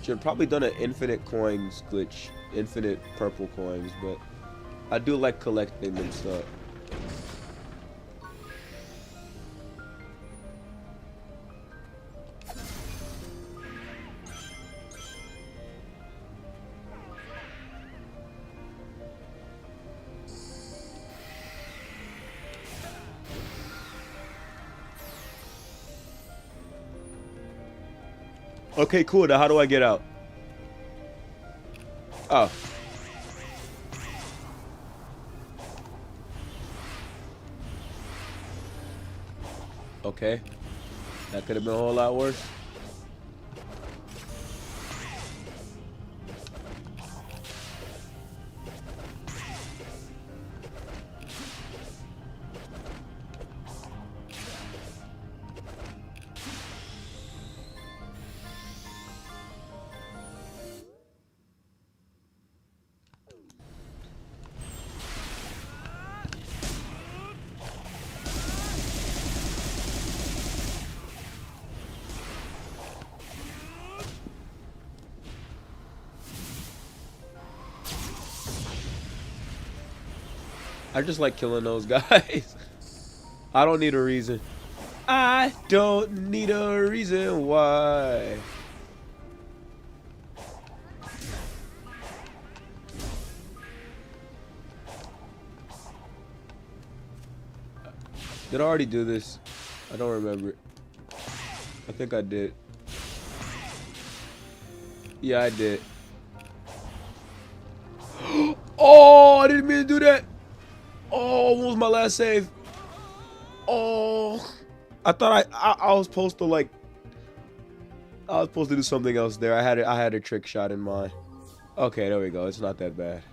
Should have probably done an infinite coins glitch, infinite purple coins, but I do like collecting them stuff. Okay, cool. Now how do I get out? Oh. Okay. That could have been a whole lot worse. I just like killing those guys. I don't need a reason. I don't need a reason why. Did I already do this? I don't remember. I think I did. Yeah, I did. Oh, I didn't mean to do that. Oh, what was my last save? Oh, I thought I was supposed to like. I was supposed to do something else there. I had a trick shot in mind. Okay, there we go. It's not that bad.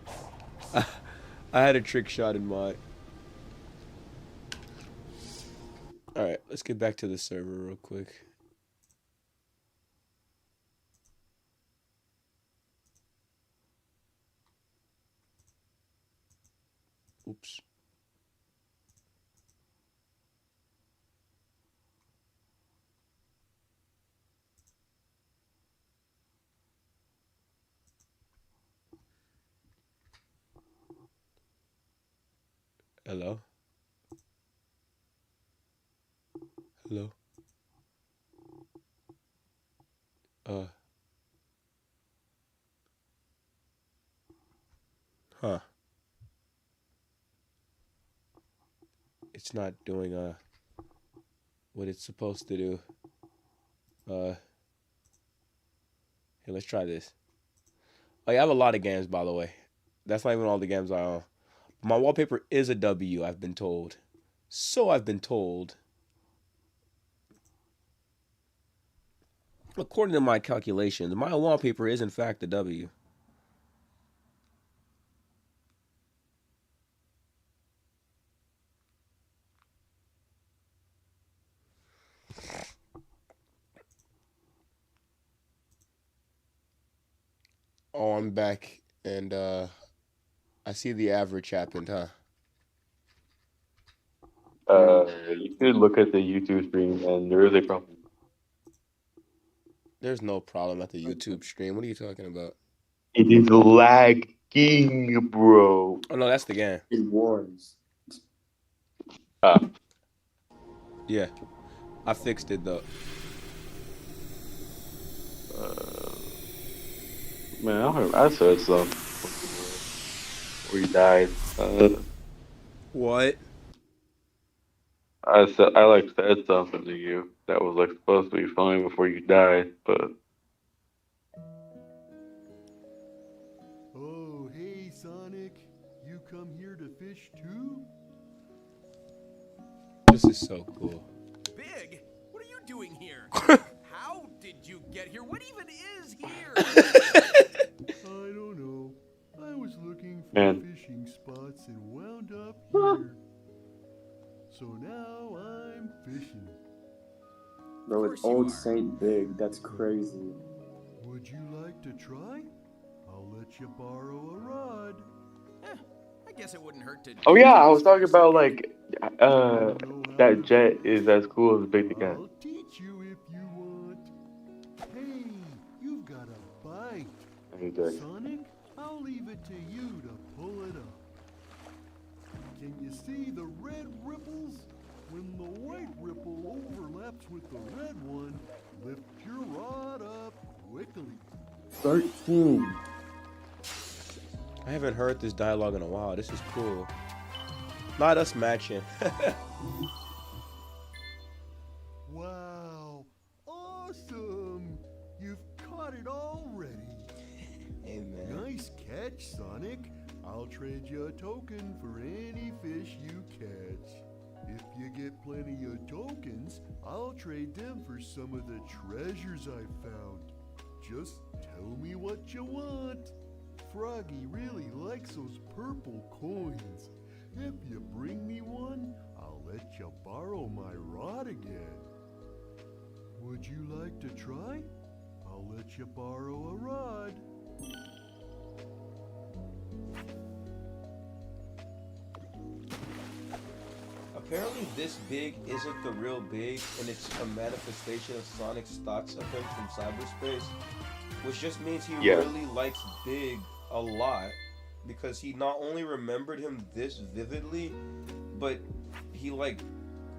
I had a trick shot in mind. Let's get back to the server real quick. Oops. Hello? Hello? Huh. It's not doing what it's supposed to do. Here, let's try this. Oh, yeah, I have a lot of games, by the way. That's not even all the games I own. My wallpaper is a W, I've been told. So I've been told. According to my calculations, my wallpaper is in fact a W. Oh, I'm back, and I see the average happened, huh? You could look at the YouTube stream, and there is a problem. There's no problem at the YouTube stream. What are you talking about? It is lagging, bro. Oh, no, that's the game. It was. Yeah. I fixed it, though. Man, I said something before you died. What? I said something to you that was like supposed to be funny before you died, but Oh, hey, Sonic. You come here to fish too? This is so cool. Big? What are you doing here? How did you get here? What even is here? I don't know. I was looking for fishing spots and wound up here. So now I'm fishing. Bro, it's Old Saint Big. That's crazy. Would you like to try? I'll let you borrow a rod. I guess it wouldn't hurt to. oh yeah, I was talking about like that jet is as cool as Big the Cat. I'll teach you if you want. Hey, you've got a bite. Exactly. Sonic, I'll leave it to you to pull it up. Can you see the red ripples? When the white ripple overlaps with the red one, lift your rod up quickly. 13. I haven't heard this dialogue in a while. This is cool. Not us matching. Wow, awesome! You've caught it already. Hey, man. Nice catch, Sonic. I'll trade you a token for any fish you catch. If you get plenty of tokens, I'll trade them for some of the treasures I found. Just tell me what you want. Froggy really likes those purple coins. If you bring me one, I'll let you borrow my rod again. Would you like to try? I'll let you borrow a rod. Apparently this Big isn't the real Big, and it's a manifestation of Sonic's thoughts of him from cyberspace, which just means he really likes Big a lot, because he not only remembered him this vividly, but he like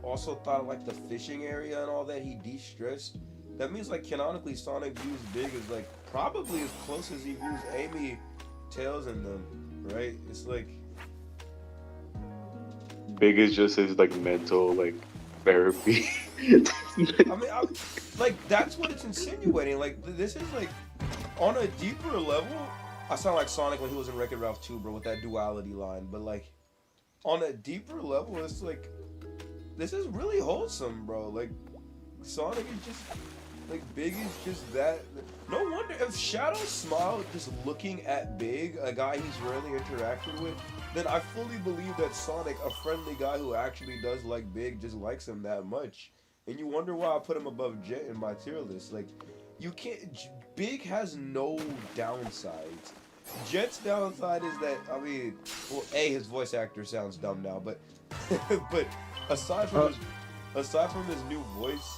also thought like the fishing area and all that, he de-stressed. That means like canonically Sonic views Big as like probably as close as he views Amy, Tails, and them, right? It's like Big is just his like mental like therapy. I mean, like that's what it's insinuating. Like this is like on a deeper level. I sound like Sonic when he was in Wreck-It Ralph 2, bro, with that duality line. But like on a deeper level, it's like this is really wholesome, bro. Like Sonic is just like Big is just that. No wonder if Shadow smiled just looking at Big, a guy he's rarely interacted with, then I fully believe that Sonic, a friendly guy who actually does like Big, just likes him that much. and you wonder why I put him above Jet in my tier list. Like, you can't. Big has no downsides. Jet's downside is that, I mean, well, his voice actor sounds dumb now, but but aside from his new voice,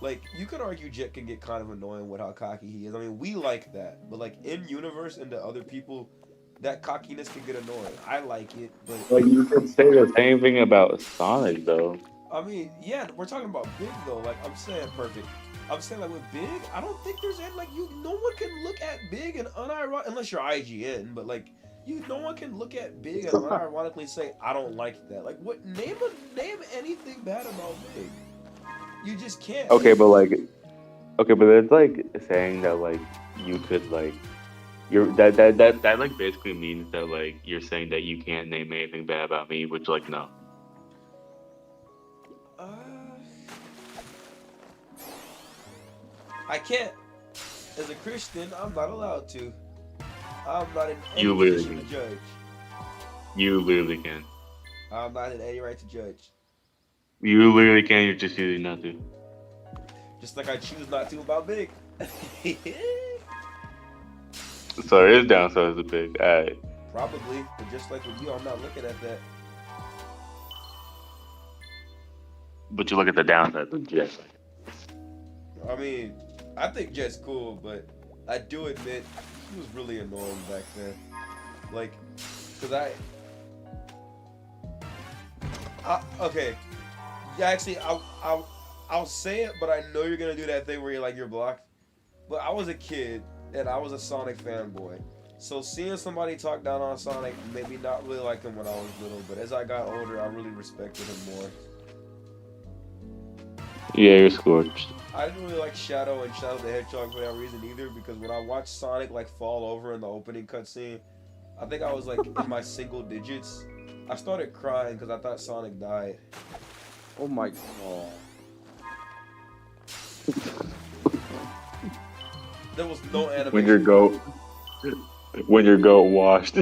like, you could argue Jet can get kind of annoying with how cocky he is. I mean, we like that, but like in universe and to other people, that cockiness can get annoying. I like it, but Like you could say the same thing about Sonic though. I mean, yeah, we're talking about Big though. Like, I'm saying perfect. I'm saying, like, with Big, I don't think there's any, like, no one can look at Big and unironic, unless you're IGN, but like, no one can look at Big and unironically say, I don't like that. Like, what? Name anything bad about Big. You just can't. Okay, but it's like saying that like you could like that like basically means that like you're saying that you can't name anything bad about me, which like no. I can't. As a Christian, I'm not allowed to. I'm not in any You literally position to judge. You literally can. I'm not in any right to judge. You literally can. You're just choosing not to. Just like I choose not to about Big. So it is downsides a big. Alright. Probably, but just like with you, I'm not looking at that. But you look at the downsides of Jet. I mean, I think Jet's cool, but I do admit he was really annoying back then. Like, cause okay, yeah, actually, I'll say it, but I know you're gonna do that thing where you're blocked. But I was a kid and I was a Sonic fanboy, so seeing somebody talk down on Sonic made me not really like him when I was little. But as I got older, I really respected him more. Yeah, you're scorched. I didn't really like Shadow and Shadow the Hedgehog for that reason either, because when I watched Sonic like fall over in the opening cutscene, I think I was like in my single digits. I started crying because I thought Sonic died. Oh my god. There was no animation. When your goat washed.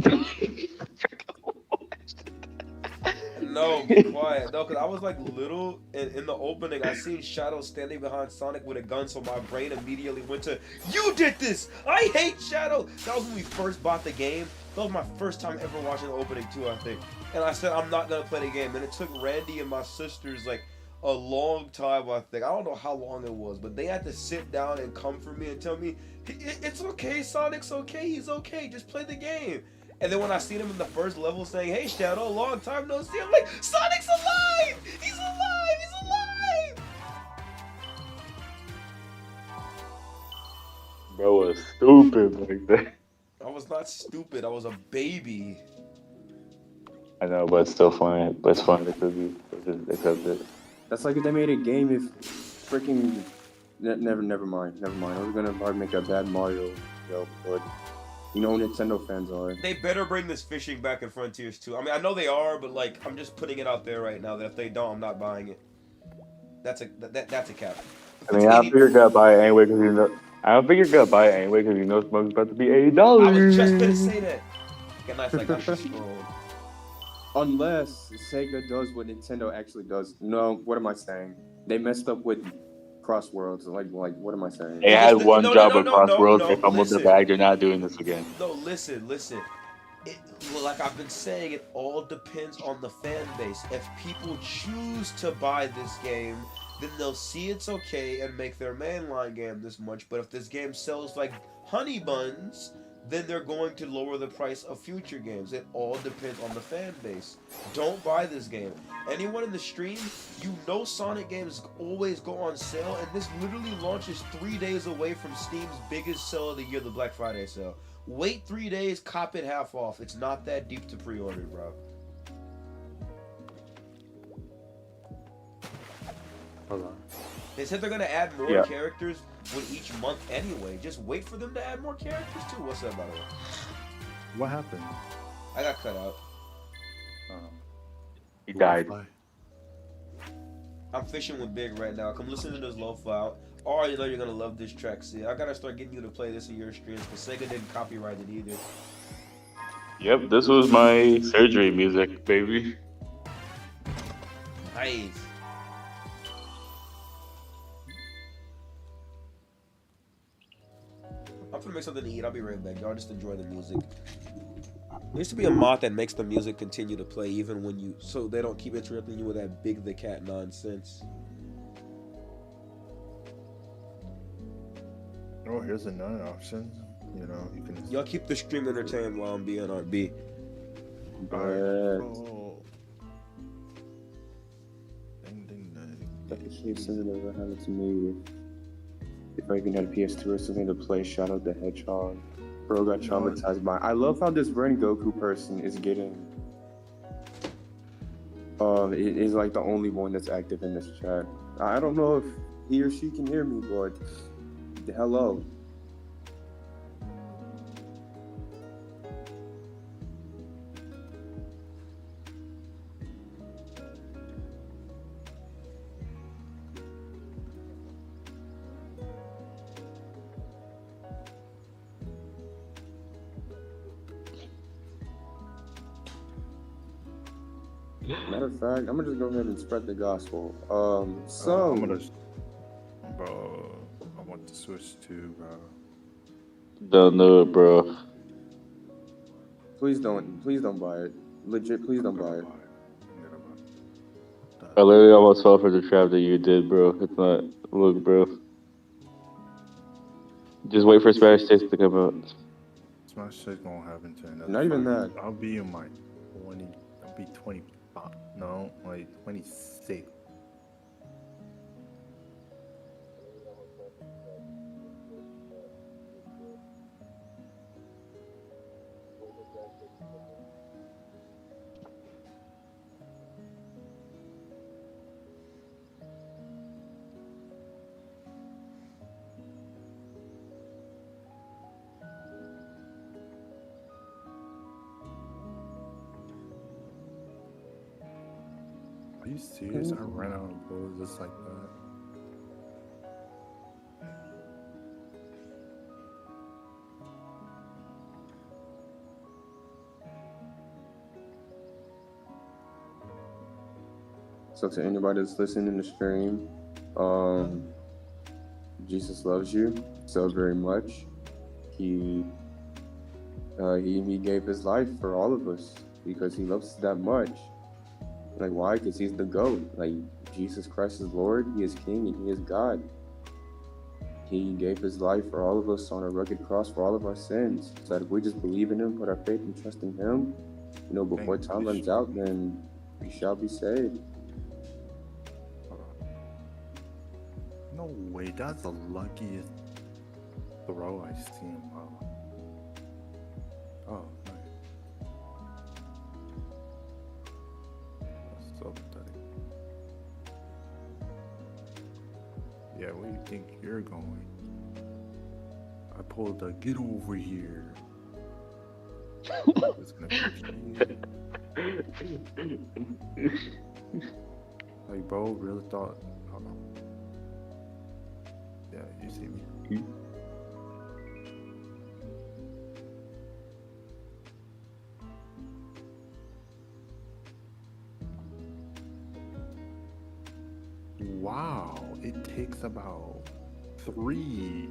No, be quiet. No, because I was like little, and in the opening, I seen Shadow standing behind Sonic with a gun, so my brain immediately went to, you did this! I hate Shadow! That was when we first bought the game. That was my first time ever watching the opening too, I think. And I said, I'm not gonna play the game. And it took Randy and my sisters like a long time, I think. I don't know how long it was, but they had to sit down and comfort me and tell me, it's okay, Sonic's okay, he's okay, just play the game. And then when I seen him in the first level saying, hey Shadow, long time no see, I'm like, Sonic's alive! He's alive! He's alive! Bro was stupid like that. I was not stupid, I was a baby. I know, but it's still funny. But it's funny because you accept it. That's like if they made a game if freaking never mind. I was gonna probably make a bad Mario, but you know Nintendo fans are. They better bring this fishing back in Frontiers too. I mean, I know they are, but like, I'm just putting it out there right now that if they don't, I'm not buying it. That's a cap. I mean, I figured I'd buy it anyway because you know. I don't think you're gonna buy it anyway because you know Smoke's about to be $80. I was just gonna say that. Get nice like that. Unless Sega does what Nintendo actually does. No, what am I saying? They messed up with Crossworlds. Like what am I saying? They had one job with Crossworlds. They fumbled the bag. They're not doing this again. No, listen. Like I've been saying, it all depends on the fan base. If people choose to buy this game, then they'll see it's okay and make their mainline game this much. But if this game sells like honey buns, then they're going to lower the price of future games. It all depends on the fan base. Don't buy this game. Anyone in the stream, you know Sonic games always go on sale, and this literally launches 3 days away from Steam's biggest sale of the year, the Black Friday sale. Wait 3 days, cop it half off. It's not that deep to pre-order, bro. Hold on. They said they're gonna add more characters with each month anyway. Just wait for them to add more characters too. What's up, by the way? What happened? I got cut out. He died. I'm fishing with Big right now. Come listen to this lo-fi. I already know you're gonna love this track. See, I gotta start getting you to play this in your streams because Sega didn't copyright it either. Yep, this was my surgery music, baby. Nice. gonna make something to eat. I'll be right back. Y'all just enjoy the music. There used to be a mod that makes the music continue to play even when you, so they don't keep interrupting you with that Big the Cat nonsense. Oh, here's another option. You know, you can. Y'all keep the stream entertained while I'm being RB. That actually something that ever happened to me if I even had a PS2 or something to play Shadow the Hedgehog. Bro got traumatized by. I love how this Ren Goku person is getting. It is like the only one that's active in this chat. I don't know if he or she can hear me, but hello. Matter of fact, I'm gonna just go ahead and spread the gospel. So I'm gonna, bro. I want to switch to, Don't do it, bro. please don't buy it. Legit, please don't buy it. I literally almost fell for the trap that you did, bro. It's not. Look, bro. Just wait for Spanish Taste to come out. Smash shit gonna happen to another. Not even that. I'll be in my 20. I'll be 25. No, like 26. Are you serious? I ran out of bullets just like that. So to anybody that's listening in the stream, Jesus loves you so very much. He gave his life for all of us because he loves us that much. Like, why? Because he's the GOAT. Like, Jesus Christ is Lord, he is King, and he is God. He gave his life for all of us on a rugged cross for all of our sins. So that if we just believe in him, put our faith and trust in him, you know, before time runs out, then we shall be saved. No way, that's the luckiest throw I've seen. Wow. Oh, nice. That's so pathetic. Yeah, where do you think you're going? I pulled a get over here. It's gonna push me. Like, bro, really thought. Hold on. Yeah, you see me. Wow, it takes about 3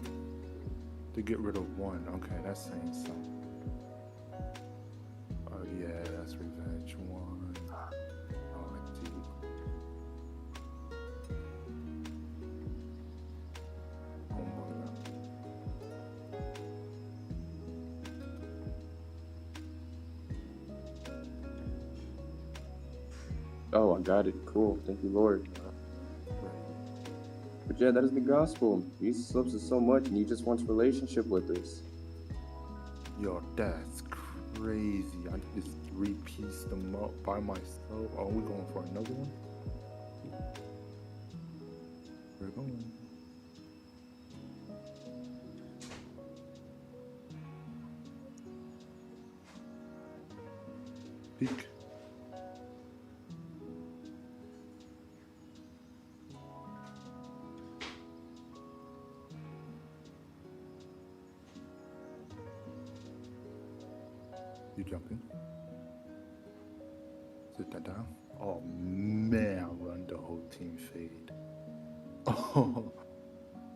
to get rid of 1. Okay, that's saying something. Oh yeah, that's revenge 1. Oh, indeed. Oh my god. Oh, I got it. Cool. Thank you, Lord. But yeah, that is the gospel. Jesus loves us so much, and he just wants a relationship with us. Yo, that's crazy. I just 3-pieced them up by myself. Are we going for another one? We're going. Peek. You jumping? Sit that down. Oh man, I run the whole team fade. Oh,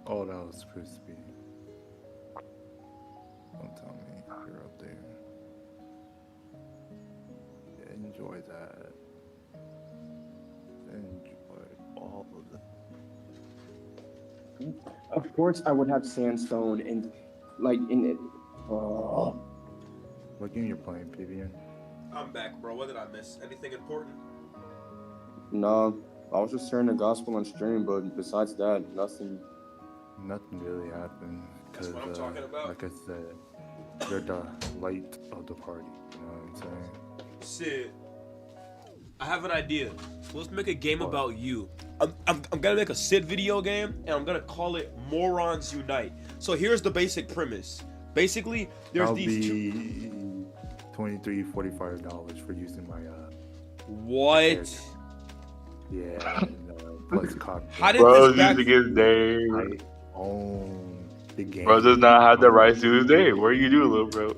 that was crispy. You're up there. Enjoy that. Enjoy all of that. Of course, I would have sandstone and like in it. Oh. What game you're playing, Vivian? I'm back, bro. What did I miss? Anything important? No, I was just sharing the gospel on stream, but besides that, nothing. Nothing really happened That's because, what I'm talking about. like I said, you're the light of the party. You know what I'm saying? Sid, I have an idea. Let's make a game about you. I'm gonna make a Sid video game, and I'm gonna call it Morons Unite. So here's the basic premise. Basically, there's That'll these be two. $45 for using my What? character. Yeah. Plus copy. How did Bro's this back? using his name. I own the game. Bro does not have the rights to his name. What are you doing, little bro?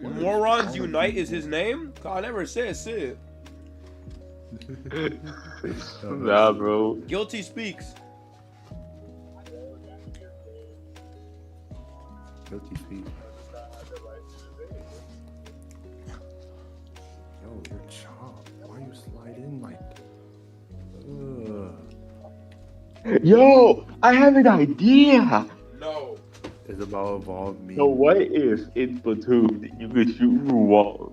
Morons Unite is his name? I never said Sid. Nah, bro. Guilty speaks. Guilty speak. Yo, you're chopped. Why you slide in like that? Yo, I have an idea. No. It's about evolve me. So what if in Splatoon you could shoot through walls?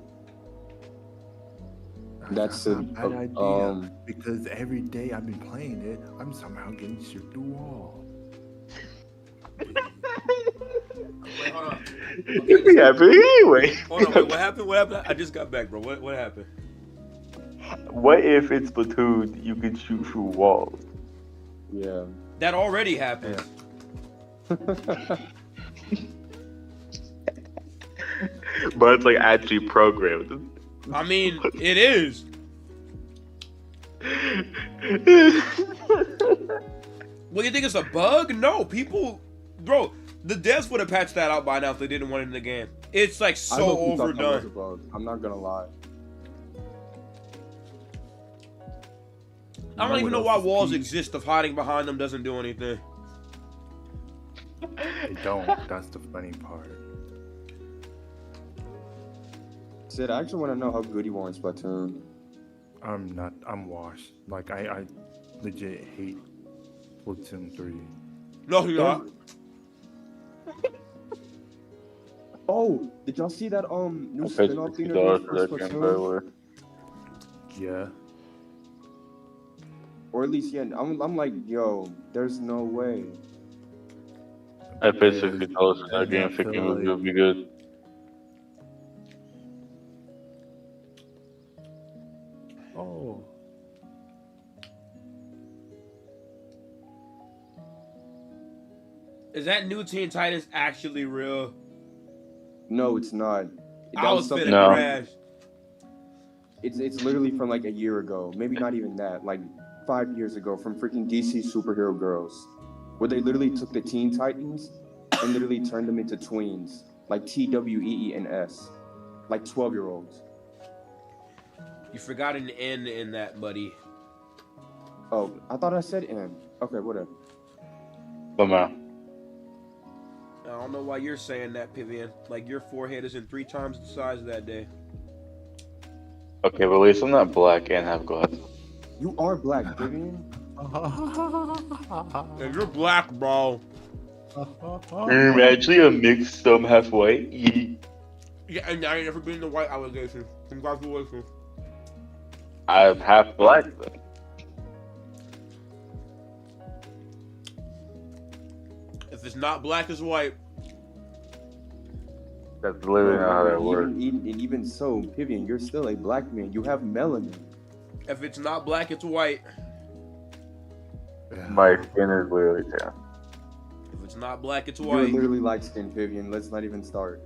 That's not a a bad idea. Because every day I've been playing it, I'm somehow getting shoot through wall. Wait, hold on. It be happening anyway. Hold on, wait, what happened? What happened? I just got back, bro. What happened? What if in Splatoon you could shoot through walls? Yeah. That already happened. But it's like actually programmed. I mean, it is. What, you think it's a bug? No, people, bro, the devs would have patched that out by now if they didn't want it in the game. It's like I so hope you thought that was a overdone. bug. I'm not gonna lie. I don't even know why walls exist if hiding behind them doesn't do anything. They don't. That's the funny part. Sid, I actually want to know how good you are in Splatoon. I'm washed. Like I legit hate Splatoon 3. No, you're not. Oh, did y'all see that new I paid spin-off thing $50 they're for doing that for game, by the Splatoon? way. Yeah. Or at least, yeah, I'm like, yo, there's no way. I paid $60 for that game, thinking it was gonna be good. Oh. Is that new Teen Titans actually real? No, it's not. I was finna No. crash. It's literally from like a year ago, maybe not even that, like 5 years ago, from freaking DC Superhero Girls, where they literally took the Teen Titans and literally turned them into tweens, like TWEENS, like 12-year-olds. You forgot an N in that, buddy. Oh, I thought I said N. Okay, whatever. But man, I don't know why you're saying that, Pivian. Like your forehead isn't 3 times the size of that day. okay, but at least I'm not black and have glasses. You are black, Vivian. Yeah, you're black, bro. I'm actually a mixed, half white. Yeah, and I ain't never been in the white allegation. Congratulations. I'm half black. Though. If it's not black, it's white. That's literally not how that works. Even so, Vivian, you're still a black man. You have melanin. If it's not black, it's white. My skin is literally tan. If it's not black, it's You're white. literally light skinned, Vivian. Let's not even start.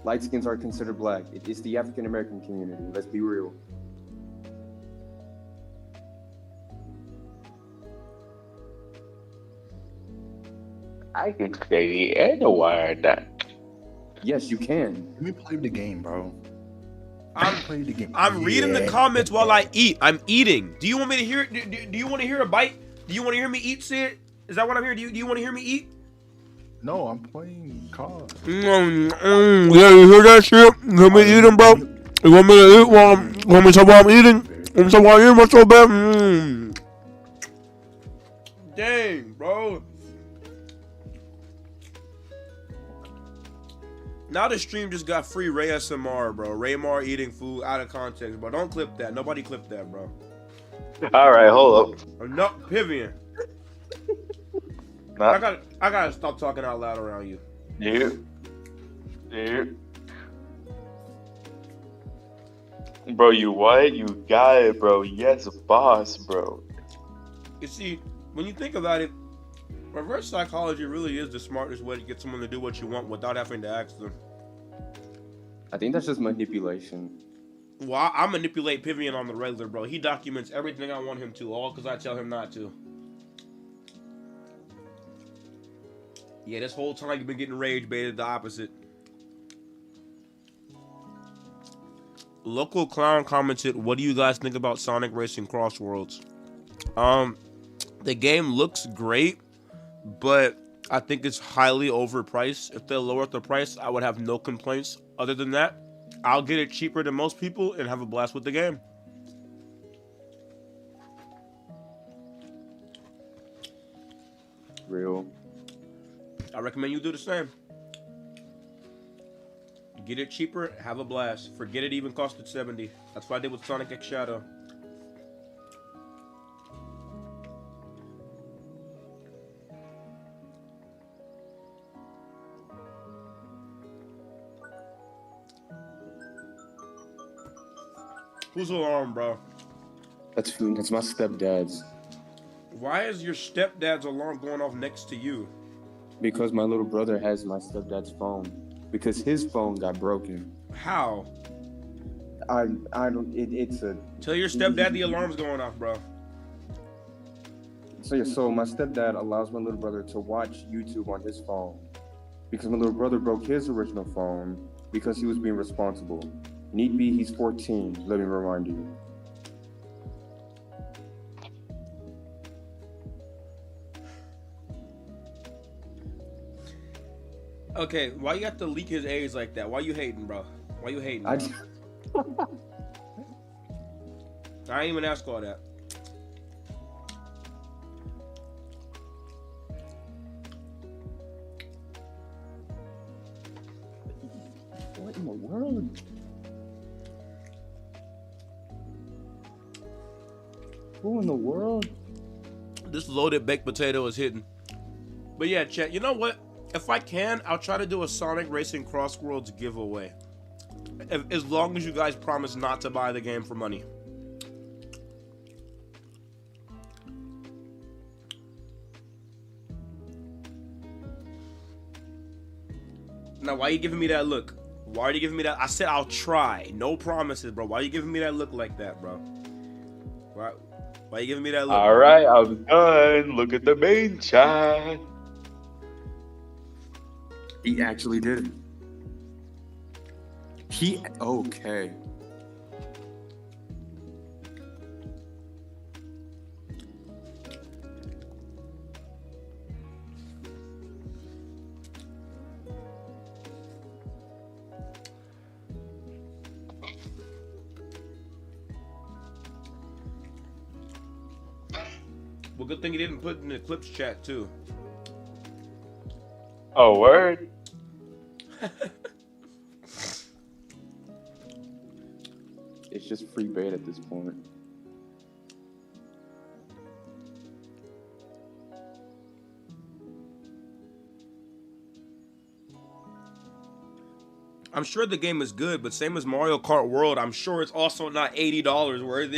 Light skins are considered black. It's the African American community. Let's be real. I can say the N word. Yes, you can. Let me play the game, bro. I'm reading the comments while I eat. I'm eating. Do you want me to hear? Do you want to hear a bite? Do you want to hear me eat, Sid? Is that what I'm hearing? Do you want to hear me eat? No, I'm playing COD. Yeah, you hear that shit? You want me eating, bro? You want me to eat while you want me to while I'm eating? You want me to while I'm eating? What's so bad? Dang, bro. Now the stream just got free Ray SMR, bro. Raymar eating food out of context, bro. Don't clip that. Nobody clip that, bro. All right, hold up. No, Pivian. I gotta stop talking out loud around you. Yeah. Bro, you what? You got it, bro. Yes, boss, bro. You see, when you think about it, reverse psychology really is the smartest way to get someone to do what you want without having to ask them. I think that's just manipulation. Well, I manipulate Pivian on the regular, bro. He documents everything I want him to, all because I tell him not to. Yeah, this whole time you've been getting rage baited the opposite. Local Clown commented, what do you guys think about Sonic Racing Crossworlds? The game looks great, but I think it's highly overpriced. If they lowered the price, I would have no complaints. Other than that, I'll get it cheaper than most people and have a blast with the game. Real. I recommend you do the same. Get it cheaper, have a blast. Forget it even costed $70. That's what I did with Sonic X Shadow. Whose alarm, bro? That's my stepdad's. Why is your stepdad's alarm going off next to you? Because my little brother has my stepdad's phone. Because his phone got broken. How? I don't. It's a. Tell your stepdad the alarm's going off, bro. So my stepdad allows my little brother to watch YouTube on his phone. Because my little brother broke his original phone because he was being responsible. Need be, he's 14. Let me remind you. Okay, why you have to leak his age like that? Why you hating, bro? Why you hating? I ain't even ask all that. What in the world? Who in the world? This loaded baked potato is hidden. But yeah, chat, you know what? If I can, I'll try to do a Sonic Racing Crossworlds giveaway. As long as you guys promise not to buy the game for money. Now, why are you giving me that look? Why are you giving me that? I said I'll try. No promises, bro. Why are you giving me that look like that, bro? Why are you giving me that look? All right, I'm done. Look at the main chat. He actually did it. Okay. Well, good thing you didn't put in the clips chat too. Oh, word? It's just free bait at this point. I'm sure the game is good, but same as Mario Kart World, I'm sure it's also not $80 worth.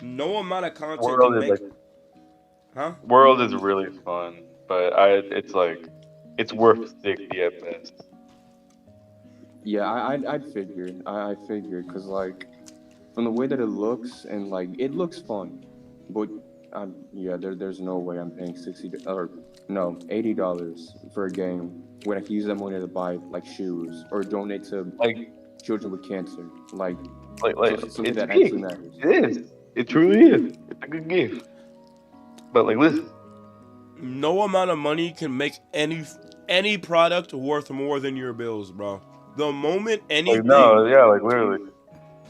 No amount of content World can is make... like, Huh? World is really fun, but it's worth 60 at best. Yeah, I'd figure. I figured, because, like, from the way that it looks, and, like, it looks fun. But, yeah, there's no way I'm paying $80 for a game when I can use that money to buy, like, shoes or donate to, like, children with cancer. Like it's that a actually gift. matters. It is. It truly is. It's a good gift. But, like, listen. No amount of money can make any product worth more than your bills, bro. The moment anything, like literally.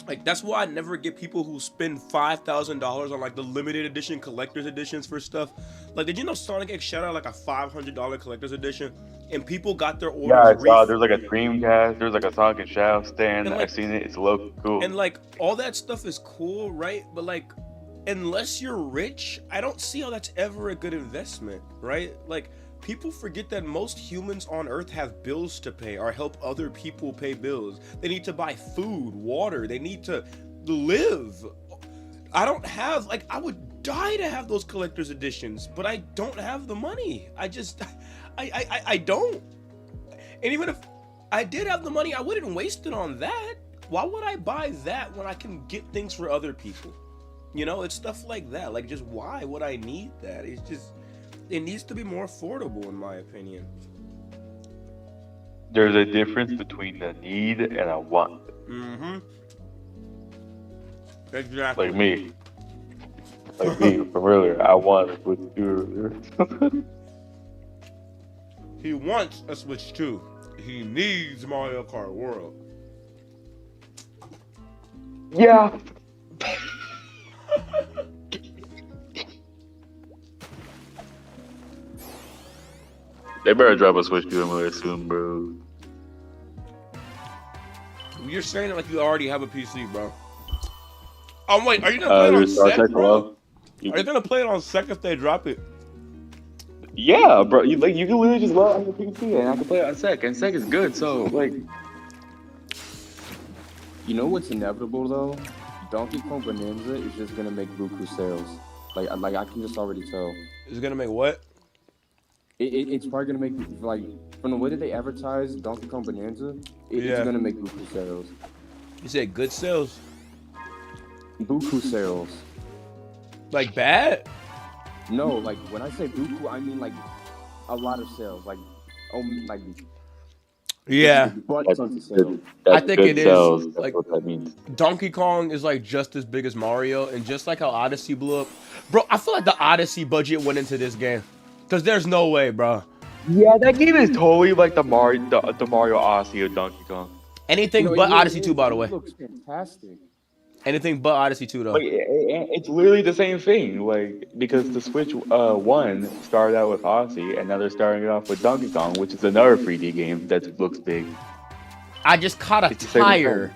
like that's why I never get people who spend $5,000 on like the limited edition collector's editions for stuff. Like, did you know Sonic X Shadow like a $500 collector's edition, and people got their orders? Yeah, I saw. There's like a Dreamcast. There's like a Sonic and Shadow stand. And, like, I've seen it. It's low cool. And like all that stuff is cool, right? But like, unless you're rich, I don't see how that's ever a good investment, right? Like, people forget that most humans on Earth have bills to pay or help other people pay bills. They need to buy food, water. They need to live. I don't have, like, I would die to have those collector's editions, but I don't have the money. I don't. And even if I did have the money, I wouldn't waste it on that. Why would I buy that when I can get things for other people? You know, it's stuff like that. Like, just why would I need that? It's just, it needs to be more affordable, in my opinion. There's a difference between a need and a want. Mm-hmm. Exactly. Like me. Like me from earlier. I want what you earlier. He wants a Switch 2. He needs Mario Kart World. Yeah. They better drop a Switch 2 emulator soon, bro. You're saying it like you already have a PC, bro. I'm like, are you gonna play it on SEC, bro? Are you gonna play it on SEC if they drop it? Yeah, bro. You can literally just load it on your PC and I can play it on SEC, and SEC is good. So like, you know what's inevitable though? Donkey Kong Bonanza is just gonna make buku sales. Like I can just already tell. It's gonna make what? It's probably gonna make, like, from the way that they advertise Donkey Kong Bonanza, it's gonna make buku sales. You said good sales? Buku sales. Like bad? No, like when I say buku, I mean like a lot of sales. Like, like. Yeah. I think it sales. is. That's Like, what that means. Donkey Kong is like just as big as Mario, and just like how Odyssey blew up. Bro, I feel like the Odyssey budget went into this game. Cause there's no way, bro. Yeah, that game is totally like the Mario Odyssey of Donkey Kong. Anything but Odyssey 2, by the way. It looks fantastic. Anything but Odyssey 2, though. Like, it's literally the same thing. Like, because the Switch 1 started out with Odyssey, and now they're starting it off with Donkey Kong, which is another 3D game that looks big. I just caught a tire.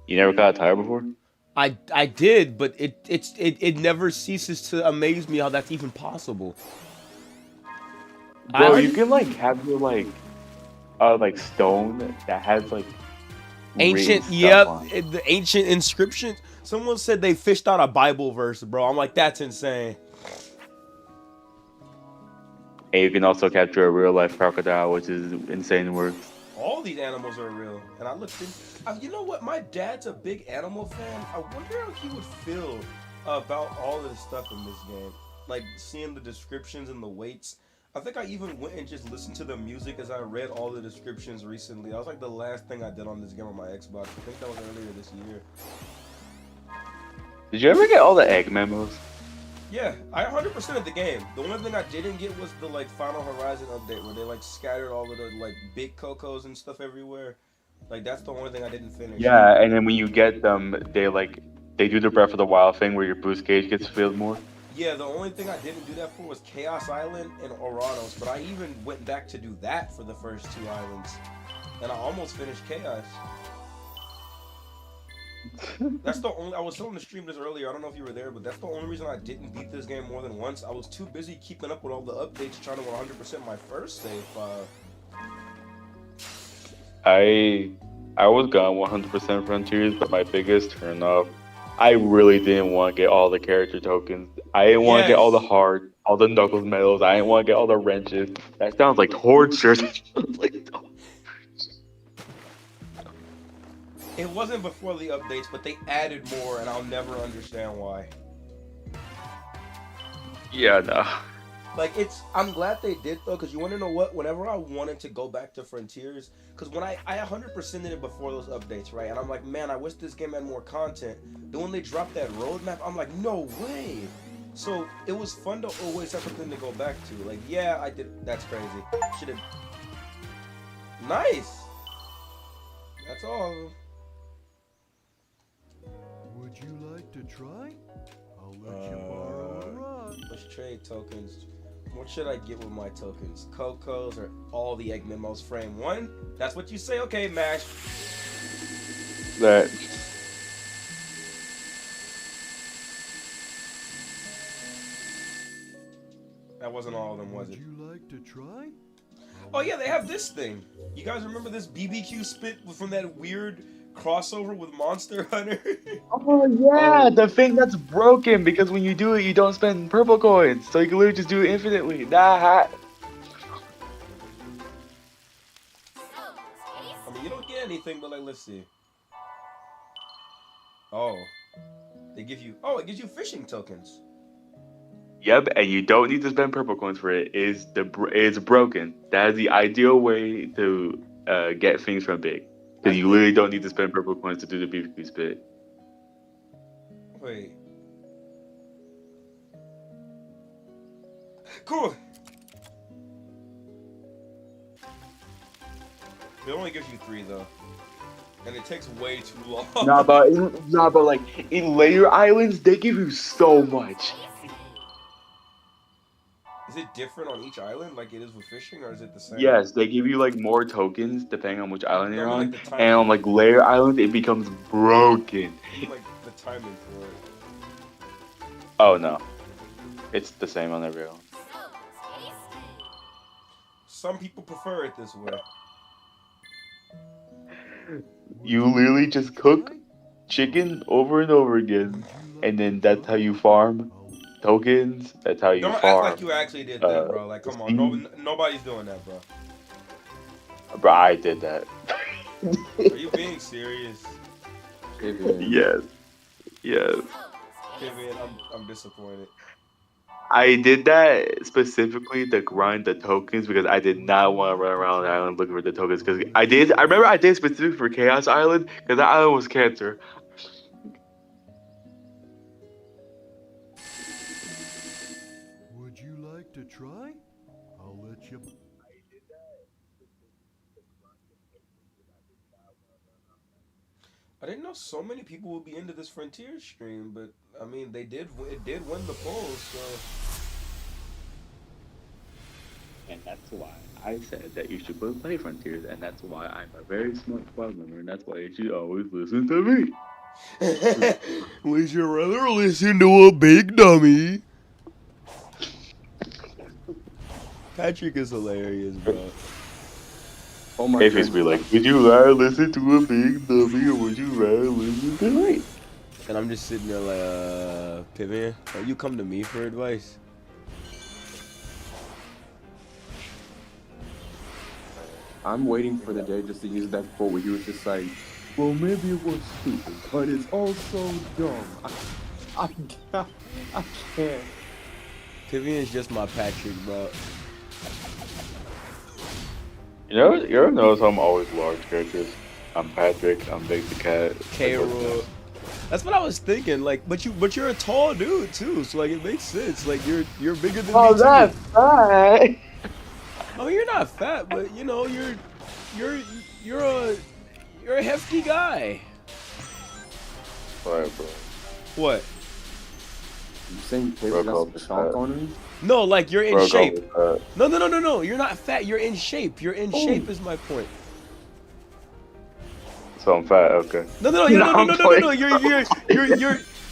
You never caught a tire before? I did, but it never ceases to amaze me how that's even possible. Bro, you can like have your like stone that has like ancient, the ancient inscriptions. Someone said they fished out a Bible verse, bro. I'm like, that's insane. And you can also capture a real life crocodile, which is insane work. All these animals are real, and I looked in. You know what? My dad's a big animal fan. I wonder how he would feel about all of this stuff in this game, like seeing the descriptions and the weights. I think I even went and just listened to the music as I read all the descriptions recently. That was like the last thing I did on this game on my Xbox. I think that was earlier this year. Did you ever get all the egg memos? Yeah, I 100%ed the game. The only thing I didn't get was the like Final Horizon update where they like scattered all of the like big cocos and stuff everywhere. Like that's the only thing I didn't finish. Yeah, and then when you get them, they do the Breath of the Wild thing where your boost gauge gets filled more. Yeah, the only thing I didn't do that for was Chaos Island and Oranos, but I even went back to do that for the first 2 islands, and I almost finished Chaos. That's the only. I was telling the stream this earlier. I don't know if you were there, but that's the only reason I didn't beat this game more than once. I was too busy keeping up with all the updates, trying to 100% my first save file. I was gone 100% Frontiers, but my biggest turn off, I really didn't want to get all the character tokens. I didn't want to get all the heart, all the Knuckles medals. I didn't want to get all the wrenches. That sounds like torture. It wasn't before the updates, but they added more, and I'll never understand why. Yeah, no. Like, I'm glad they did, though, because you want to know what? Whenever I wanted to go back to Frontiers, because when I 100%ed it before those updates, right? And I'm like, man, I wish this game had more content. Then when they dropped that roadmap, I'm like, no way. So it was fun to always have something to go back to. Like, yeah, I did. That's crazy. Should have. Nice. That's all. Would you like to try? I'll let you borrow a rod. Let's trade tokens. What should I get with my tokens? Coco's or all the Egg Memos frame 1? That's what you say? Okay, Mash. That. That wasn't all of them, was it? Would you like to try? Oh yeah, they have this thing. You guys remember this BBQ spit from that weird crossover with Monster Hunter? Oh yeah, the thing that's broken because when you do it, you don't spend purple coins, so you can literally just do it infinitely. Nah. I mean, you don't get anything, but like, let's see. Oh, they give you. Oh, it gives you fishing tokens. Yep, and you don't need to spend purple coins for it. It's broken. That is the ideal way to get things from Big. Because you literally don't need to spend purple coins to do the BBQ spit. Wait. Cool. It only gives you 3 though, and it takes way too long. Nah, but like in later islands, they give you so much. Is it different on each island, like it is with fishing, or is it the same? Yes, they give you like more tokens depending on which island you're No, on, like the and on like later islands, it becomes broken. Like the timing for it. Oh no, it's the same on every island. Some people prefer it this way. You literally just cook chicken over and over again, and then that's how you farm tokens. That's how you Don't farm. act like you actually did that, bro. Like, come on, nobody's doing that, bro. Bro, I did that. Are you being serious? Yes. Yes. Vivian, I'm disappointed. I did that specifically to grind the tokens because I did not want to run around the island looking for the tokens. Because I remember I did specifically for Chaos Island because that island was cancer. Would you like to try? I'll let you. I didn't know so many people would be into this Frontier stream, but I mean, it did win the polls, so. And that's why I said that you should go play Frontiers, and that's why I'm a very smart squad member, and that's why you should always listen to me. Would you rather listen to a big dummy? Patrick is hilarious, bro. Oh my God. Be like, would you rather listen to a big dummy, or would you rather listen to me? And I'm just sitting there like, Pivian, don't you come to me for advice? I'm waiting for the day just to use that quote where you were just like, well, maybe it was stupid, but it's also dumb. I can't. Pivian's just my Patrick, bro. You ever notice I'm always large characters? I'm Patrick, I'm Big the Cat. K-Rool. That's what I was thinking, like, but you're a tall dude too, so like it makes sense. Like you're bigger than me too. That's fine. I mean, you're not fat, but you know, you're a hefty guy. Alright, bro. What? You saying Taylor got salt on him? No, like you're in Bro, shape. No. You're not fat. You're in shape. You're in shape is my point. So I'm fat, okay. No.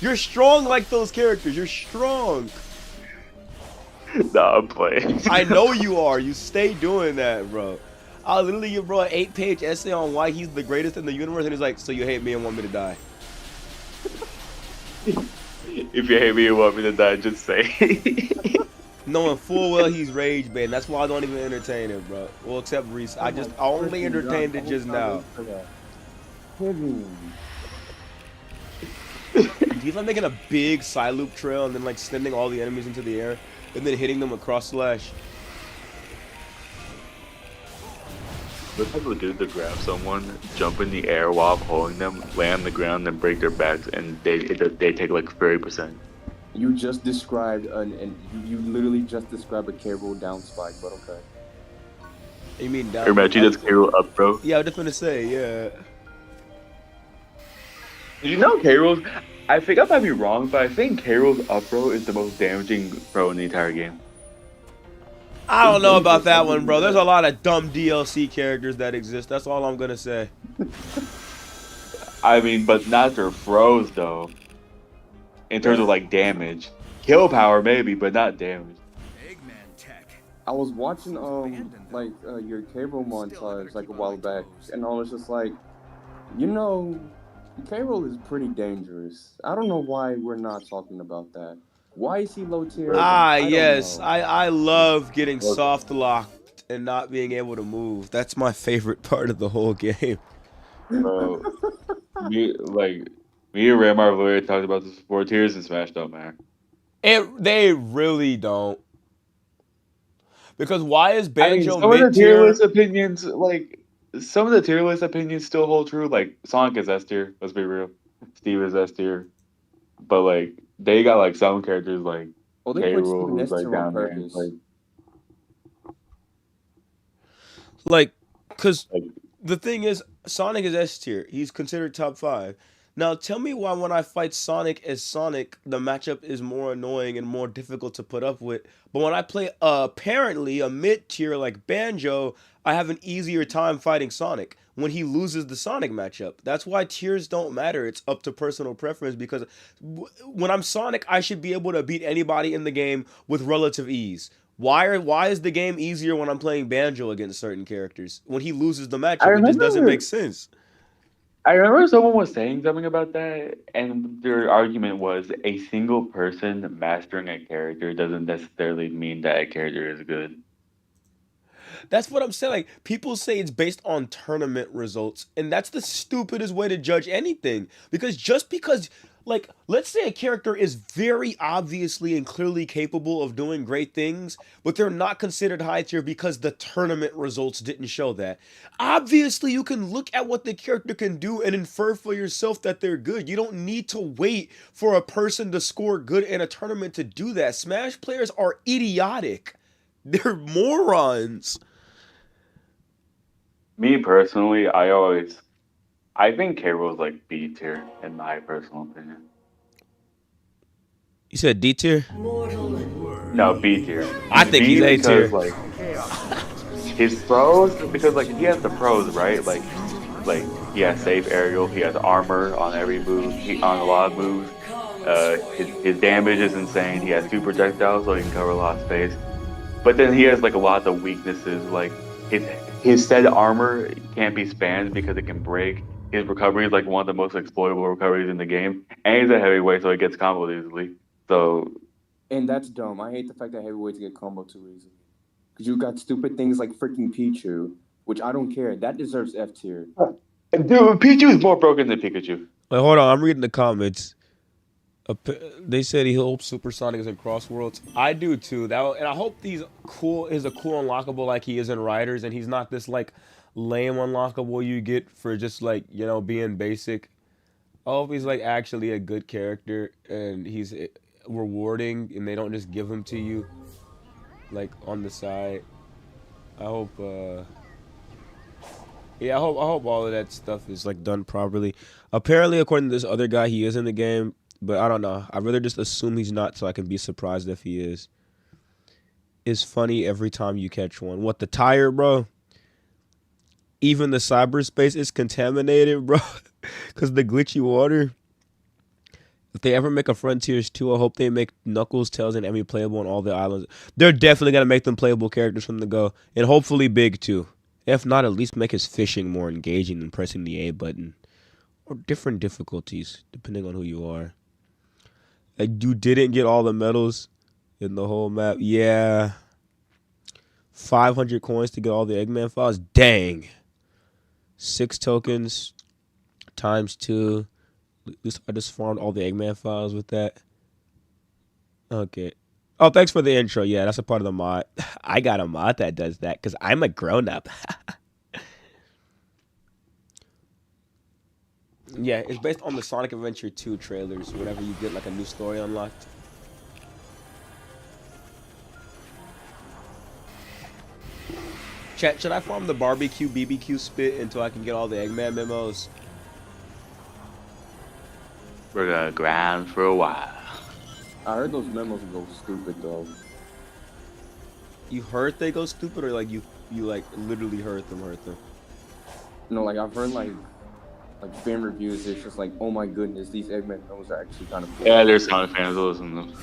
You're strong like those characters. You're strong. Nah, I'm playing. I know you are. You stay doing that, bro. I'll literally give bro an 8-page essay on why he's the greatest in the universe, and he's like, so you hate me and want me to die. If you hate me and want me to die, just say. Knowing full well he's rage bait. That's why I don't even entertain it, bro. Well, except Reese. I only entertained it just now. Do you like making a big side loop trail and then like sending all the enemies into the air and then hitting them with cross slash? Look how the dude to grab someone, jump in the air while holding them, land on the ground, and break their backs, and they take like 30%. You just described you literally just described a K. Rool down spike, but okay. You mean down? Your match, you just K. Rool up, bro. Yeah, I was just gonna say, yeah. Did you know K. Rool's? I think I might be wrong, but I think K. Rool's up throw is the most damaging throw in the entire game. I don't know about that one, bro. There's a lot of dumb DLC characters that exist. That's all I'm gonna say. I mean, but not their throws though. In terms of like damage, kill power maybe, but not damage. I was watching your K. Rool montage like a while back, and I was just like, you know, K. Rool is pretty dangerous. I don't know why we're not talking about that. Why is he low tier? Yes. I love getting soft locked and not being able to move. That's my favorite part of the whole game. Bro, me and Ram are literally talked about the 4 tiers in Smash don't matter. They really don't. Because why is Banjo some of the mid-tier? tier list opinions, some of the tier list opinions still hold true. Like Sonic is S tier, let's be real. Steve is S tier. But they got some characters like K. Rool who's down there. Because the thing is, Sonic is S tier. He's considered top 5. Now, tell me why when I fight Sonic as Sonic, the matchup is more annoying and more difficult to put up with. But when I play apparently a mid-tier like Banjo, I have an easier time fighting Sonic when he loses the Sonic matchup. That's why tiers don't matter. It's up to personal preference because when I'm Sonic, I should be able to beat anybody in the game with relative ease. Why is the game easier when I'm playing Banjo against certain characters? When he loses the matchup, it just doesn't make sense. I remember someone was saying something about that, and their argument was a single person mastering a character doesn't necessarily mean that a character is good. That's what I'm saying. Like, people say it's based on tournament results, and that's the stupidest way to judge anything. Because just because, let's say a character is very obviously and clearly capable of doing great things, but they're not considered high tier because the tournament results didn't show that. Obviously, you can look at what the character can do and infer for yourself that they're good. You don't need to wait for a person to score good in a tournament to do that. Smash players are idiotic. They're morons. Me personally, I think K. Rool's B tier in my personal opinion. You said D tier? No, B tier. I think he's A tier. His throws, because he has the pros, right? He has safe aerial, he has armor on every move, on a lot of moves. His damage is insane. He has 2 projectiles, so he can cover a lot of space. But then he has a lot of weaknesses, his said armor can't be spammed because it can break. His recovery is one of the most exploitable recoveries in the game, and he's a heavyweight, so he gets comboed easily. And that's dumb. I hate the fact that heavyweights get comboed too easily. Because you got stupid things like freaking Pichu, which I don't care. That deserves F tier. Dude, Pichu is more broken than Pikachu. Wait, hold on. I'm reading the comments. They said he hopes Super Sonic is in Cross Worlds. I do too. And I hope he's a cool unlockable like he is in Riders, and he's not this lame unlockable you get for just being basic. I hope he's actually a good character and he's rewarding, and they don't just give him to you on the side. I hope. Yeah, I hope all of that stuff is done properly. Apparently, according to this other guy, he is in the game. But I don't know. I'd rather just assume he's not so I can be surprised if he is. It's funny every time you catch one. What, the tire, bro? Even the cyberspace is contaminated, bro. Because the glitchy water. If they ever make a Frontiers 2, I hope they make Knuckles, Tails, and Emmy playable on all the islands. They're definitely going to make them playable characters from the go. And hopefully big, too. If not, at least make his fishing more engaging than pressing the A button. Or different difficulties, depending on who you are. You didn't get all the medals in the whole map. Yeah. 500 coins to get all the Eggman files. Dang. 6 tokens times 2. At least I just farmed all the Eggman files with that. Okay. Oh, thanks for the intro. Yeah, that's a part of the mod. I got a mod that does that because I'm a grown-up. Yeah, it's based on the Sonic Adventure 2 trailers. Whenever you get a new story unlocked. Chat, should I farm the barbecue BBQ spit until I can get all the Eggman memos? We're gonna grind for a while. I heard those memos go stupid though. You heard they go stupid, or like you like literally heard them hurt them? No, like I've heard like fan reviews. It's just like, oh my goodness, these Eggman memos are actually kind of cool. Yeah, there's Sonic fans who listen to them.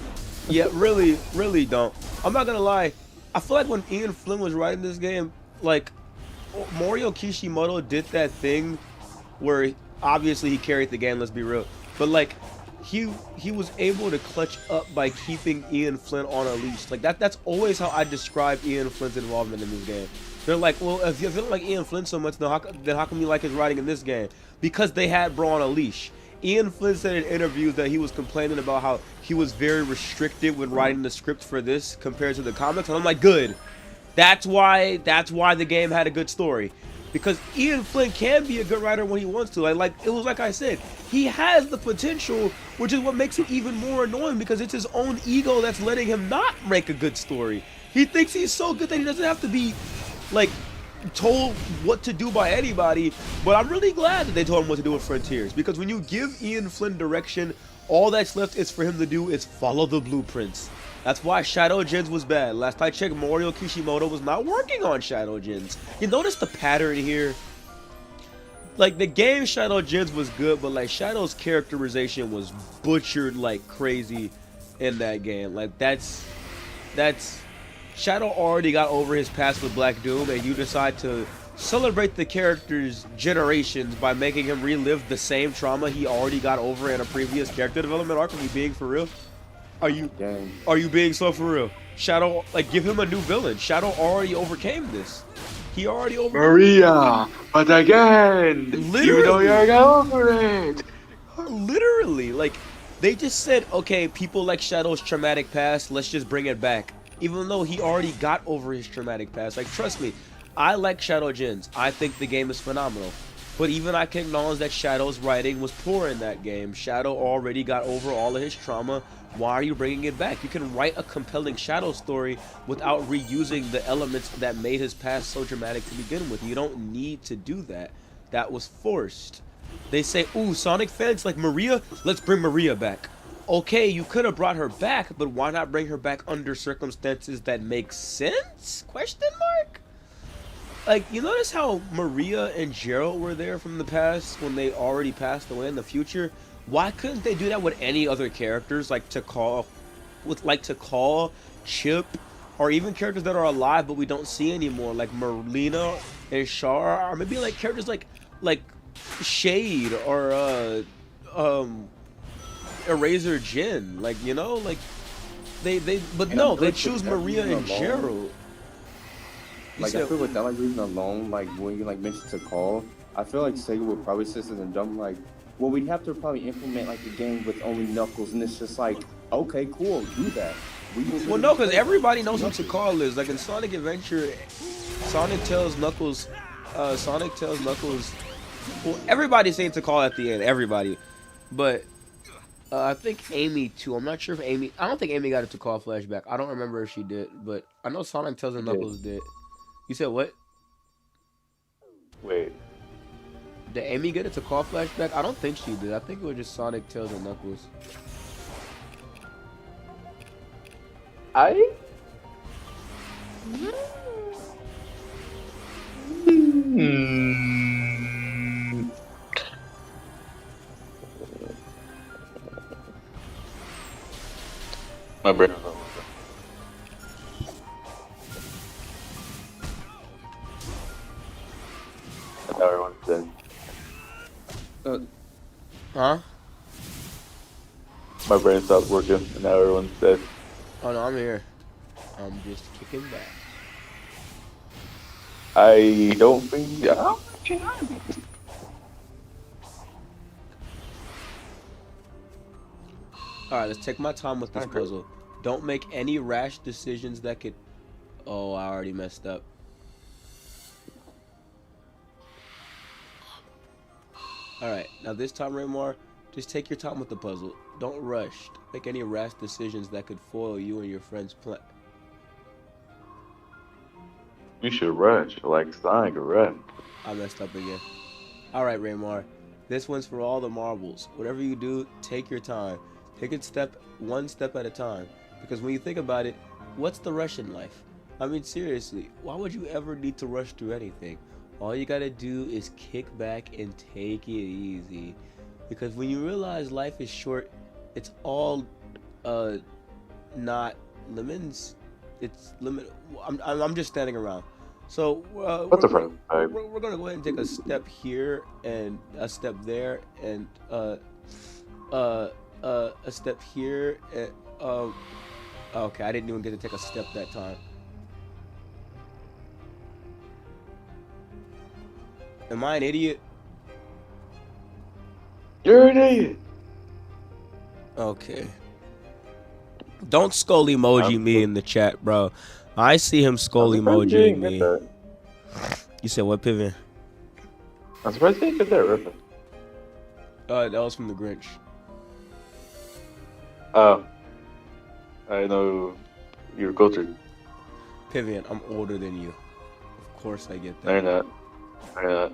Yeah, really don't. I'm not gonna lie. I feel like when Ian Flynn was writing this game, like Mario Kishimoto did that thing where obviously he carried the game. Let's be real, but like he was able to clutch up by keeping Ian Flynn on a leash. Like that's always how I describe Ian Flynn's involvement in this game. They're like, well, if you don't like Ian Flynn so much, then how come you like his writing in this game? Because they had bro on a leash. Ian Flynn said in interviews that he was complaining about how he was very restricted when writing the script for this compared to the comics, and I'm like, good. That's why the game had a good story. Because Ian Flynn can be a good writer when he wants to. Like it was like I said, he has the potential, which is what makes it even more annoying because it's his own ego that's letting him not make a good story. He thinks he's so good that he doesn't have to be like told what to do by anybody. But I'm really glad that they told him what to do with Frontiers, because when you give Ian Flynn direction, all that's left is for him to do is follow the blueprints. That's why Shadow Gens was bad. Last I checked, Mario Kishimoto was not working on Shadow Gens. You notice the pattern here? Like, the game Shadow Gens was good, but like Shadow's characterization was butchered like crazy in that game. Like that's Shadow already got over his past with Black Doom, and you decide to celebrate the character's generations by making him relive the same trauma he already got over in a previous character development arc. Are you being for real? Are you being so for real? Shadow, like, give him a new villain. Shadow already overcame this. He already overcame Maria, but again, literally, you know you're over it. Literally, like, they just said, okay, people like Shadow's traumatic past, let's just bring it back. Even though he already got over his traumatic past. Like, trust me, I like Shadow Gens. I think the game is phenomenal. But even I can acknowledge that Shadow's writing was poor in that game. Shadow already got over all of his trauma. Why are you bringing it back? You can write a compelling Shadow story without reusing the elements that made his past so dramatic to begin with. You don't need to do that. That was forced. They say, ooh, Sonic fans like Maria, let's bring Maria back. Okay, you could have brought her back, but why not bring her back under circumstances that make sense? Question mark? Like, you notice how Maria and Gerald were there from the past when they already passed away in the future? Why couldn't they do that with any other characters, like Tikal, Chip, or even characters that are alive but we don't see anymore, like Merlina and Char, or maybe like characters like Shade or Eraser Jin, like, you know, like they choose Maria and Gerald. Like, I feel with that like reason alone, like when you like mentioned to call, I feel like Sega would probably sit in and dumb like, well, we'd have to probably implement like a game with only Knuckles, and it's just like, okay, cool, do that. Well, no, because everybody knows who Tikal is. Like in Sonic Adventure, Sonic tells Knuckles. Well, everybody's saying Tikal at the end. Everybody, but I think Amy too. I'm not sure if Amy. I don't think Amy got a Tikal flashback. I don't remember if she did, but I know Sonic tells and Knuckles did. You said what? Wait. Did Amy get a Tikal flashback? I don't think she did. I think it was just Sonic, Tails, and Knuckles. My brain. Now everyone's dead. Huh? My brain stopped working, and now everyone's dead. Oh no, I'm here. I'm just kicking back. I don't think. Alright, let's take my time with this puzzle. Don't make any rash decisions that could... Oh, I already messed up. Alright, now this time, Raymar, just take your time with the puzzle. Don't rush. Don't make any rash decisions that could foil you and your friend's plan. You should rush like Sonic or run. I messed up again. All right, Raymar. This one's for all the marbles. Whatever you do, take your time. Take it one step at a time. Because when you think about it, what's the rush in life? I mean, seriously, why would you ever need to rush through anything? All you gotta do is kick back and take it easy. Because when you realize life is short, it's all not lemons. It's lemon. I'm just standing around. So we're gonna go ahead and take a step here and a step there and a step here and okay, I didn't even get to take a step that time. Am I an idiot? You're an idiot. Okay. Don't skull emoji me in the chat, bro. I see him skull emojiing me. You said what, Pivian? I'm surprised they did that riffing. That was from the Grinch. Oh. I know you're cultured. Pivian, I'm older than you. Of course I get that. No, you're not. No, you're not.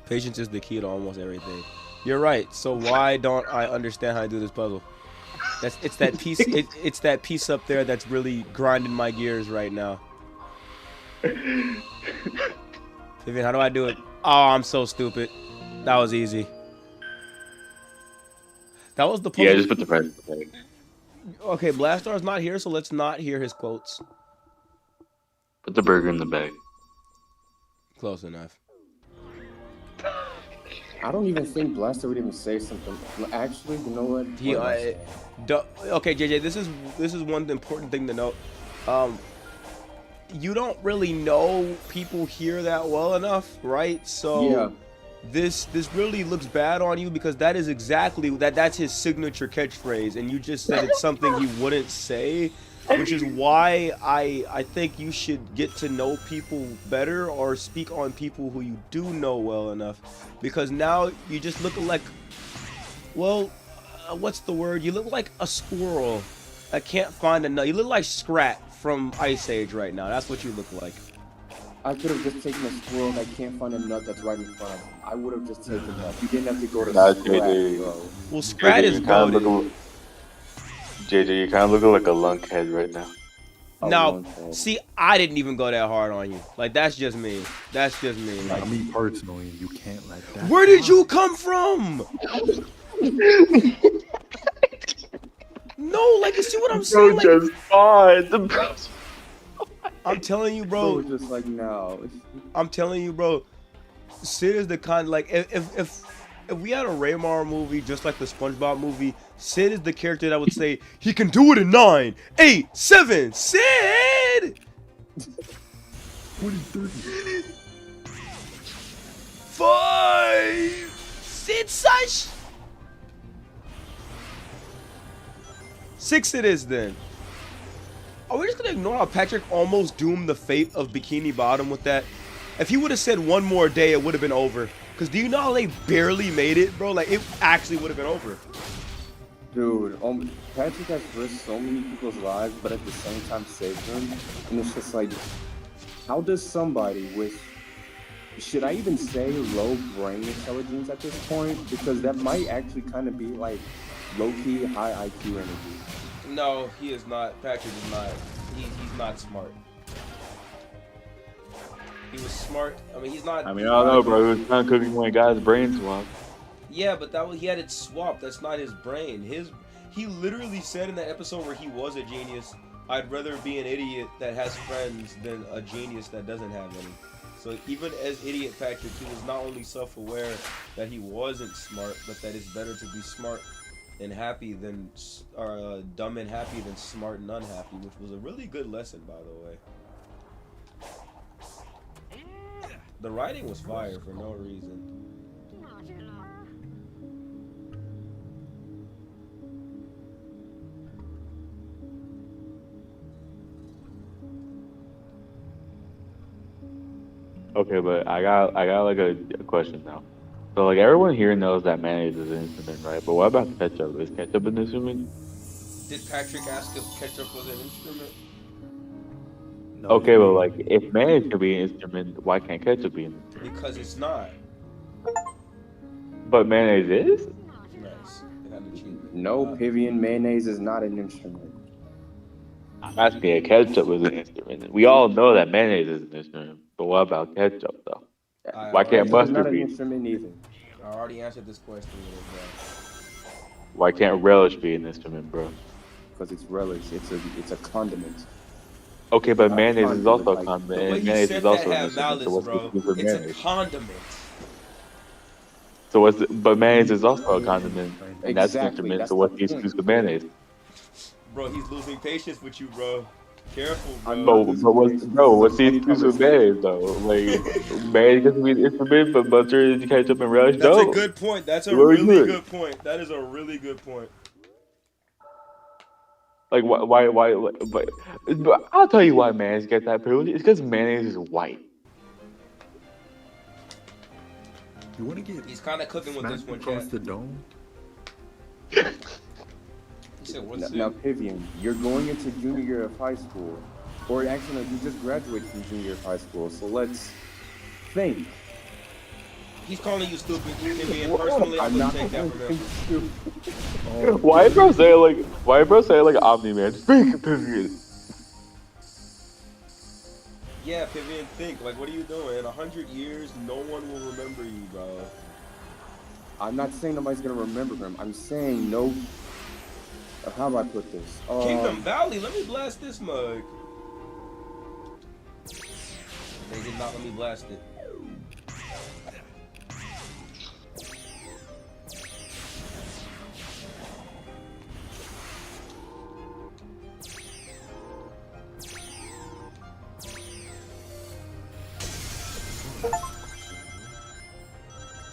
Patience is the key to almost everything. You're right. So why don't I understand how to do this puzzle? It's that piece. It's that piece up there that's really grinding my gears right now. Vivian, how do I do it? Oh, I'm so stupid. That was easy. That was the puzzle. Yeah, just put the price. Okay, Blastar's not here, so let's not hear his quotes. Put the burger in the bag. Close enough. I don't even think Blaster would even say something. Actually, you know what? Okay, JJ, this is one important thing to note. You don't really know people here that well enough, right? So yeah. This really looks bad on you because that is exactly that's his signature catchphrase, and you just said it's something he wouldn't say, which is why I think you should get to know people better or speak on people who you do know well enough, because now you just look like, well, what's the word? You look like a squirrel that can't find a nut. You look like Scrat from Ice Age right now. That's what you look like. I could have just taken a squirrel that can't find a nut that's right in front of him. I would have just taken that. You didn't have to go to Scrat, bro. Well, Scrat is goated. JJ, you kind of look like a lunkhead right now. Now, see, I didn't even go that hard on you. Like, that's just me. That's just me. Like, me personally, you can't let that. Where did you come from? No, like, you see what I'm saying? Like, just fine. I'm telling you, bro. Just like, no. I'm telling you, bro. Sid is the kind, like, if we had a Raymar movie just like the SpongeBob movie, Sid is the character that would say he can do it in 9, 8, 7. Sid. 5. Sid Sush. 6 it is then. Are we just gonna ignore how Patrick almost doomed the fate of Bikini Bottom with that? If he would have said one more day, it would have been over. Cause do you know how they barely made it, bro? Like, it actually would have been over. Dude, Patrick has risked so many people's lives, but at the same time saved them. And it's just like, how does somebody with, should I even say low brain intelligence at this point? Because that might actually kind of be like low-key high IQ energy. No, he is not. Patrick is not. He's not smart. He was smart. I mean, he's not. I mean, I don't know, bro. He was trying to cook one guy's brain swap. Yeah, but he had it swapped. That's not his brain. He literally said in that episode where he was a genius, I'd rather be an idiot that has friends than a genius that doesn't have any. So even as idiot Patrick, he was not only self-aware that he wasn't smart, but that it's better to be smart and happy than, or dumb and happy than smart and unhappy, which was a really good lesson, by the way. The writing was fire for no reason. Okay, but I got like a question now. So like everyone here knows that mayonnaise is an instrument, right? But what about ketchup? Is ketchup an instrument? Did Patrick ask if ketchup was an instrument? Okay, well, like if mayonnaise can be an instrument, why can't ketchup be an instrument? Because it's not. But mayonnaise is. Nice. It had to cheat. No, Pivian, mayonnaise is not an instrument. I'm asking if ketchup is an instrument. We all know that mayonnaise is an instrument, but what about ketchup though? Why can't Ketchup is not mustard an be? instrument either. I already answered this question. Why can't relish be an instrument, bro? Because it's relish. It's a condiment. Okay, but Not mayonnaise is also a like- condiment, The way and you mayonnaise said is that also an had instrument. So malice, what's bro. the excuse for It's a mayonnaise? condiment. So what's the, but mayonnaise is also a condiment, and that's an Exactly, instrument. that's So what's the the excuse for mayonnaise? Bro, he's losing patience with you, bro. Careful, bro. What's the excuse for mayonnaise though? Like mayonnaise can be an instrument, but mustard, ketchup, and relish That's don't. a good point. That's a What we really doing? good point. That is a really good point. Like but I'll tell you why mayonnaise gets that privilege. It's because mayonnaise is white. You want to get He's kind of cooking with this smacked one, across chat. the dome? He said, what's Now, it? Pivian, you're going into junior year of high school, or actually, no, you just graduated from junior year of high school. So let's think. He's calling you stupid. And personally, I I'm wouldn't not take that from him. Why bro say like Omni Man? Think, period. Yeah, Pivian, think. Like, what are you doing? In 100 years, no one will remember you, bro. I'm not saying nobody's gonna remember him. I'm saying no. How do I put this? Kingdom Valley, let me blast this mug. They did not let me blast it.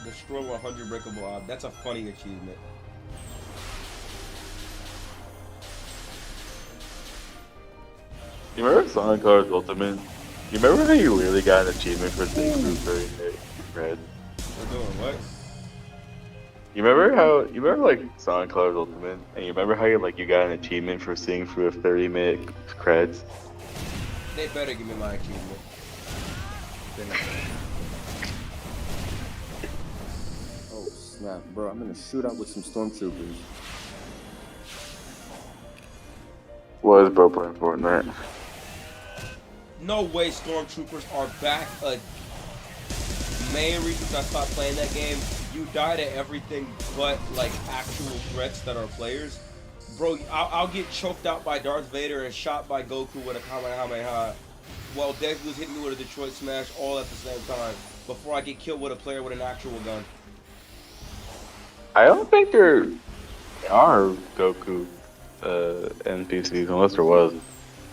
Destroy 100 breakable ob. That's a funny achievement. You remember Sonic Colors Ultimate? You remember how you really got an achievement for Sing Through 30 Red? We're doing what? You remember like Sonic Colors Ultimate, and you remember how you got an achievement for seeing through a 30-minute creds? They better give me my achievement. Oh snap, bro! I'm in a shootout with some stormtroopers. What is bro playing Fortnite? No way stormtroopers are back. Main reasons I stopped playing that game, you die to everything but like actual threats that are players. Bro, I'll get choked out by Darth Vader and shot by Goku with a Kamehameha while Deku's hitting me with a Detroit Smash all at the same time before I get killed with a player with an actual gun. I don't think there are Goku NPCs unless there was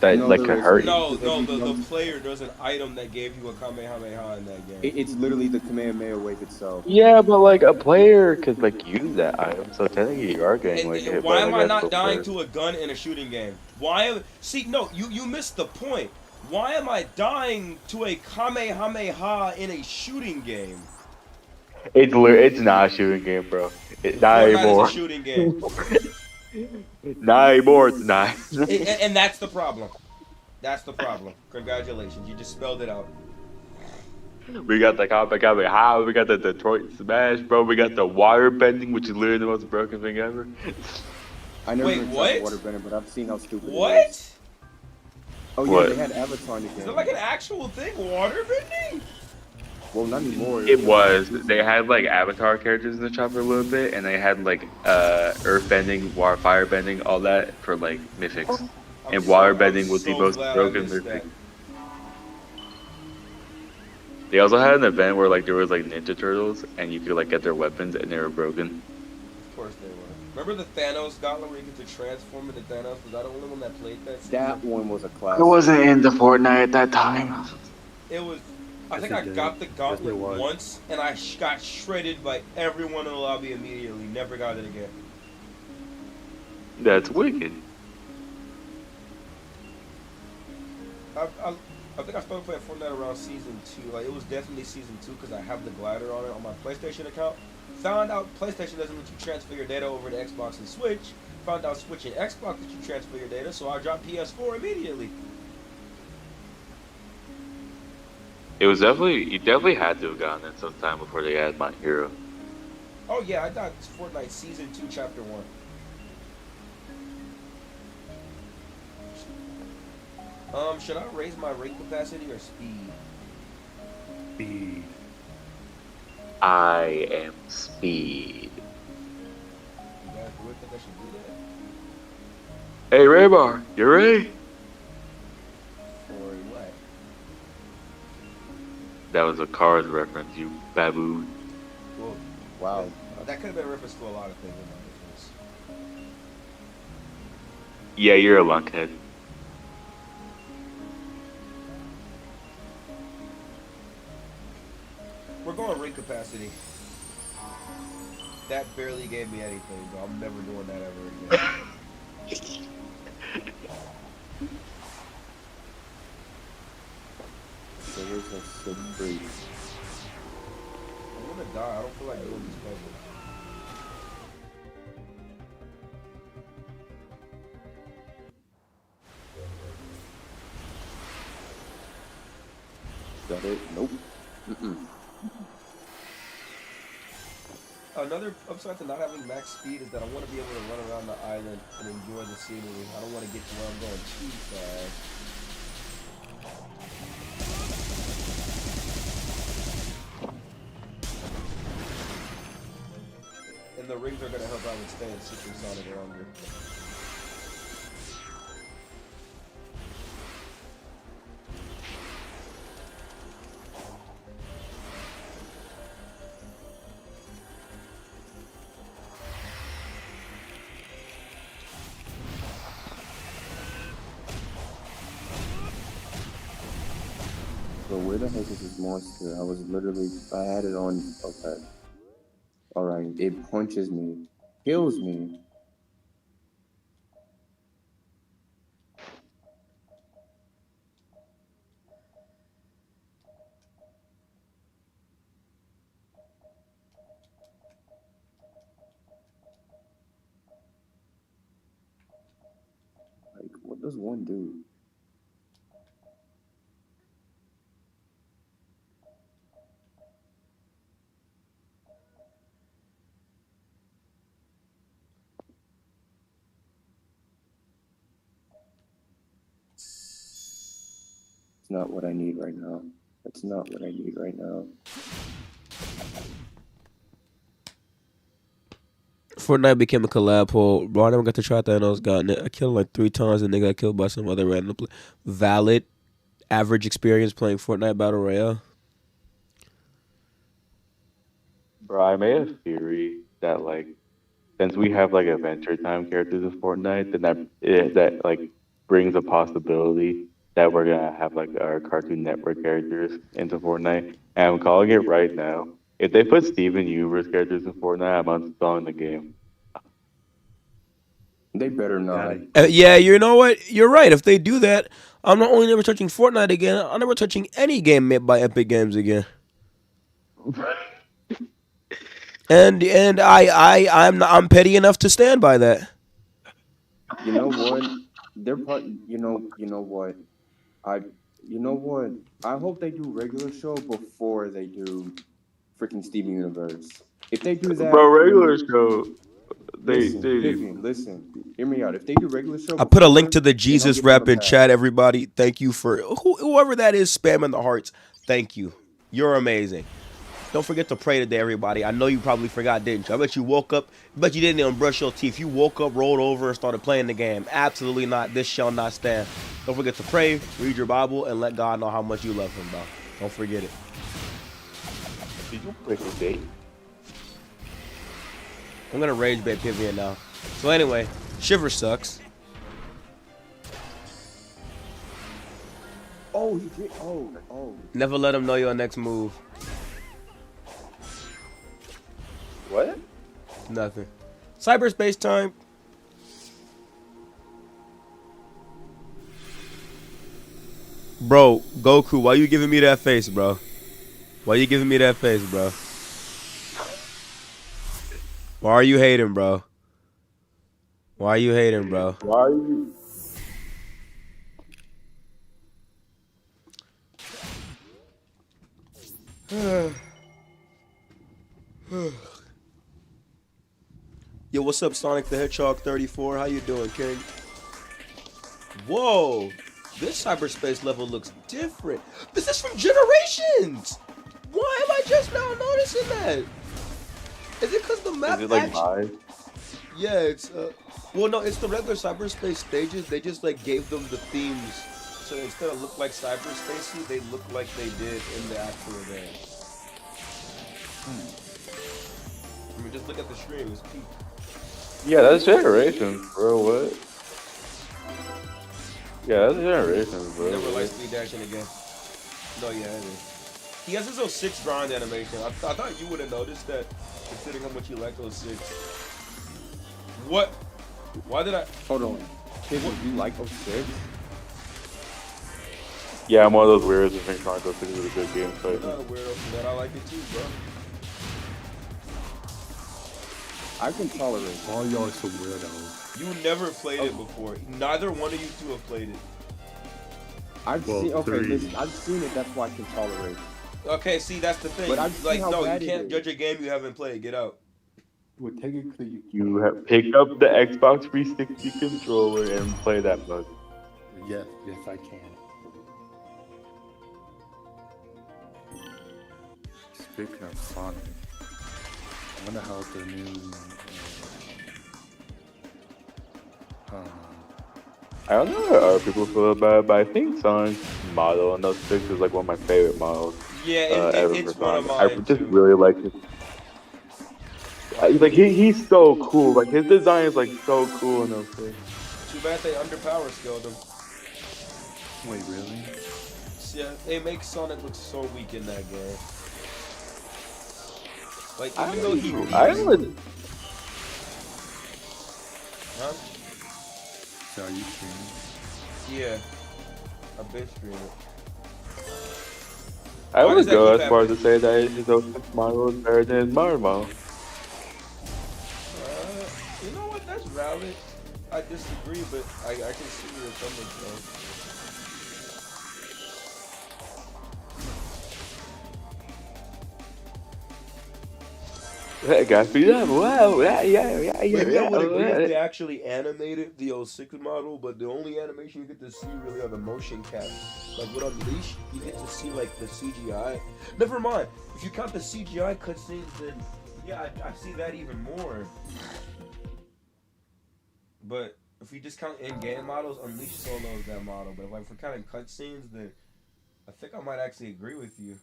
that No, like there could is. hurt you. No, the player does an item that gave you a Kamehameha in that game. It's literally the Kamehameha wave itself. Yeah, but like a player could like use that item, so technically you are getting like hit Why by am like I a not full dying player. to a gun in a shooting game? You missed the point. Why am I dying to a Kamehameha in a shooting game? It's not a shooting game, bro. Not Fortnite anymore. is a shooting game. Not anymore. It's not. and that's the problem. That's the problem. Congratulations, you just spelled it out. We got the Kamehameha, we got the Detroit Smash, bro. We got the water bending, which is literally the most broken thing ever. I never Wait, even what? tried water bender, but I've seen how stupid it is. What? Oh yeah, What? they had Avatar in the Is game. it like an actual thing? Water bending? Well, not anymore. It was. They had like Avatar characters in the shop for a little bit, and they had like earth bending, water, fire bending, all that for like mythics. And water bending was the most broken mythic. They also had an event where like there was like Ninja Turtles, and you could like get their weapons, and they were broken. Of course they were. Remember the Thanos gauntlet where you get to transform into Thanos? Was I the only one that played that? That one was a classic. I wasn't into Fortnite at that time. It was. I think Yes, I it did. got the Yes, gauntlet it was. once, and I got shredded by everyone in the lobby immediately. Never got it again. That's wicked. I think I started playing Fortnite around season 2. Like it was definitely season 2 because I have the glider on it on my PlayStation account. Found out PlayStation doesn't let you transfer your data over to Xbox and Switch. Found out Switch and Xbox let you transfer your data, so I dropped PS4 immediately. It was definitely you definitely had to have gotten it sometime before they added My Hero. Oh yeah, I got Fortnite Season 2, Chapter 1. Should I raise my rate capacity or speed? Speed. I am Speed. You guys really think I should do that? Hey Raybar, you ready? Or what? That was a Cars reference, you baboon. Well, Wow. that could have been a reference to a lot of things in my business. Yeah, you're a lunkhead. We're going rate capacity. That barely gave me anything, so I'm never doing that ever again. So there's a sick freak. I'm gonna die. I don't feel like doing these puzzles. Is that it? Nope. Another upside to not having max speed is that I want to be able to run around the island and enjoy the scenery. I don't want to get to where I'm going too fast. And the rings are going to help out with staying supersonic longer. So where the heck is this monster? I had it on, okay. Alright, it punches me, kills me. Like, what does one do? It's not what I need right now. That's not what I need right now. Fortnite became a collab poll. Bro, I never got to try Thanos. Gotten it. I killed him like 3 times and they got killed by some other random valid average experience playing Fortnite Battle Royale. Bro, I made a theory that like since we have like Adventure Time characters in Fortnite, then that like brings a possibility that we're gonna have like our Cartoon Network characters into Fortnite. And I'm calling it right now. If they put Steven Universe characters in Fortnite, I'm uninstalling the game. They better not. Yeah, you know what? You're right. If they do that, I'm not only never touching Fortnite again, I'm never touching any game made by Epic Games again. And I'm petty enough to stand by that. You know what? They're part. You know what? You know what? I hope they do regular show before they do freaking Steven Universe. If they do that, bro, regular show. Listen. Hear me out. If they do regular show, I put a link to the Jesus rap in chat, everybody. Thank you for whoever that is spamming the hearts. Thank you. You're amazing. Don't forget to pray today, everybody. I know you probably forgot, didn't you? I bet you woke up. I bet you didn't even brush your teeth. You woke up, rolled over, and started playing the game. Absolutely not. This shall not stand. Don't forget to pray, read your Bible, and let God know how much you love him, bro. Don't forget it. Did you break a date? I'm going to rage bait Pivian now. So anyway, Shiver sucks. Oh, he did. Oh. Never let him know your next move. What? Nothing. Cyberspace time. Bro, Goku, why you giving me that face, bro? Why you giving me that face, bro? Why are you hating, bro? Why are you hating, bro? Why are you? Yo, what's up, Sonic the Hedgehog 34? How you doing, King? Whoa, this cyberspace level looks different. This is from Generations. Why am I just now noticing that? Is it because the map? Is it like live? Yeah, it's well, no, it's the regular cyberspace stages. They just like gave them the themes, so instead of look like cyberspacey, they look like they did in the actual game. I mean, just look at the stream. It's peak. Yeah, that's Generations, bro. What? Yeah, that's Generations, bro. Never like speed dashing again. No, yeah, it is. He has his 06 grind animation. I thought you would have noticed that, considering how much you like 06. What? Why did I? Hold on. Kid, you like 06? Yeah, I'm one of those weirdos who think Sonic 06 is a good game. So I'm not a weirdo for that. I like it too, bro. I can tolerate. All y'all are some weirdos. You never played it before. Neither one of you two have played it. I've seen. Okay, listen. I've seen it. That's why I can tolerate. Okay, see, that's the thing. But I've seen like, how no, you bad it can't is. judge a game you haven't played. Get out. Well, technically, you have picked up the Xbox 360 controller and play that mode. yes, I can. Speaking of Sonic, I wonder how the new. I don't know how other people feel about it, but I think Sonic's model in 06 is like one of my favorite models. Yeah, ever it's for one of Sonic. I mine. just really like it. Like he's so cool. Like his design is like so cool in 06. Too bad they underpower scaled him. Wait, really? Yeah, they make Sonic look so weak in that game. Like, I even though he would. Huh? So are you streaming? Yeah. I've been streaming. I Why would does that go keep as far as to say that his 06 model is better than his modern model. You know what? That's valid. I disagree, but I can see where you're coming from. Hey guys, wow, yeah. Maybe I would agree if they actually animated the 06 model, but the only animation you get to see really are the motion caps. Like with Unleashed, you get to see like the CGI. Never mind, if you count the CGI cutscenes, then yeah, I see that even more. But if we just count in-game models, Unleashed Solo is that model. But if we're counting cutscenes, then I think I might actually agree with you.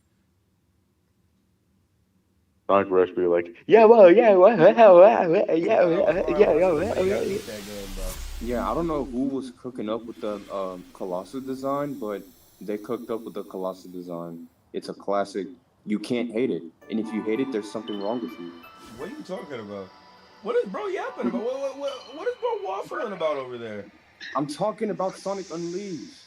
Sonic Rush be like, yeah. Yeah, I don't know who was cooking up with the Colossus design, but they cooked up with the Colossus design. It's a classic. You can't hate it, and if you hate it, there's something wrong with you. What are you talking about? What is bro yapping about? What is bro waffling about over there? I'm talking about Sonic Unleashed.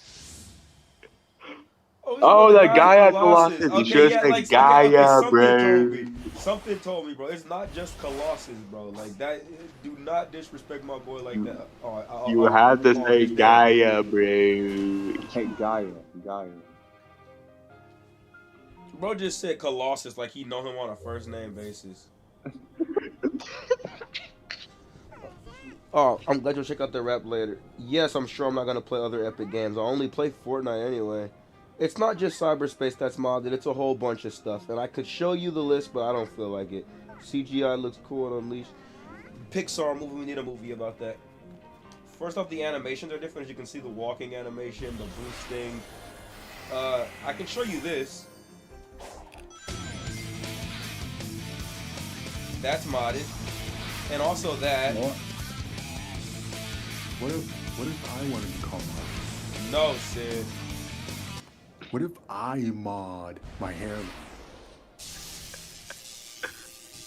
Oh, the Gaia Colossus. You should say like, Gaia, okay, bro. Something told me, bro. It's not just Colossus, bro. Like that. Do not disrespect my boy like that. You have to say Gaia, bro. Hey, Gaia. Bro just said Colossus like he know him on a first name basis. Oh, I'm glad you'll check out the rap later. Yes, I'm sure I'm not gonna play other Epic games. I only play Fortnite anyway. It's not just cyberspace that's modded, it's a whole bunch of stuff. And I could show you the list, but I don't feel like it. CGI looks cool on Unleashed. Pixar movie, we need a movie about that. First off, the animations are different. As you can see, the walking animation, the boosting. I can show you this. That's modded. And also that. What if I wanted to call mod? No, Sid. What if I mod my hair?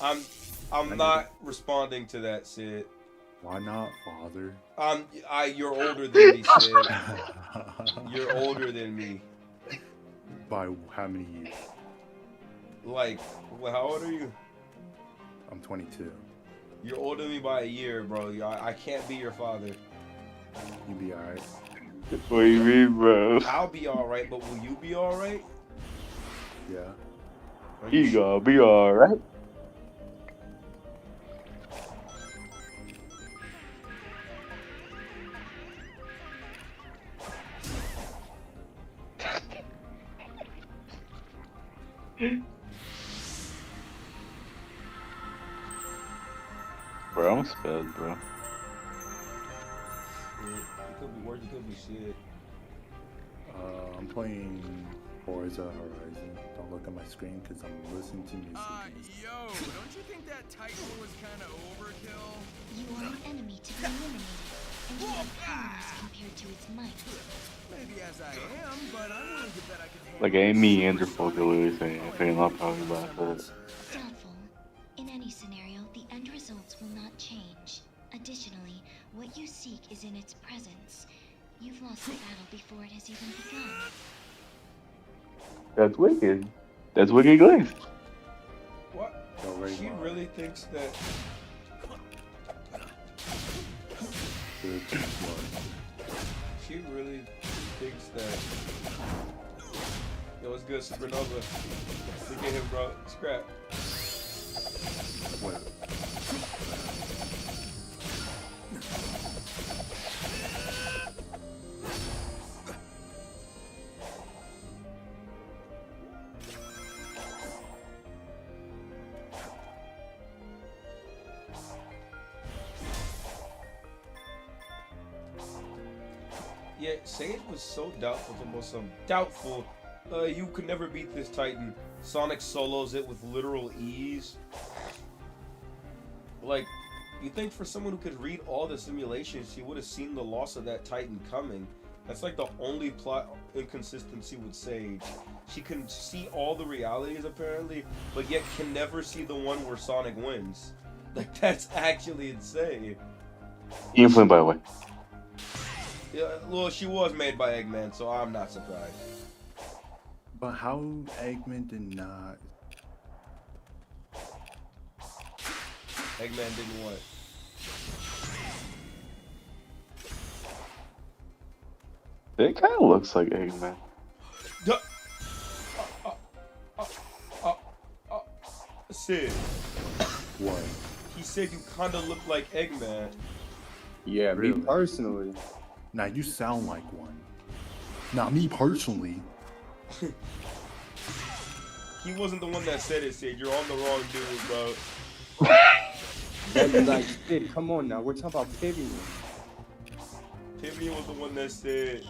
I'm not responding to that, Sid. Why not, father? You're older than me, Sid. You're older than me. By how many years? Like, how old are you? I'm 22. You're older than me by a year, bro. I can't be your father. You be alright. What do you mean, bro? I'll be alright, but will you be alright? Yeah. You gonna be alright. Bro, I'm spelled, bro. It could be worse, it could be shit. I'm playing Forza Horizon. Don't look at my screen because I'm listening to music. Yo, don't you think that Titan was kind of overkill? You are an enemy to be eliminated, and you are powerless compared to its might. Maybe as I am, but I'm willing to bet I can handle Like, ain't me and folk literally saying I'm probably about that. Doubtful. In any scenario, the end results will not change. Additionally, what you seek is in its presence. You've lost the battle before it has even begun. That's wicked. That's wicked glazed. What? She really thinks that. She really thinks that. Yo, what's good, Supernova? Look at him, bro. Scrap. Yeah, Sage was so doubtful, almost doubtful. You could never beat this Titan. Sonic solos it with literal ease. Like, you think for someone who could read all the simulations, she would have seen the loss of that Titan coming. That's like the only plot inconsistency with Sage. She can see all the realities apparently, but yet can never see the one where Sonic wins. Like, that's actually insane. Ian Flynn, by the way. Yeah, well, she was made by Eggman, so I'm not surprised. But how Eggman did not? Eggman didn't what? It kind of looks like Eggman. Sid. What? He said you kind of look like Eggman. Yeah, Really? me personally. Now you sound like one. Now me personally. He wasn't the one that said it, Sid. You're on the wrong dude, bro. That is like, shit, come on now. We're talking about Pivian. Tiffany was the one that said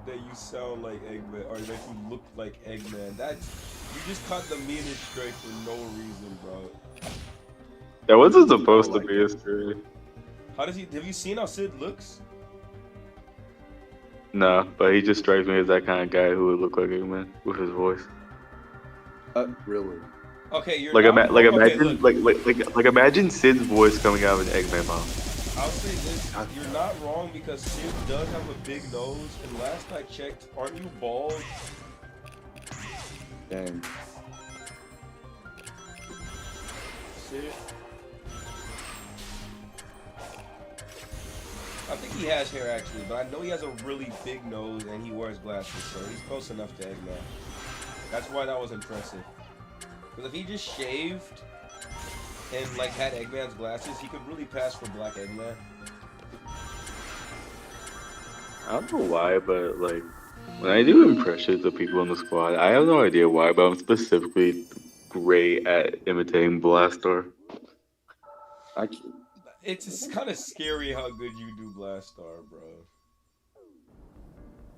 that you sound like Eggman, or that you look like Eggman. That's, you just caught the meanest straight for no reason, bro. That wasn't supposed to be a story. How does he? Have you seen how Sid looks? No, but he just strikes me as that kind of guy who would look like Eggman with his voice. Really? Okay, you're Like, not, okay, imagine, look, like imagine Sid's voice coming out of an Eggman mouth. I'll say this: you're not wrong because Sid does have a big nose, and last I checked, aren't you bald? Dang. Sid. I think he has hair actually, but I know he has a really big nose and he wears glasses, so he's close enough to Eggman. That's why that was impressive. Because if he just shaved and like had Eggman's glasses, he could really pass for Black Eggman. I don't know why, but like when I do impressions of people in the squad, I have no idea why, but I'm specifically great at imitating Blastar. It's just kind of scary how good you do Blastar, bro.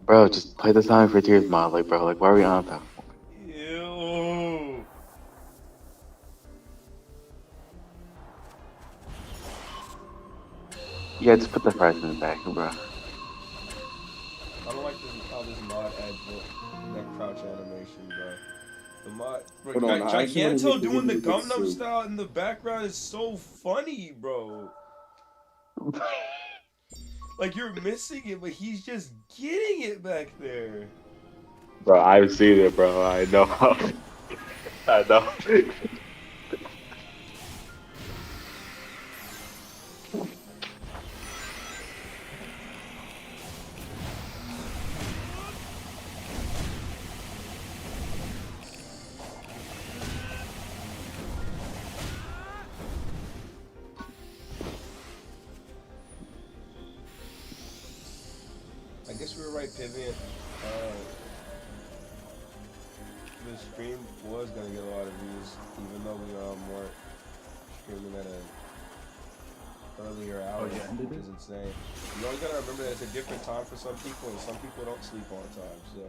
Bro, just play the Sonic for Tears mod, like, bro, like, why are we on that? Ew. Yeah, just put the fries in the back, bro. I don't like how this mod adds that crouch animation, bro. The mod, bro, Hold on, Giganto doing the video Gundam too. style in the background is so funny, bro. Like, you're missing it, but he's just getting it back there. Bro, I've seen it, bro. I know. I know. guess we were right, Pivian. The stream was gonna get a lot of views, even though we weren't streaming at an earlier hour, which is insane. You always gotta remember that it's a different time for some people, and some people don't sleep all the time. So,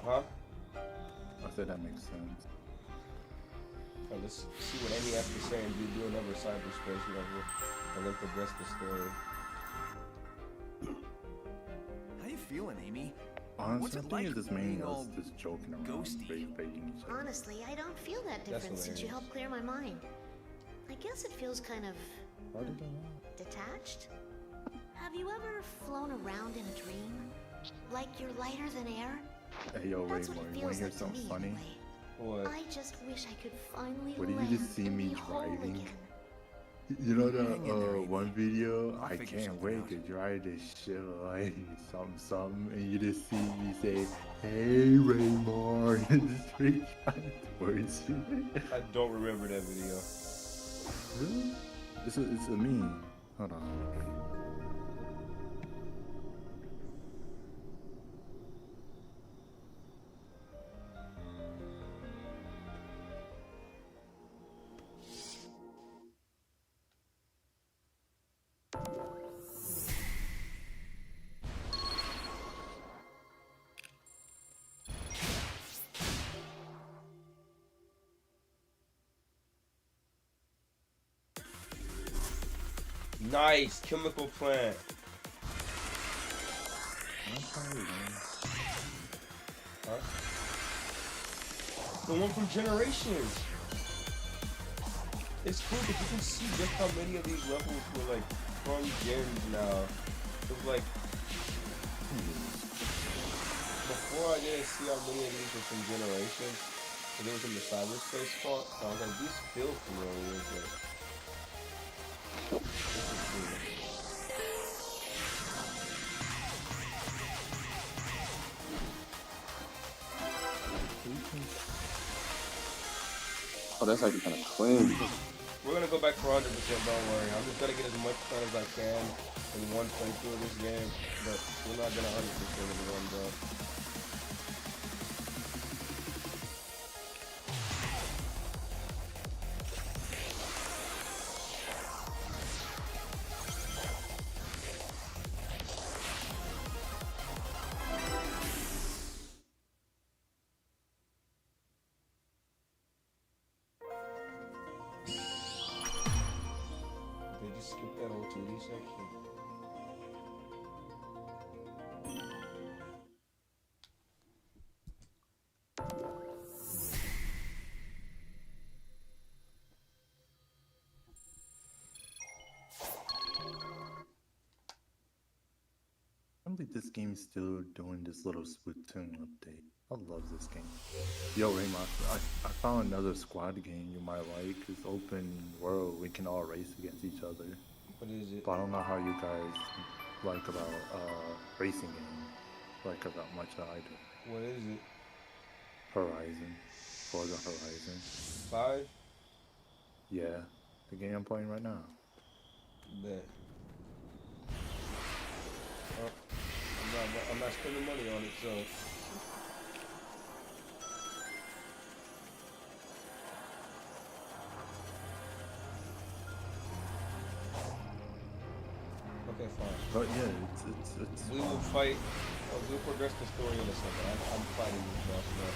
huh? I said that makes sense. Right, let's see what Amy has to say and do another cyberspace level, and then progress the story. How you feeling, Amy? Honestly, I think it's just mainly us just joking around, faking each other. Honestly, I don't feel that different since you helped clear my mind. I guess it feels kind of detached. Have you ever flown around in a dream? Like you're lighter than air? Hey yo, That's Raymore, what it you wanna feels hear like to something me, funny? anyway. What? I just wish I could finally What if land you just see and me be whole driving? again. You know that one video? I can't wait to drive this shit like something, and you just see me say, "Hey Raymore," just three words. I don't remember that video. Really? It's a meme. Hold on. Nice chemical plant. Huh? The one from Generations. It's cool because you can see just how many of these levels were like from gens now. It was like before I didn't see how many of these were from Generations. And it was in the cyberspace part. So I was like, these feel familiar, but this is cool. Oh, that's actually kind of clean. We're gonna go back for 100%, don't worry. I'm just gonna get as much fun as I can in one playthrough of this game, but we're not gonna 100% in one go. They just skipped that whole 2D section. I believe this game's still doing this little Splatoon update. I love this game. Yo, Raymond, I found another squad game you might like. It's open world. We can all race against each other. What is it? But I don't know how you guys like about racing games. Like about much I do. What is it? Horizon. Forza Horizon. 5? Yeah, the game I'm playing right now. Bet. Oh, I'm not spending money on it, so. Okay, fine. But yeah, it's We will fight. We'll progress the story in a second. I'm fighting this boss now.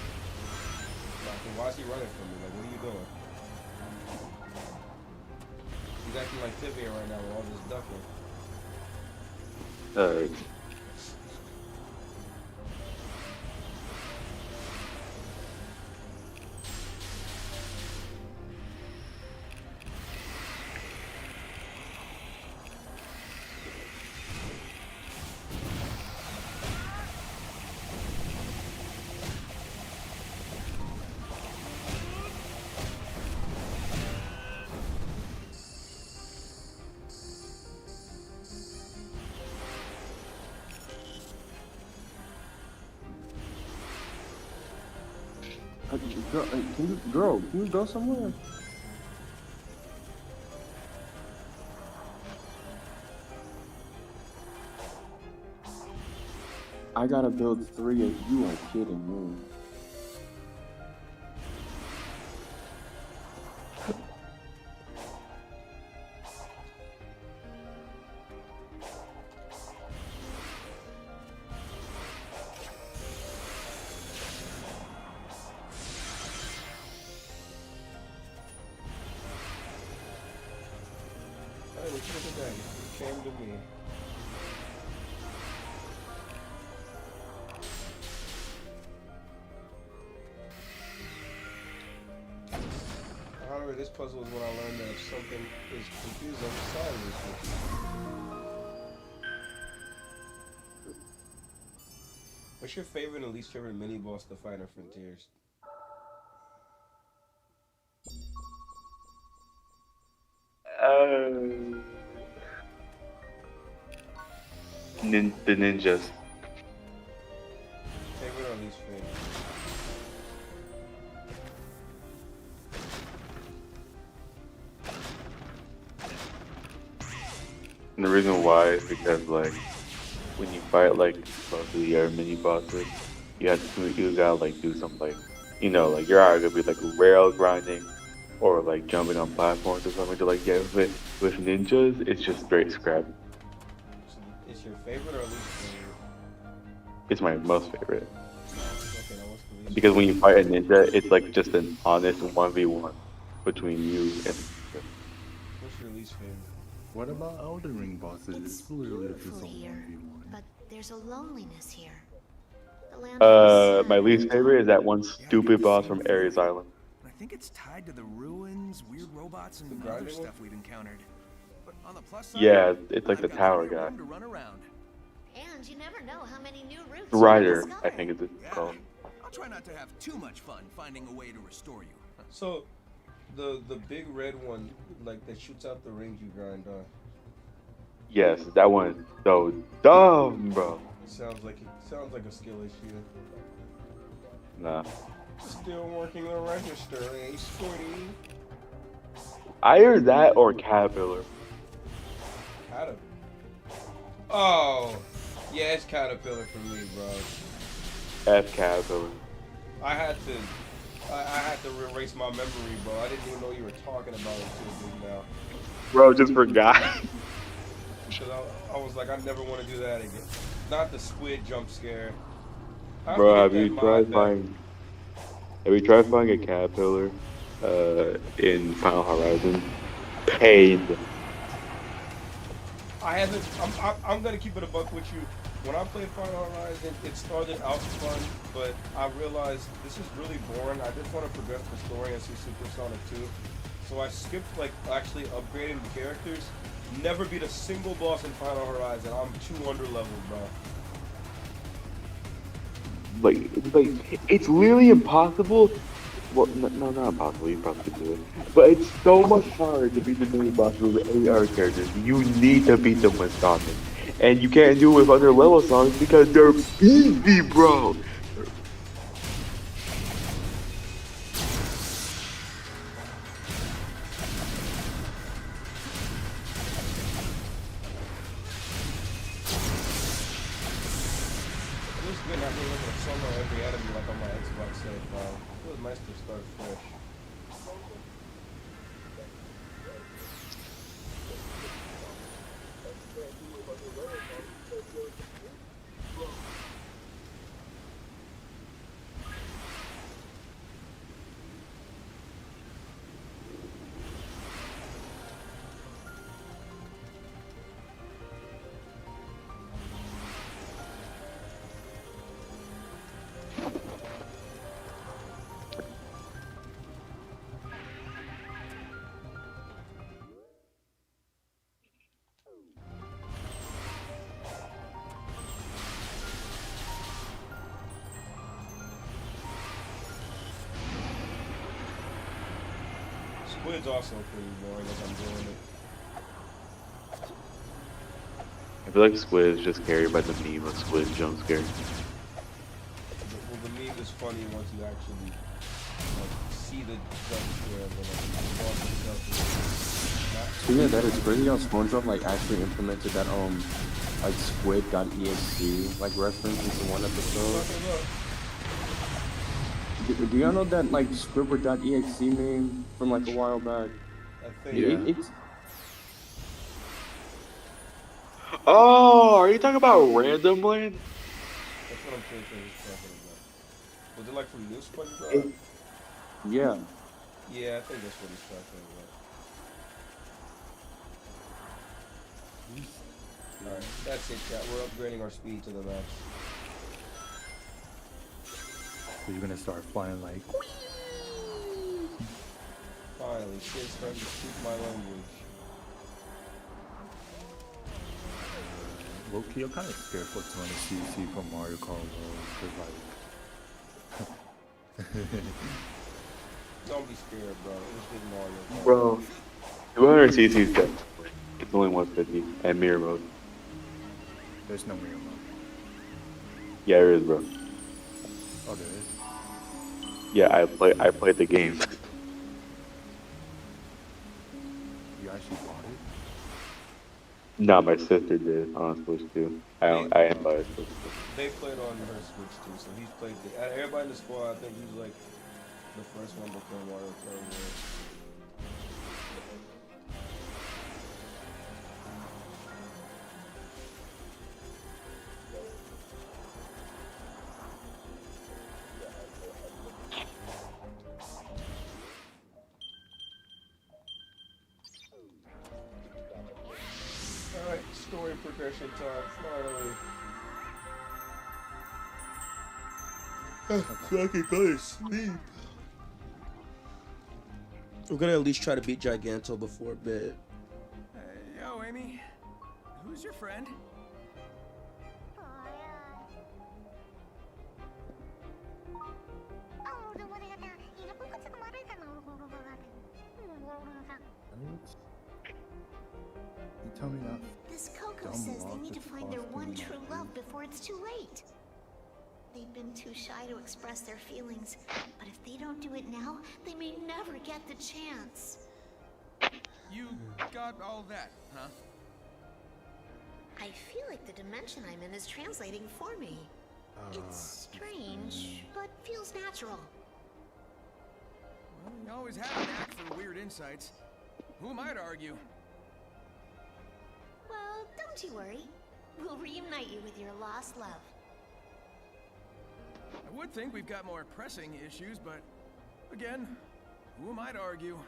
Like, why is he running from me? Like, what are you doing? He's acting like Tivian right now. We're all just ducking. Girl, can you go somewhere? I gotta build 3 and you are kidding me. Hey, what you look at that? It came to me. However, this puzzle is when I learned that if something is confused on the side of it. What's your favorite and least favorite mini boss to fight in Frontiers? The ninjas. Favorite or least favorite? And the reason why is because like when you fight like most of the other mini bosses, you gotta like do some like like you're either gonna be like rail grinding or like jumping on platforms or something to like get with ninjas. It's just straight scrap. Is your favorite or least favorite? It's my most favorite Okay, now what's the least because when you fight a ninja, it's like just an honest 1v1 between you and. What's your least favorite? What about Elden Ring bosses? It's Literally just beautiful a here, 1v1. but there's a loneliness here. The land feels My sad least and favorite is that one Yeah, I get stupid the boss same from Ares feeling. Island. I think it's tied to the ruins, weird robots, and The other grinding one? stuff we've encountered. But on the plus side, Yeah, it's like I've the got tower plenty of guy. room to run around. And you never know how many new routes Ryder, you I think it's Yeah, called. I'll try not to have too much fun finding a way to restore you. So, the big red one, like that shoots out the rings you grind on. Yes, that one is so dumb, bro. Sounds like a skill issue. Nah. Still working the register, Ace 40. Either that or Caterpillar. Caterpillar. Oh, yeah, it's Caterpillar for me, bro. F Caterpillar. I had to erase my memory, bro. I didn't even know you were talking about it until just now. Bro, just forgot. Because I was like, I never want to do that again. Not the squid jump scare. I Bro, have forget you that tried mod finding a Caterpillar in Final Horizon? Paid. I haven't. I'm gonna keep it a buck with you. When I played Final Horizon, it started out fun, but I realized this is really boring. I just want to progress the story and see Supersonic 2. So I skipped like actually upgrading the characters. Never beat a single boss in Final Horizon. I'm too under leveled, bro. Like, it's literally impossible. Well, no, not impossible. You probably could do it. But it's so much harder to beat the mini bosses with 8 other characters. You need to beat them with Sonic. And you can't do it with under level Sonic because they're easy, bro. It was good not being able to solo every enemy like on my Xbox save file. It was nice to start fresh. Squid's also pretty boring as I'm doing it. I feel like Squid is just carried by the meme of Squid jump scare. Well, the meme is funny once you actually like, see the jump scare, but like, the boss itself is not So yeah, that is crazy how SpongeBob like actually implemented that like squid.exe like reference into one episode. Do y'all know that like Squidward.exe meme from like a while back? I think. It's Oh, are you talking about Random Land? That's what I'm thinking he's talking about. Was it like from New SpongeBob? yeah. Yeah, I think that's what he's talking about. Alright, that's it, chat. We're upgrading our speed to the max. So you're gonna start flying like. Finally, shit's starting to speak my language. Low-key, I'm kind of scared for 200cc from Mario Kart World, cause like. Don't be scared, bro. It's just Mario Kart. Bro, 200cc is good. It's only 150 and mirror mode. There's no mirror mode. Yeah, there is, bro. Oh, there is. Yeah, I played the game. You actually bought it? No, my sister did on Switch too. I didn't buy it. They played on her Switch too, so he's played the. Everybody in the squad, I think he's like the first one to play Mario Kart World. Alright, story progression time, finally. So I can go to sleep. We're gonna at least try to beat Giganto before bed. Yo, Amy. Who's your friend? You tell me that. This Coco Dumb says they logic need to find their cost one me true money. love before it's too late. They've been too shy to express their feelings, but if they don't do it now, they may never get the chance. You got all that, huh? I feel like the dimension I'm in is translating for me. It's strange, but feels natural. Well, you always have a knack for weird insights. Who am I to argue? Well, don't you worry. We'll reunite you with your lost love. I would think we've got more pressing issues, but again, who am I to argue?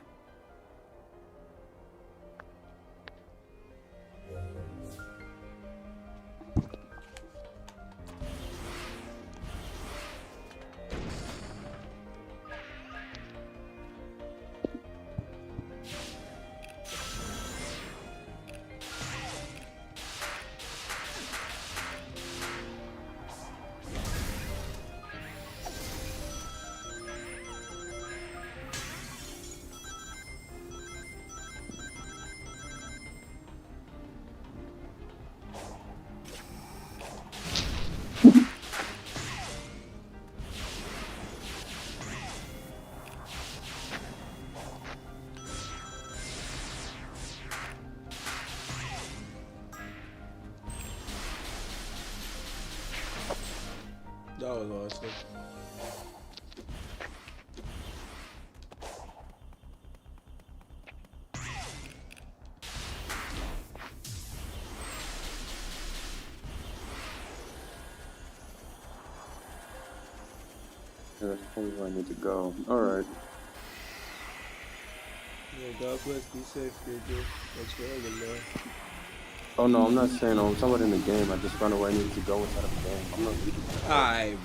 That was awesome. Yeah, that's probably where I need to go. Alright. Yeah, God bless, be safe, Fidget. What's wrong in there? Oh no, I'm not saying I'm talking about in the game. I just found out where I need to go inside of the game. I'm not reading that. Alright,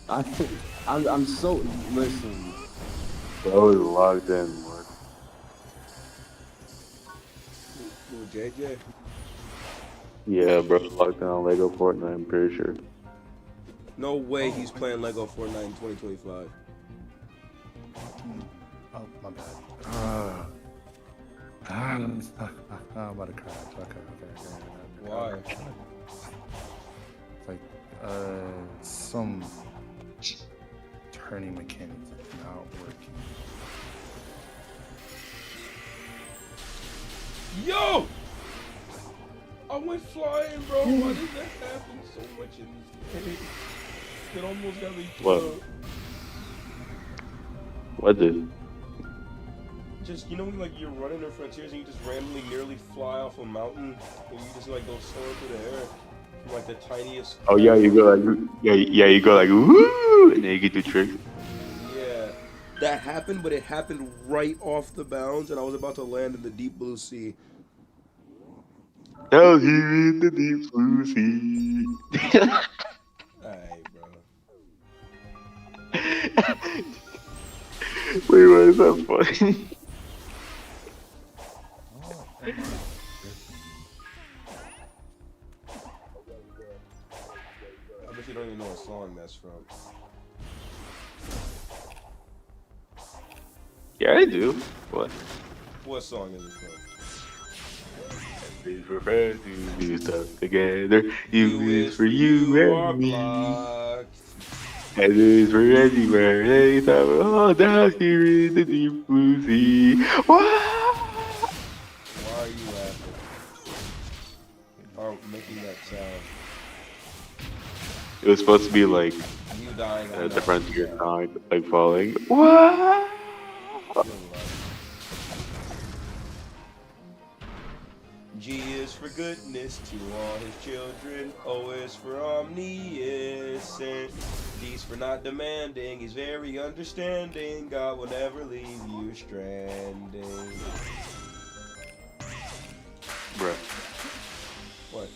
bro. I'm so listen. Bro is logged in, Mark. Ooh, JJ. Yeah, bro, logged in on Lego Fortnite, I'm pretty sure. No way he's playing Lego Fortnite in 2025. Oh, my bad. I'm about to crash. Okay. Why? It's like, some turning mechanics is not working. I went flying, bro. Why did that happen so much in this game? It almost got me killed. What did? Just, you know when like you're running in Frontiers and you just randomly nearly fly off a mountain and you just like go soaring through the air from like the tiniest. Oh yeah, you go like you go like woo, and then you get the trick. Yeah, that happened, but it happened right off the bounds, and I was about to land in the deep blue sea. Out here in the deep blue sea. Alright, bro. Wait, why is that funny? I bet you don't even know what song that's from. Yeah, I do. What? What song is it from? Is for friends who do stuff together. U is for you and me. And it is for anywhere. Anytime we're all down here in the deep blue sea. Why are you laughing? Or making that sound? It was supposed to be like You dying on the that. frontier song, like falling. What? G is for goodness to all his children. O is for omniscient. D's for not demanding. He's very understanding. God will never leave you stranding. Bruh. What?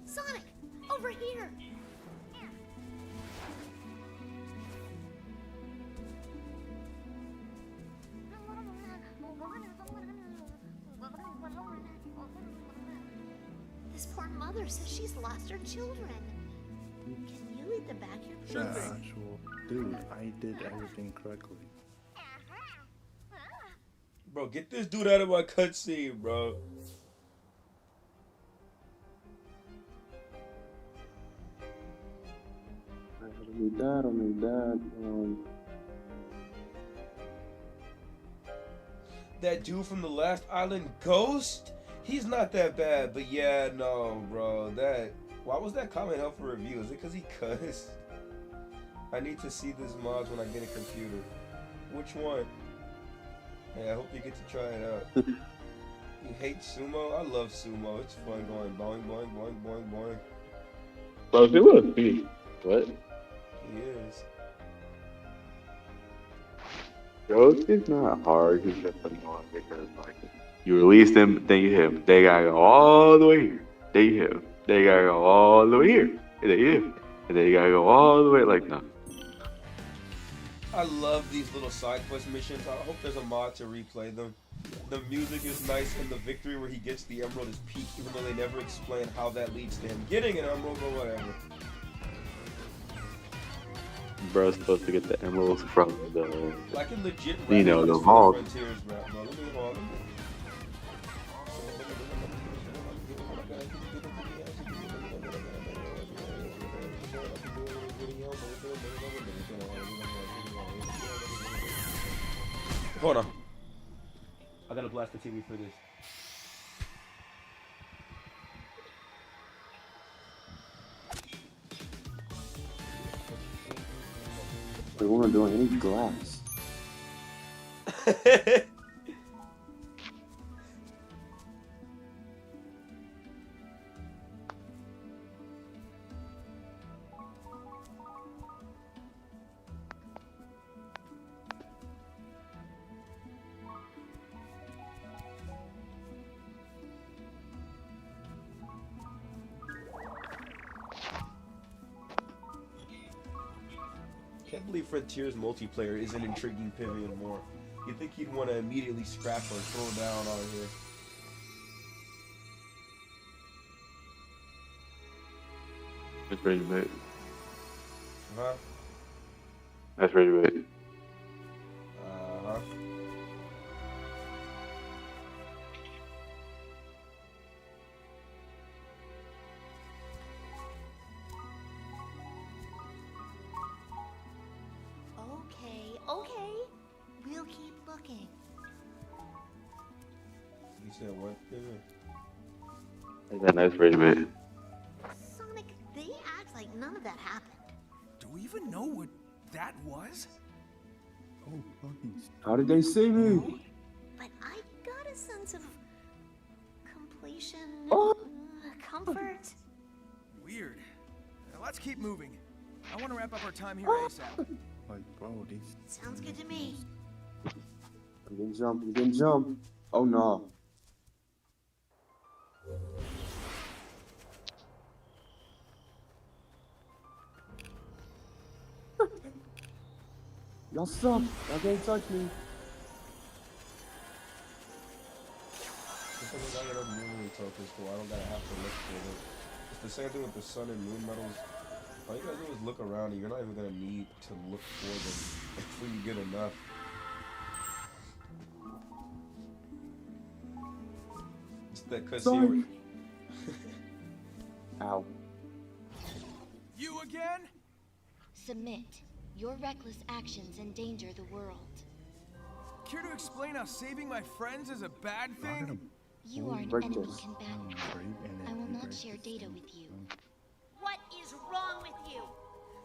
Sonic, over here. This poor mother says she's lost her children. Can you read the back here, please? Actual dude, I did everything correctly. Bro, get this dude out of my cutscene, bro. I don't need that. That dude from the last island, Ghost? He's not that bad, but yeah, no, bro. Why was that comment up for review? Is it because he cussed? I need to see this mods when I get a computer. Which one? Hey, I hope you get to try it out. You hate sumo? I love sumo. It's fun going boing, boing, boing, boing, boing. Well, it would be. What? He is. Ghost is not hard. He's just annoying because, like, you release them, then you hit him. They gotta go all the way here. Then you hit him. They gotta go all the way here. And then you hit him. And then you gotta go all the way. Like, no. I love these little side quest missions. I hope there's a mod to replay them. The music is nice, and the victory where he gets the emerald is peak, even though they never explain how that leads to him getting an emerald, but whatever. Bro's supposed to get the emeralds from the, I can legit you know, the rap vault. Frontiers rap, bro. Let me hold on. Hold on. I gotta blast the TV for this. We want to do any glass. Can't believe Frontiers multiplayer isn't intriguing Pivian more. You'd think he'd want to immediately scrap or throw down on here. That's pretty big. Huh? That's pretty big. Uh-huh. Okay. We'll keep looking. You said what? That's pretty big. Sonic, they act like none of that happened. Do we even know what that was? Oh, puppies. How did they see me? But I got a sense of completion, Oh. comfort. Weird. Now let's keep moving. I want to wrap up our time here ASAP. Like, bro, these. Sounds good to me. I'm getting jump. Oh no. Y'all suck. Y'all can't touch me. Because I got enough memory tokens, so I don't gotta have to look for them. It's the same thing with the sun and moon medals. All you gotta do is look around and you're not even gonna need to look for them until you get enough. It's that cutscene. Ow. You again? Submit. Your reckless actions endanger the world. Care to explain how saving my friends is a bad thing? You are an enemy combatant. I will not share data with you. What is wrong with you?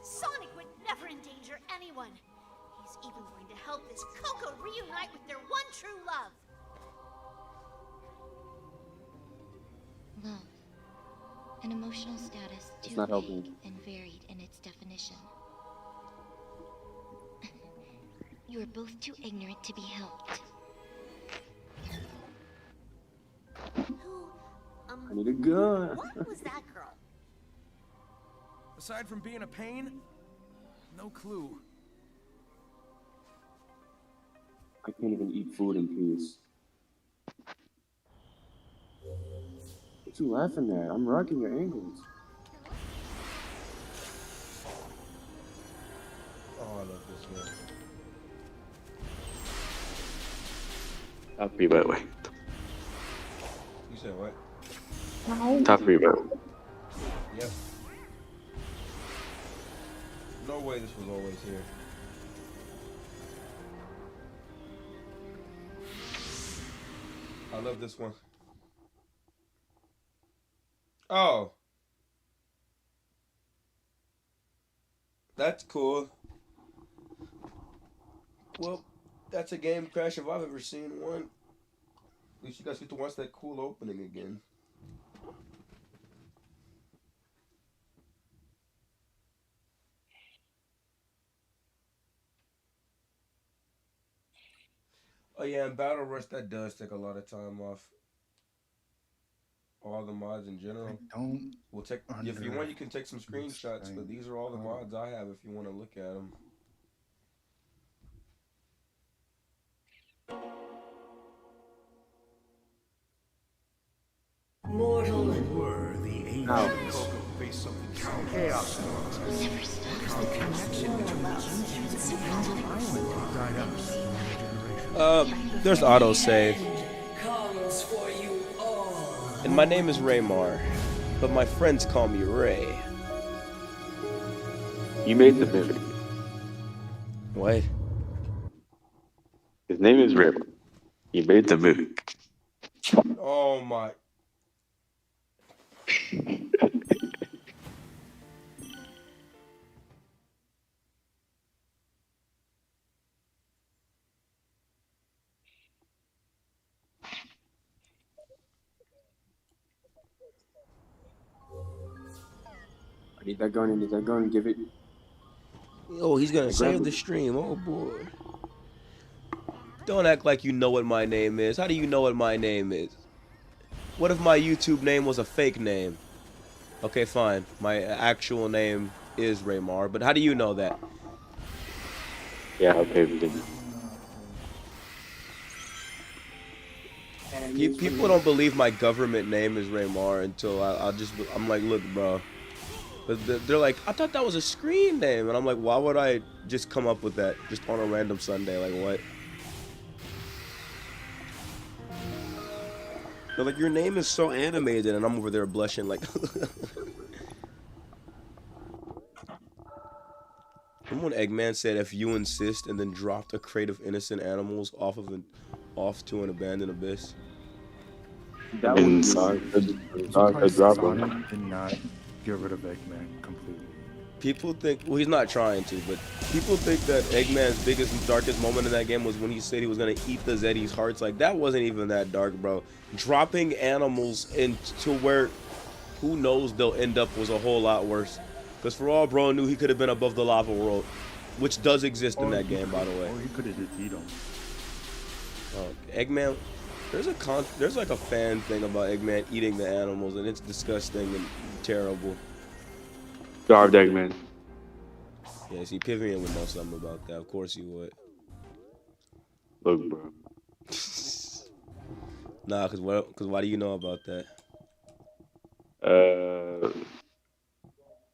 Sonic would never endanger anyone. He's even going to help this Coco reunite with their one true love. Love. An emotional status It's too not vague helping. and varied in its definition. You are both too ignorant to be helped. I need a gun. What was that girl? Aside from being a pain, no clue. I can't even eat food in peace. What you laughing at? I'm rocking your ankles. Oh, I love this one. Top 3, by the way. You said what? Top 3, by the way. Yep. No way this was always here. I love this one. Oh. That's cool. Well, that's a game crash if I've ever seen one. At least you guys get to watch that cool opening again. Oh yeah, in Battle Rush that does take a lot of time off. All the mods in general. Don't. We'll take if you want. You can take some screenshots, but these are all the mods I have. If you want to look at them. Mortal were the angels. Ow. Face something chaos. Never stops. The connection between Ancient and Angel Island died out. There's autosave. Comes for you all. And my name is Raymar, but my friends call me Ray. You made the mimic. What? His name is Rip. You made the mimic. Oh my. I need that gun, give it. Oh, he's gonna save the stream. Oh boy. Don't act like you know what my name is. How do you know what my name is? What if my YouTube name was a fake name? Okay, fine. My actual name is Raymar, but how do you know that? Yeah, okay, we did. People don't believe my government name is Raymar until I'm like, look, bro. But they're like, I thought that was a screen name, and I'm like, why would I just come up with that just on a random Sunday? Like what? They're like, your name is so animated, and I'm over there blushing like. Remember when Eggman said, "If you insist," and then dropped a crate of innocent animals off to an abandoned abyss? That And was Sonic Surprised could drop him. Sonic did not get rid of Eggman completely. People think, well, he's not trying to, but people think that Eggman's biggest and darkest moment in that game was when he said he was gonna eat the Zeddy's hearts. Like, that wasn't even that dark, bro. Dropping animals into where, who knows, they'll end up was a whole lot worse. Because for all bro knew, he could have been above the lava world, which does exist in that game, by the way. Or he could have just eat him. Eggman, there's like a fan thing about Eggman eating the animals, and it's disgusting and terrible. Starved Eggman. Yeah, see, Pivian would know something about that. Of course he would. Look, bro. Nah, cause why do you know about that?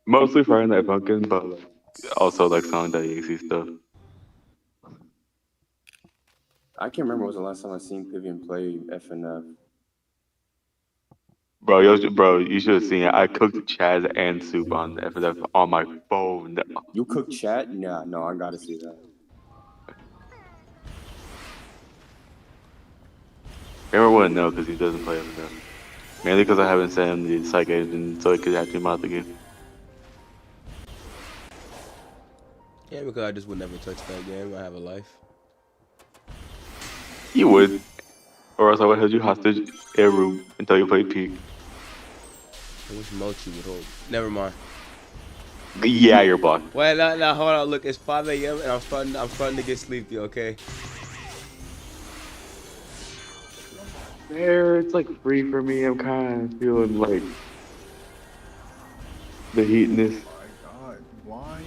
Mostly Friday Night Funkin', but like, also like Sonic.exe stuff. I can't remember when was the last time I seen Pivian play FNF. Bro, you should have seen it. I cooked Chaz and soup on the FNF on my phone. You cooked chat? Nah, no, I gotta see that. Everyone wouldn't know because he doesn't play FNF. Mainly because I haven't sent him the Psych Agent so he could actually mod the game. Yeah, because I just would never touch that game. I have a life. You would. Or else I would hold you hostage in a room until you played Peak. I wish Mochi would hold. Never mind. Yeah, you're blocked. Wait, now hold on. Look, it's 5 a.m. and I'm starting to get sleepy. Okay. There, it's like free for me. I'm kind of feeling like the heatness. Oh my god, why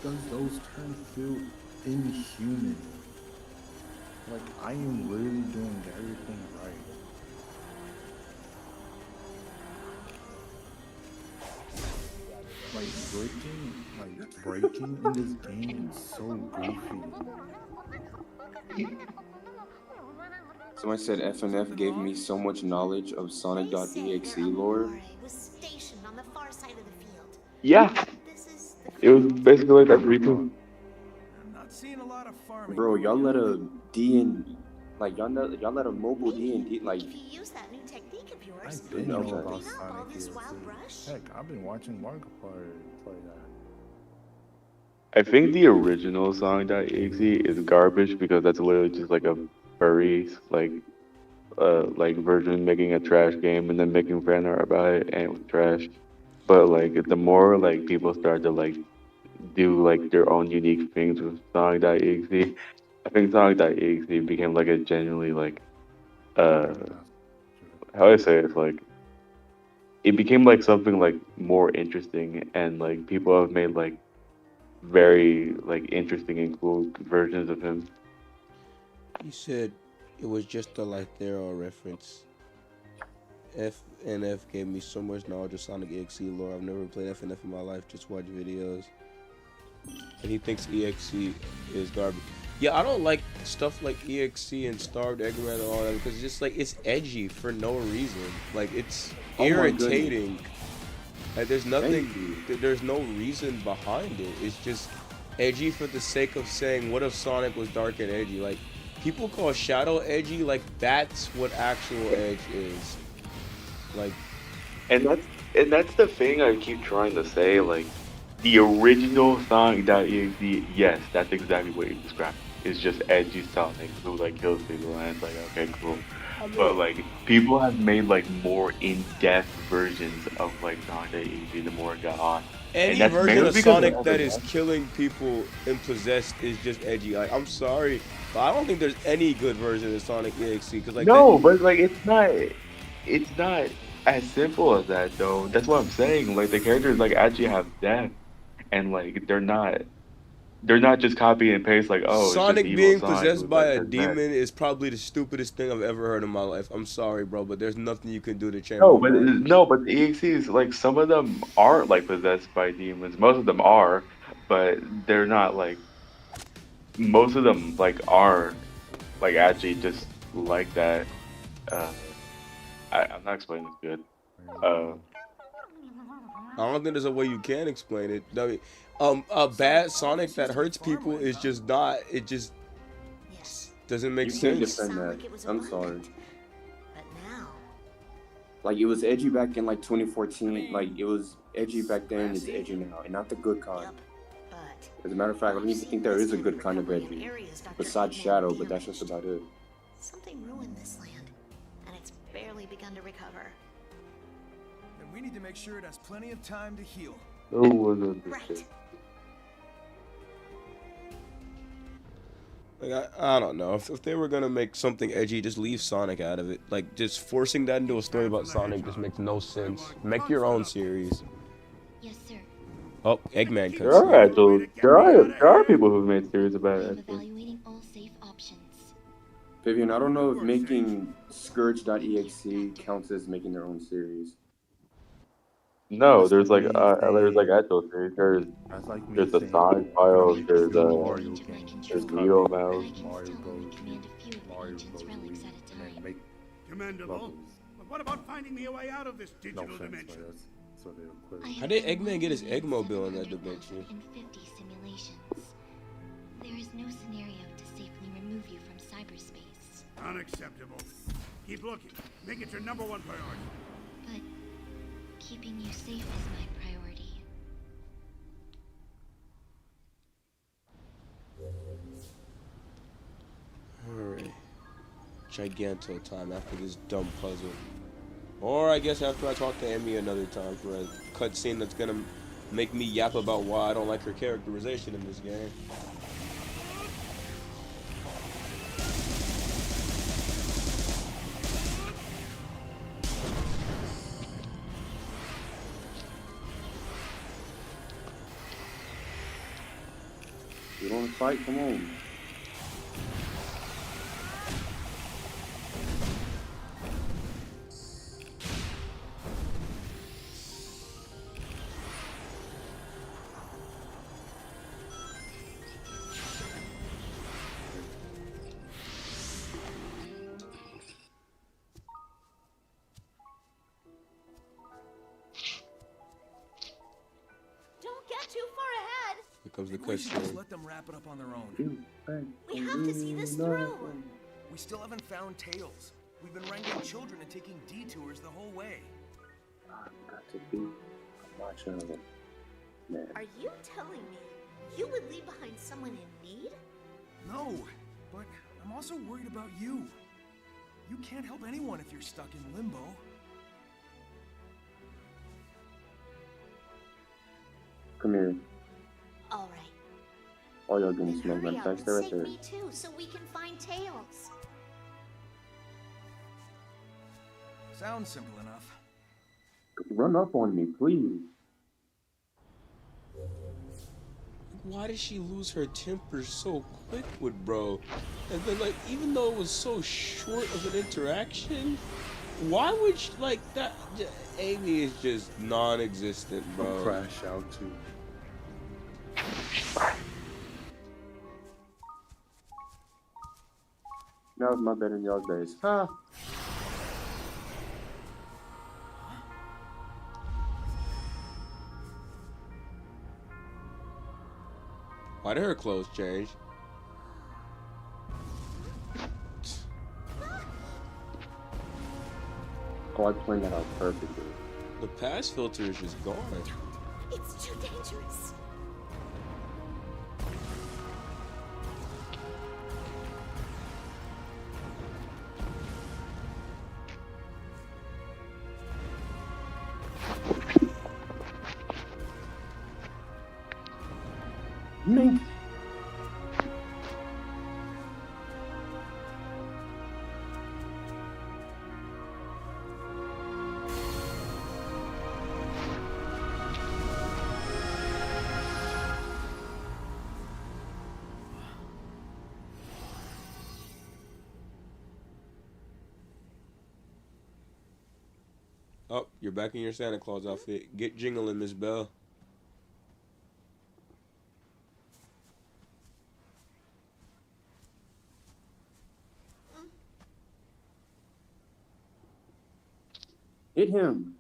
does those turns feel inhuman? Like, I am literally doing everything right. Breaking in this game is so goofy. Someone said FNF gave me so much knowledge of Sonic.exe lore. Yeah. It was basically like that reboot. Bro, y'all let a D&D, like y'all let a mobile D&D, like. I didn't know about Sonic EXE. Heck, I've been watching Markiplier play that. I think the original Sonic.exe is garbage because that's literally just like a furry like version making a trash game and then making fan art about it, and it was trash. But like the more like people start to like do like their own unique things with Sonic.exe, I think Sonic.exe became like a genuinely like how do I say it? Like it became like something like more interesting, and like people have made like very like interesting and cool versions of him. You said it was just a Lythero reference. FNF gave me so much knowledge of Sonic EXE lore. I've never played FNF in my life, just watched videos. And he thinks EXE is garbage. Yeah, I don't like stuff like EXE and Starved Eggman and all that because it's just like it's edgy for no reason. Like it's irritating. Like there's nothing, there's no reason behind it. It's just edgy for the sake of saying, what if Sonic was dark and edgy? Like people call Shadow edgy, like that's what actual edge is. Like, and that's the thing I keep trying to say. Like the original Sonic.exe, yes, that's exactly what you described. It's just edgy Sonic who like kills people, and it's like okay, cool. But like people have made like more in-depth versions of like Sonic.exe the more it got on. Any version of Sonic that is killing people and possessed is just edgy. Like I'm sorry, but I don't think there's any good version of Sonic EXE because like no, but like it's not as simple as that though. That's what I'm saying. Like the characters like actually have depth, and like they're not they're not just copy and paste like, oh, Sonic it's just being evil Sonic possessed with, by like, a his demon neck. is probably the stupidest thing I've ever heard in my life. I'm sorry, bro, but there's nothing you can do to change No, my but mind. no, but the EXEs, like some of them aren't like possessed by demons. Most of them are, but they're not like. Most of them like are like actually just like that. I'm not explaining this good. I don't think there's a way you can explain it. I mean, a bad Sonic that hurts people is just not. It just doesn't make You can't sense. defend that. I'm sorry. Like it was edgy back in like 2014. Like it was edgy back then. It's edgy now, and not the good kind. As a matter of fact, I don't even think there is a good kind of edgy besides Shadow, but that's just about it. Something ruined this land, and it's barely begun to recover. And we need to make sure it has plenty of time to heal. Who was it? Like I don't know if they were gonna make something edgy, just leave Sonic out of it. Like just forcing that into a story about Sonic just makes no sense. Make your own series. Yes, sir. Oh, Eggman There are people who've made series about it. Actually. Evaluating all safe options. Vivian, I don't know if making Scourge.exe counts as making their own series. No, there's actual series. There's the Sonic files. There's Neo Mouse. Commendable. But what about finding me a way out of this digital dimension? How did Eggman get his Eggmobile in that dimension? In 50 simulations. There is no scenario to safely remove you from cyberspace. Unacceptable. Keep looking. Make it your #1 priority. But keeping you safe is my priority. Alright. Giganto time after this dumb puzzle. Or I guess after I talk to Emmy another time for a cutscene that's gonna make me yap about why I don't like her characterization in this game. You don't want to fight? Come on. Don't get too far ahead. Here comes the We should just cutscene. let them wrap it up on their own. We have to see this through. We still haven't found Tails. We've been wrangling children and taking detours the whole way. Got to be watching them. Man. Are you telling me you would leave behind someone in need? No, but I'm also worried about you. You can't help anyone if you're stuck in limbo. Come here. All right. All y'all getting Then smoked. hurry My up text and right save there. me too, so we can find Tails. Sounds simple enough. Run up on me, please. Why did she lose her temper so quick with bro? And then like even though it was so short of an interaction, why would she, like that? Amy is just non-existent, bro. Crash out too. That was my better than y'all's days. Huh? Why did her clothes change? Oh, I planned that out perfectly. The pass filter is just gone. It's too dangerous. Mink. Oh, you're back in your Santa Claus outfit. Get jingling, Miss Bell. Hit him.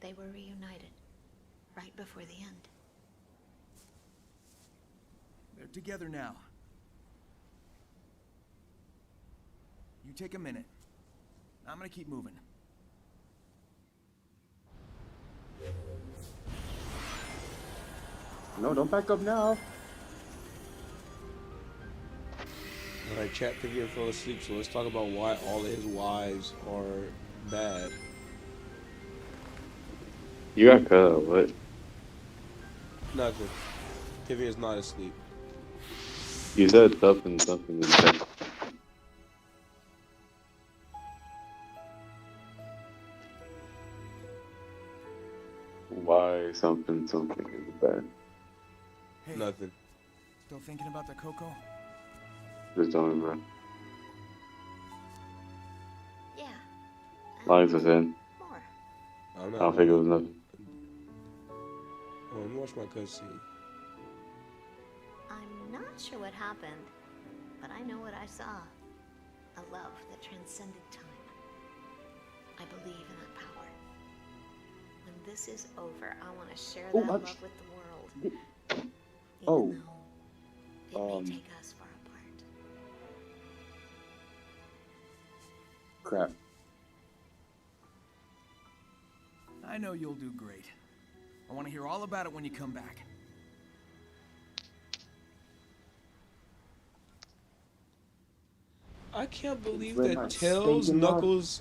They were reunited right before the end. They're together now. You take a minute. I'm gonna keep moving. No, don't back up now. Alright, chat Piggy fell asleep, so let's talk about why all of his wives are bad. You got cut out, what? Nothing. Pivy is not asleep. You said something in the text. Why something is bad? Hey, Nothing. still thinking about the Coco? Just tell me, bro. Yeah. Lines was in. More. I'm I not. don't think it was nothing. Oh, let me watch my cutscene. I'm not sure what happened, but I know what I saw. A love that transcended time. I believe in that power. When this is over, I want to share that love with the world. Oh. It may take us far apart. Crap. I know you'll do great. I want to hear all about it when you come back. I can't believe When that my Tails, stinking mouth-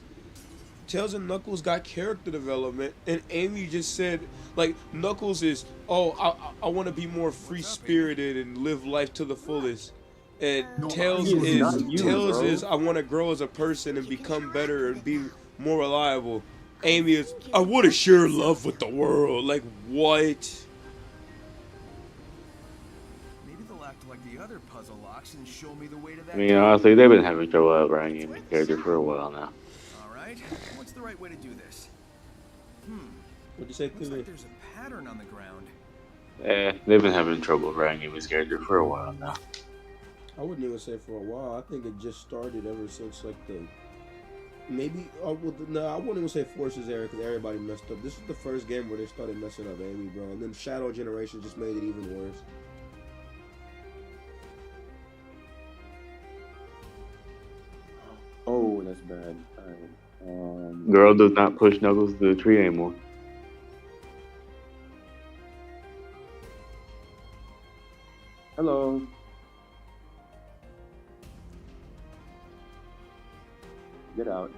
Tails and Knuckles got character development, and Amy just said, like, Knuckles is, oh, I want to be more free-spirited and live life to the fullest. And Tails he is not you, bro. is, I want to grow as a person and become better and be more reliable. Amy is, I want to share love with the world. Like, what? Maybe they'll act like the other puzzle locks and show me the way to that. I mean, honestly, they've been having trouble outwriting Amy's character for a while now. All right. What's the right way to do this? What'd you say, Looks Timmy? like there's a pattern on the ground. They've been having trouble writing Amy's character for a while now. I wouldn't even say for a while. I think it just started ever since, like, the... Maybe, no, I wouldn't even say Forces era because everybody messed up. This is the first game where they started messing up Amy, bro. And then Shadow Generation just made it even worse. Oh, that's bad. Alright. Girl does not push Knuckles to the tree anymore. Hello. Get out.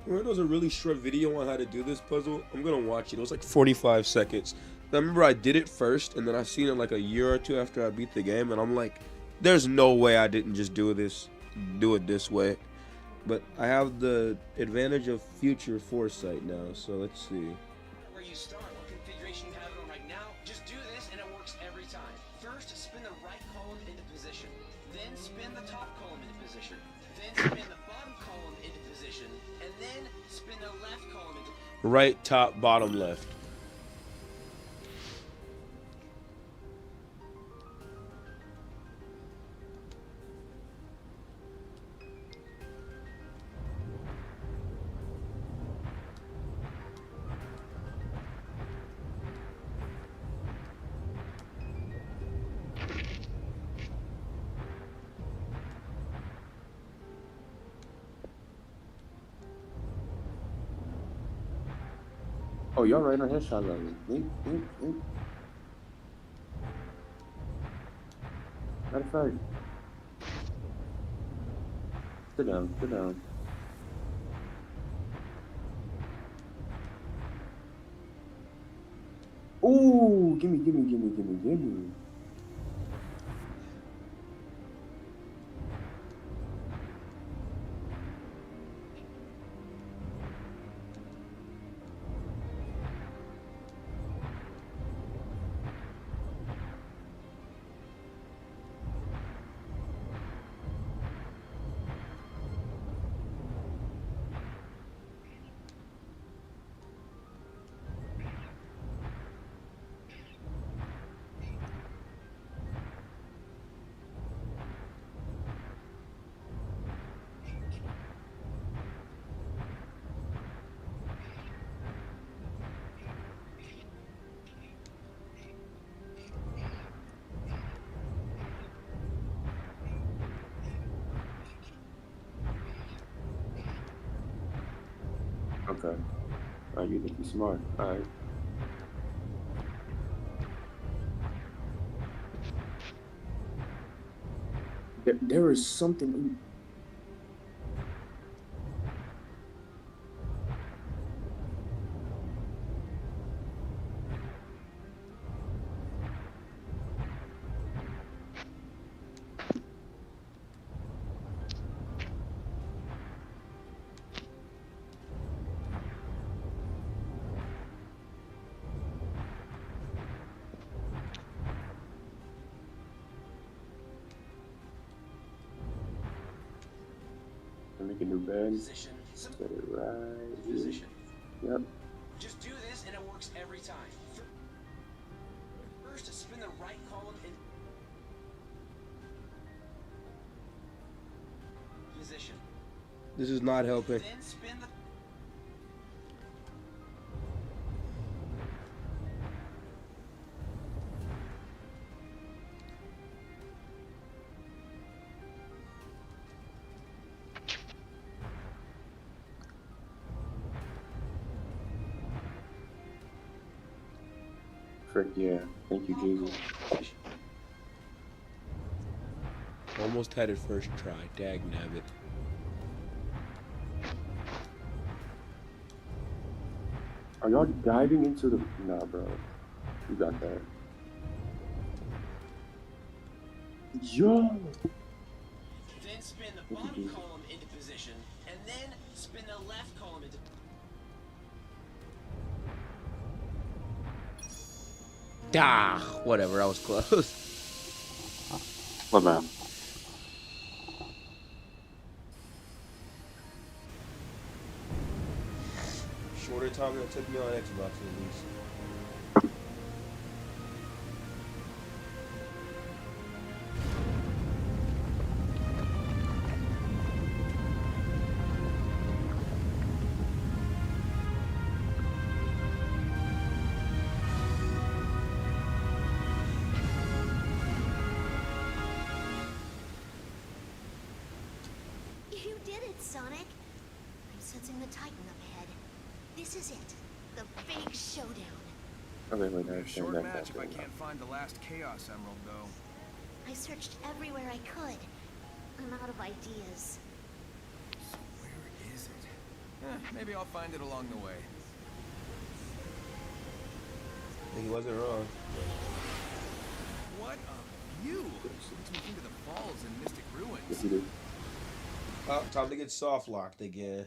Remember there was a really short video on how to do this puzzle? I'm gonna watch it. It was like 45 seconds. I remember I did it first, and then I seen it like a year or two after I beat the game, and I'm like, there's no way I didn't just do it this way. But I have the advantage of future foresight now, so let's see. Where you start, what configuration you have it on right now, just do this and it works every time. First, spin the right column into position. Then spin the top column into position. Then spin the bottom column into position. And then spin the left column into Right, top, bottom, left. Oh, y'all right on headshot level. Matter of fact. Sit down, sit down. Ooh, gimme. Okay. You think you're smart. Alright. There is something in... Make a new bed. Position. Set it right. Position. Yep. Just do this and it works every time. First, spin the right column in position. This is not helping. Then spin the Frick yeah. Thank you, Jesus. Almost had it first try. Dag nabbit. Are y'all diving into the... Nah, bro. You got that. Yo! Then spin the bottom column into position, and then spin the left column into Ah, whatever. I was close. What man? Shorter time than it took me on Xbox at least. You did it, Sonic. I'm sensing the Titan up ahead. This is it. The big showdown. Okay, wait, I Short understand match that. if I can't find the last Chaos Emerald, though. I searched everywhere I could. I'm out of ideas. So where is it? Maybe I'll find it along the way. I think he wasn't wrong. What a view! Takes me into the falls and Mystic Ruins. Yes, you do. Oh, time to get soft locked again.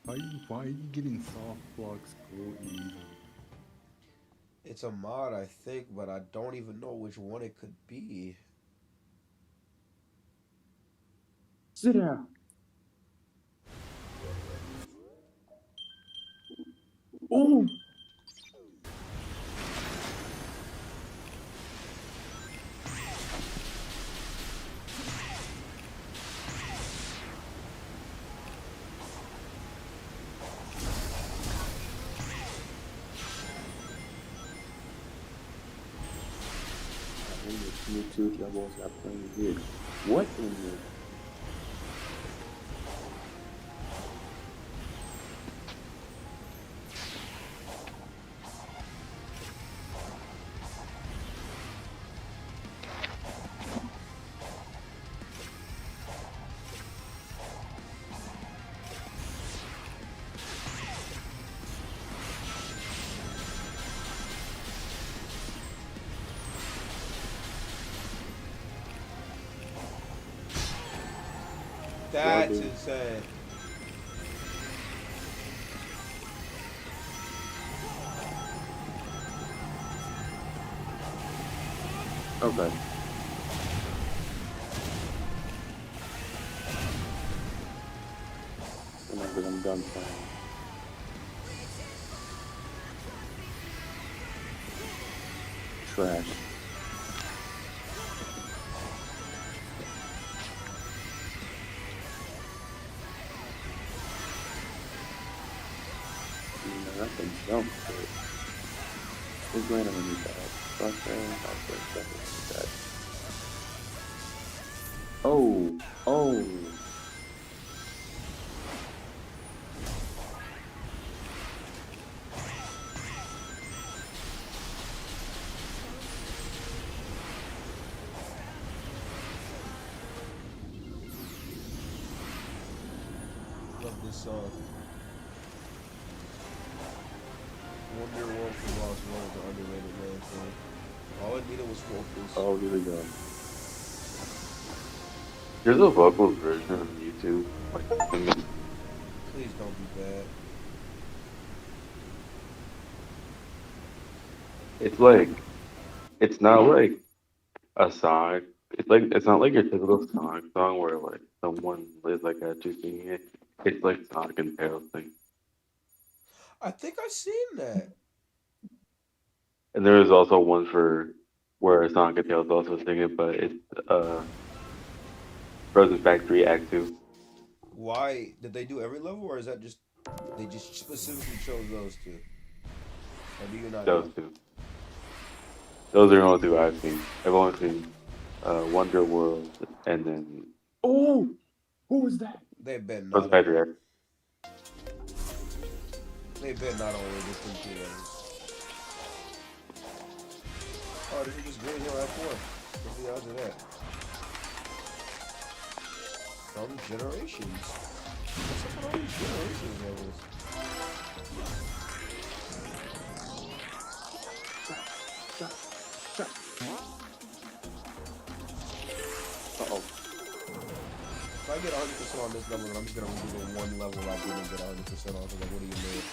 Why are you getting soft blocks so easy? It's a mod, I think, but I don't even know which one it could be. Sit down. Oh! You two, y'all boys got playing here. What in the... That's insane. Okay. I'm done playing. Trash. I can jump, but it's going to need that. Fuck that. Oh. this song. Wonder World from Lost World is an underrated man thing. All it needed was focus. Oh, here we go. There's a vocal version on YouTube. Please don't be bad. It's like, it's not like a song. It's not like your typical song where like someone is like actually singing it. It's like Sonic and Tails thing. I think I've seen that. And there is also one for where Sonic and Tails also sing it, but it's Frozen Factory Act 2. Why did they do every level, or is that just they just specifically chose those two? Or do you not Those know? two. Those are the only two I've seen. I've only seen Wonder World and then Oh, who was that? They bet Frozen not. Factory Act. They bet not only just them two levels. Oh, this is just Green Hill Act 4. What's the odds of that? From Generations. What's up with all these Generations levels? Uh-oh. If I get 100% on this level, then I'm just gonna redo the one level I didn't get 100% on. So like, what do you mean?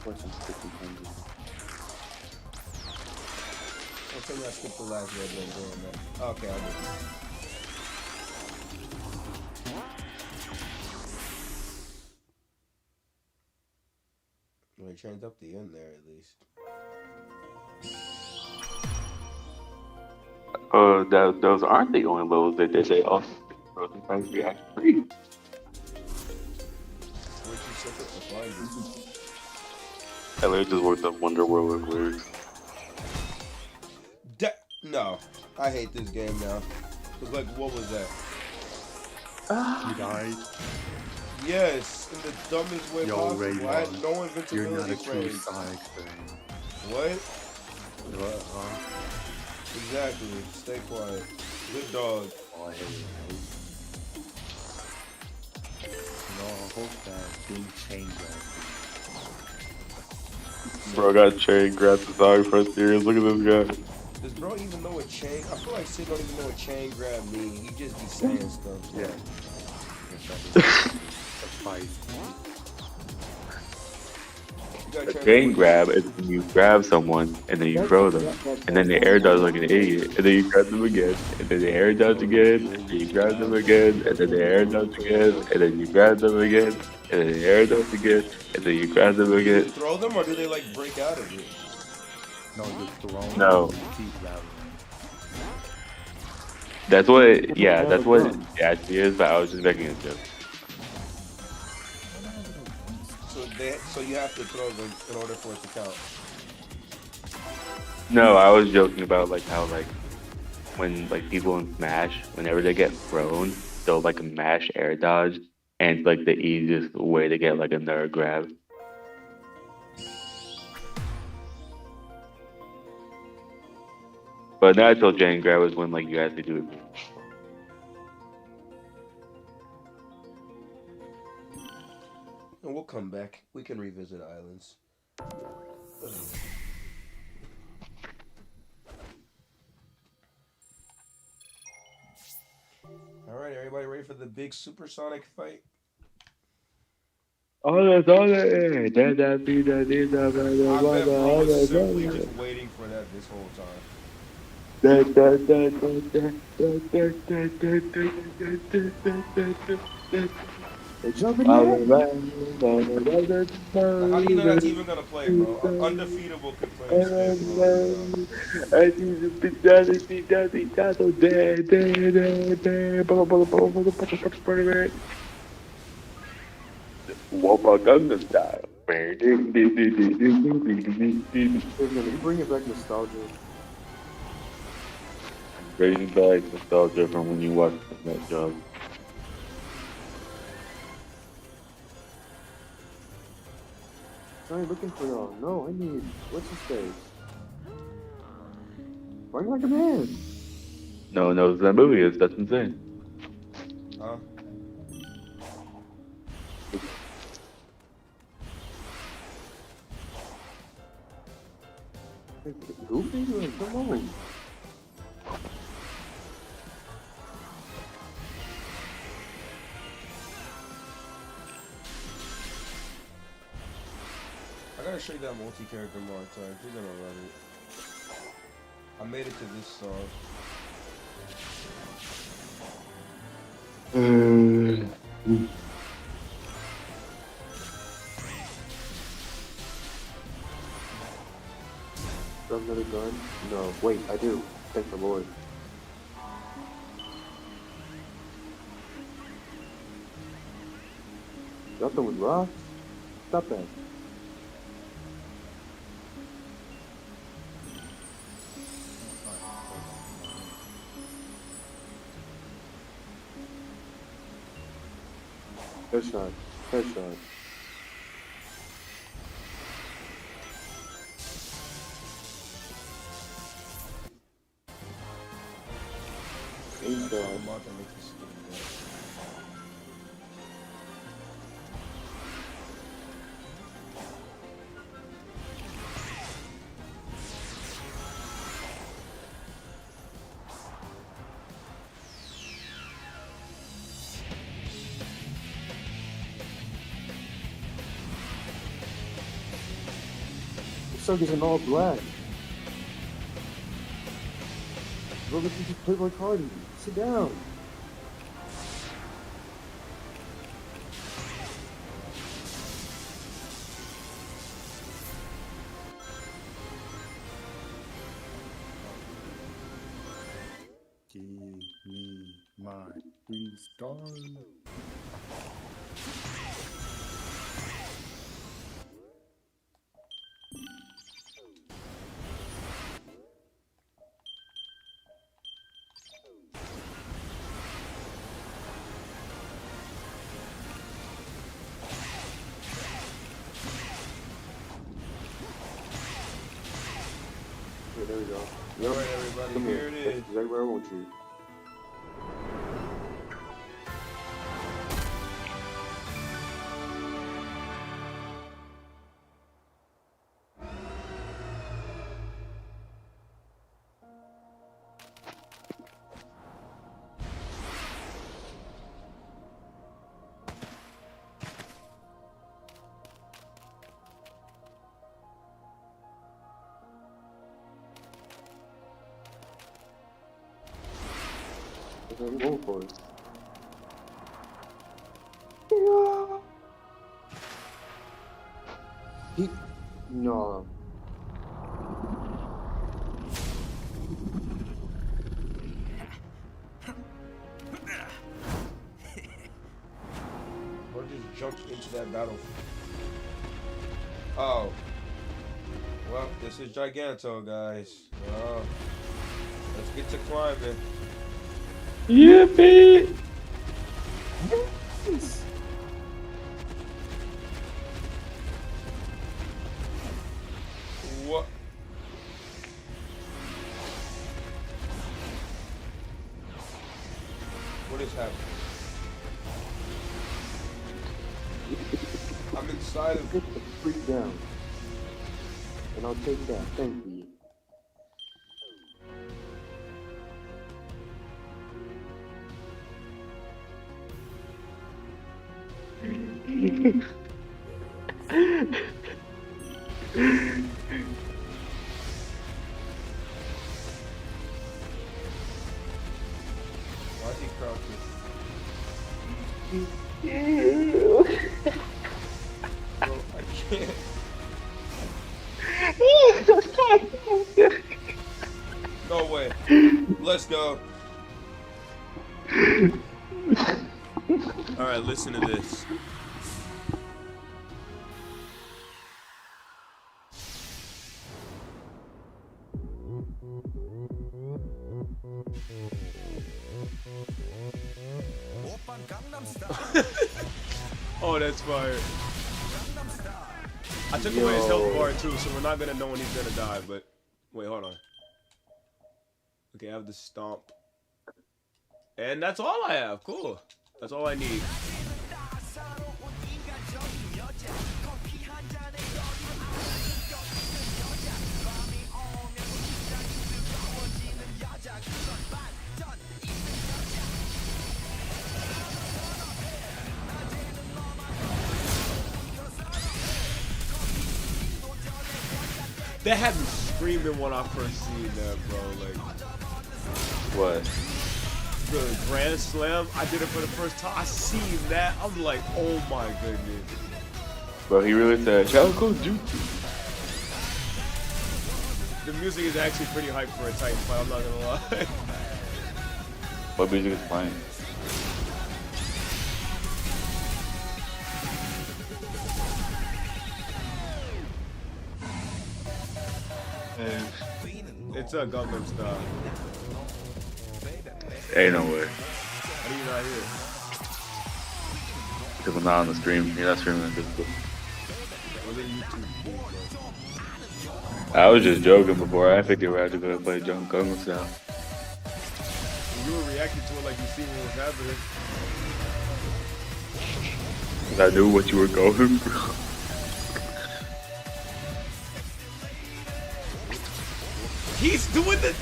Course I'm freaking hungry. Don't tell me I skipped the last red ring doing that. Okay, I'll do it. Well, they changed up the end there at least. Those aren't the only levels they did. They also did Frozen Factory Act 3. Where'd you set it to find it? I literally just worked up Wonder World with lyrics. No, I hate this game now. Cause like, what was that? You died. Yes, in the dumbest way Yo, possible. Raymond, I had no you're not a invincibility true frames. Sonic fan. What? What, huh? Exactly. Stay quiet. Good dog. Oh, I hate it. No, I hope that Doom chain grab. Bro got chain grabbed the Sonic for serious. Look at this guy. Does bro even know what chain? I feel like Sid don't even know what chain grab means. He just be saying stuff. Yeah. A chain grab is when you grab someone and then you throw them, and then the air dodge like an idiot, and then you grab them again, and then the air dodge again, and then you grab them again, and then the air dodge again, and then you grab them again, and then the air dodge again, and then you grab them Do again. you throw them or do they like break out of it? No, just throw them. No. Keep grabbing. That's what, yeah, that's what it actually is, but I was just making a joke. So you have to throw them in order for it to count. No, I was joking about like how like when like people in Smash, whenever they get thrown, they'll like mash air dodge, and it's like the easiest way to get like another grab. But natural chain grab is when like you have to do it. And we'll come back. We can revisit islands. Alright, everybody ready for the big supersonic fight? I bet bro was simply just waiting for that this whole time. They're jumping Like, in. how do you know that's even gonna play, bro? Undefeatable can play instead, Gangnam Style. You bring it back nostalgia. Bringing back nostalgia from when you watched that job. I ain't looking for y'all. No, I need. What's his face? Run like a man. No one knows that movie is. That's insane. Huh? Goofy? Come on. I gotta show you that multi-character montage. You're gonna love it. I made it to this song. Got another gun? No, wait, I do. Thank the Lord. Y'all throwing rocks? Stop that. Headshot. Headshot. Inside. Suckers in all black. Bro, look at you play like Hardy. Sit down. Give me my 3 stars. Okay, there we go. All right, everybody, Come here it is. That's exactly where I want you. That's what I'm going for. No. Or just jumped into that battle. Oh. Well, this is Giganto, guys. Let's get to climbing. Yippee! Yes. What? What is happening? I'm inside of... Get the freak down. And I'll take that. Thank you. Why is he crouching? Let's go. All right, listen to this. Oh, that's fire. I took away his health bar too, so we're not gonna know when he's gonna die, but wait, hold on. Okay, I have the stomp. And that's all I have. Cool. That's all I need. That had me screaming when I first seen that, bro. Like, What? the Grand Slam, I did it for the first time. I seen that, I'm like, oh my goodness. Bro, he really said, "Shall go jutsu." The music is actually pretty hype for a Titan fight, I'm not gonna lie. What music is playing? It's a Gundam style. Ain't no way. How do you not hear it? Because I'm not on the stream. You're not streaming this. Was it YouTube? I was just joking before. I think they were actually going to play Jump Gundam style. You were reacting to it like you seen what was happening. 'Cause I knew what you were going through. He's doing the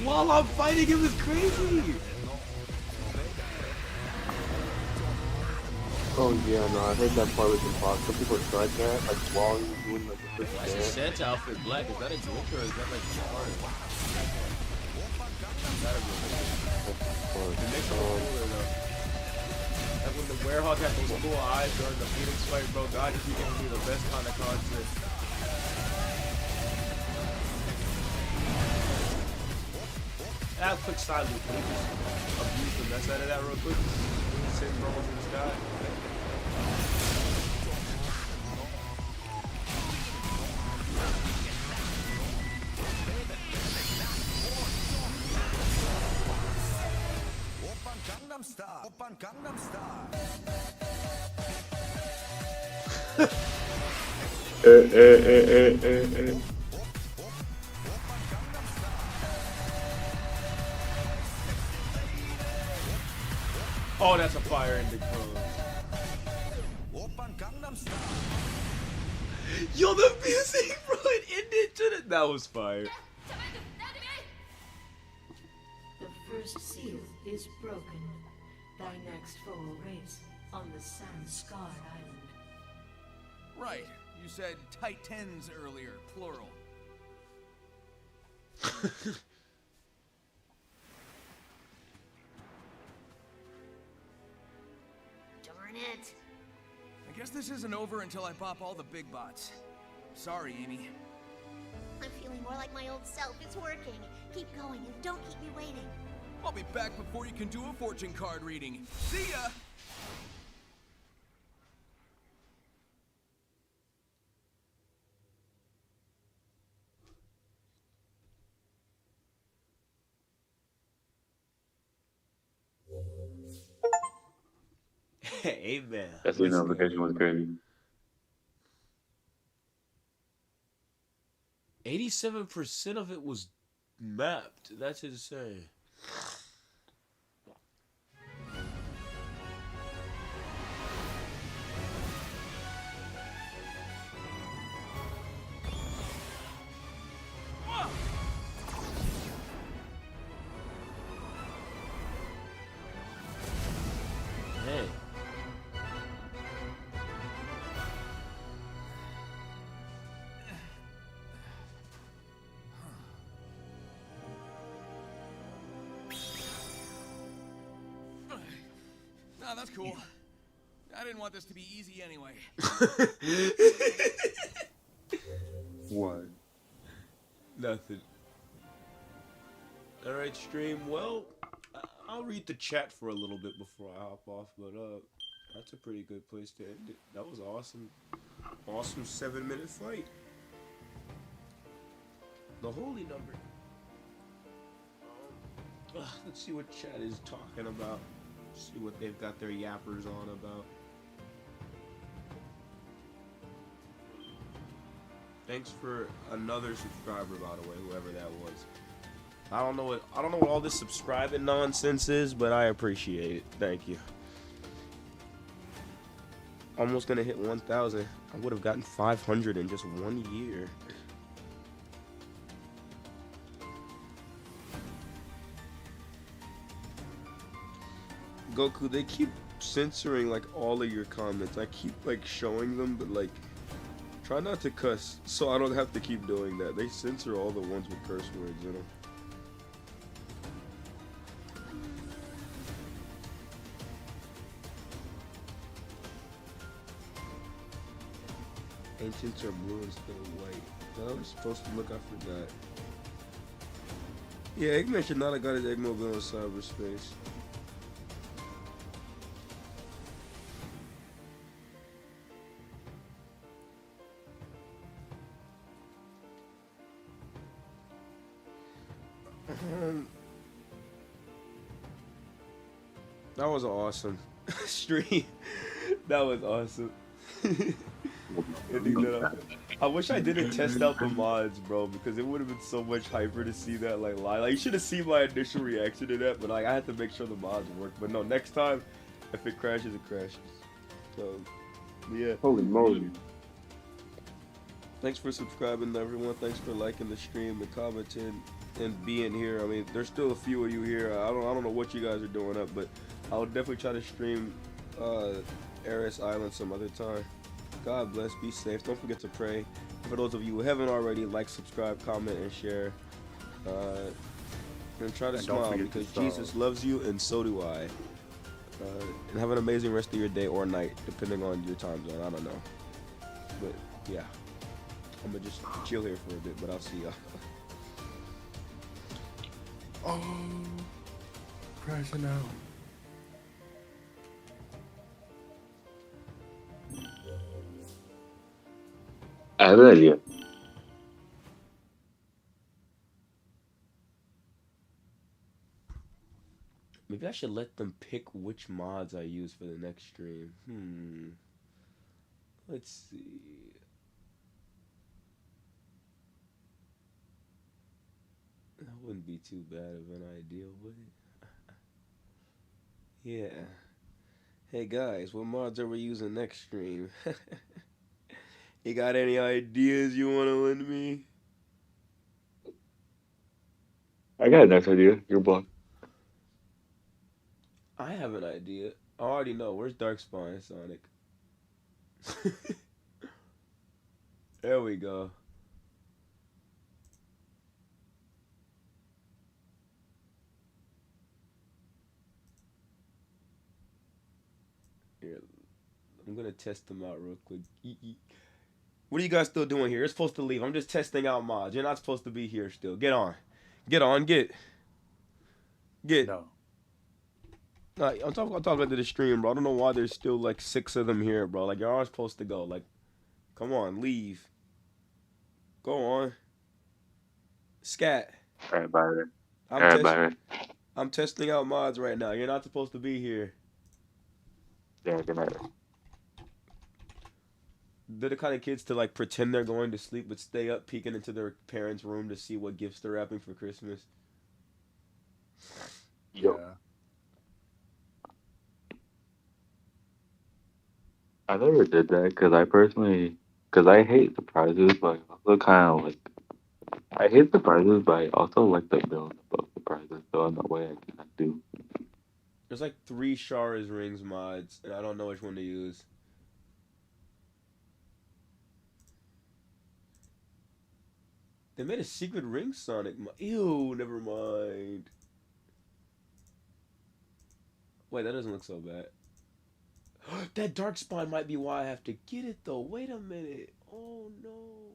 while I'm fighting him is crazy. Oh yeah, no, I heard that part was impossible. Some people tried that, like while you were doing like the first That's dance. a Santa outfit black. Is that a glitch or is that like part? Is that a glitch? The next one cooler though. Like when the Werehog had those cool eyes during the Phoenix fight, bro. God, you giving me the best kind of content. I have quick side loop, but he just abused the mess out of that real quick. Send Romo to the sky. Oh, that's a fire ending, bro. Yo, the music, bro, it ended to the... That was fire. The first seal is broken. Thy next foe awaits on the sand-scarred island. Right. You said Titans earlier, plural. Darn it. I guess this isn't over until I pop all the big bots. Sorry, Amy. I'm feeling more like my old self. It's working. Keep going and don't keep me waiting. I'll be back before you can do a fortune card reading. See ya! Amen. That's the notification was crazy. 87% of it was mapped. That's insane. Hey. Nah, that's cool. I didn't want this to be easy anyway. What? Nothing. All right, stream. Well, I'll read the chat for a little bit before I hop off, but that's a pretty good place to end it. That was awesome. Awesome 7-minute fight. The holy number. Let's see what chat is talking about. See what they've got their yappers on about. Thanks for another subscriber, by the way, whoever that was. I don't know what all this subscribing nonsense is, but I appreciate it. Thank you. Almost gonna hit 1,000. I would have gotten 500 in just 1 year. Goku, they keep censoring like all of your comments. I keep like showing them, but like try not to cuss so I don't have to keep doing that. They censor all the ones with curse words in them. Ancients are blue instead of white. That I was supposed to look, I forgot. Yeah, Eggman should not have got his Eggmobile in cyberspace. That was awesome. Stream. That was awesome. I wish I didn't test out the mods, bro, because it would have been so much hyper to see that like live. Like, you should have seen my initial reaction to that, but like I had to make sure the mods work. But no, next time, if it crashes, it crashes. So, yeah. Holy moly. Thanks for subscribing, everyone. Thanks for liking the stream and commenting and being here. I mean, there's still a few of you here. I don't know what you guys are doing up, but I'll definitely try to stream Eris Island some other time. God bless. Be safe. Don't forget to pray. For those of you who haven't already, like, subscribe, comment, and share. And try to smile because Jesus loves you and so do I. And have an amazing rest of your day or night, depending on your time zone. I don't know. But yeah, I'm gonna just chill here for a bit, but I'll see y'all. Oh, crashing out. I have an idea. Maybe I should let them pick which mods I use for the next stream. Let's see. That wouldn't be too bad of an idea, would it? Yeah. Hey guys, what mods are we using next stream? You got any ideas you want to lend me? I got a nice idea. You're blocked. I have an idea. I already know. Where's Darkspawn, Sonic? There we go. Here, I'm gonna test them out real quick. What are you guys still doing here? You're supposed to leave. I'm just testing out mods. You're not supposed to be here still. Get on. Get on. Get. No. I'm talking to the stream, bro. I don't know why there's still like 6 of them here, bro. Like, you're all supposed to go. Like, come on, leave. Go on. Scat. Alright, bye. I'm testing out mods right now. You're not supposed to be here. Yeah, good night. They're the kind of kids to like pretend they're going to sleep but stay up peeking into their parents' room to see what gifts they're wrapping for Christmas. Yo. I never did that because I hate surprises, but I also kind of like, I hate surprises, but I also like the build of surprises, so in a way I kind of do. There's like 3 Shara's Rings mods, and I don't know which one to use. They made a secret ring Sonic. Ew, never mind. Wait, that doesn't look so bad. That Darkspawn might be why I have to get it, though. Wait a minute. Oh, no.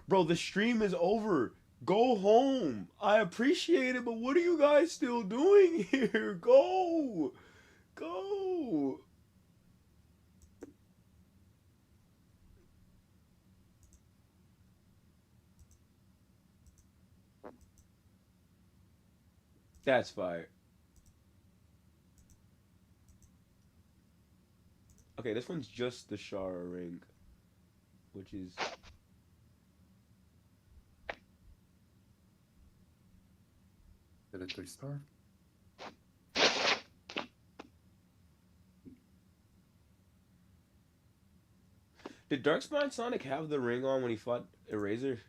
Bro, the stream is over. Go home. I appreciate it, but what are you guys still doing here? Go. Go. That's fire. Okay, this one's just the Shara ring, which is... Did it 3-star? Did Darkspine Sonic have the ring on when he fought Eraser?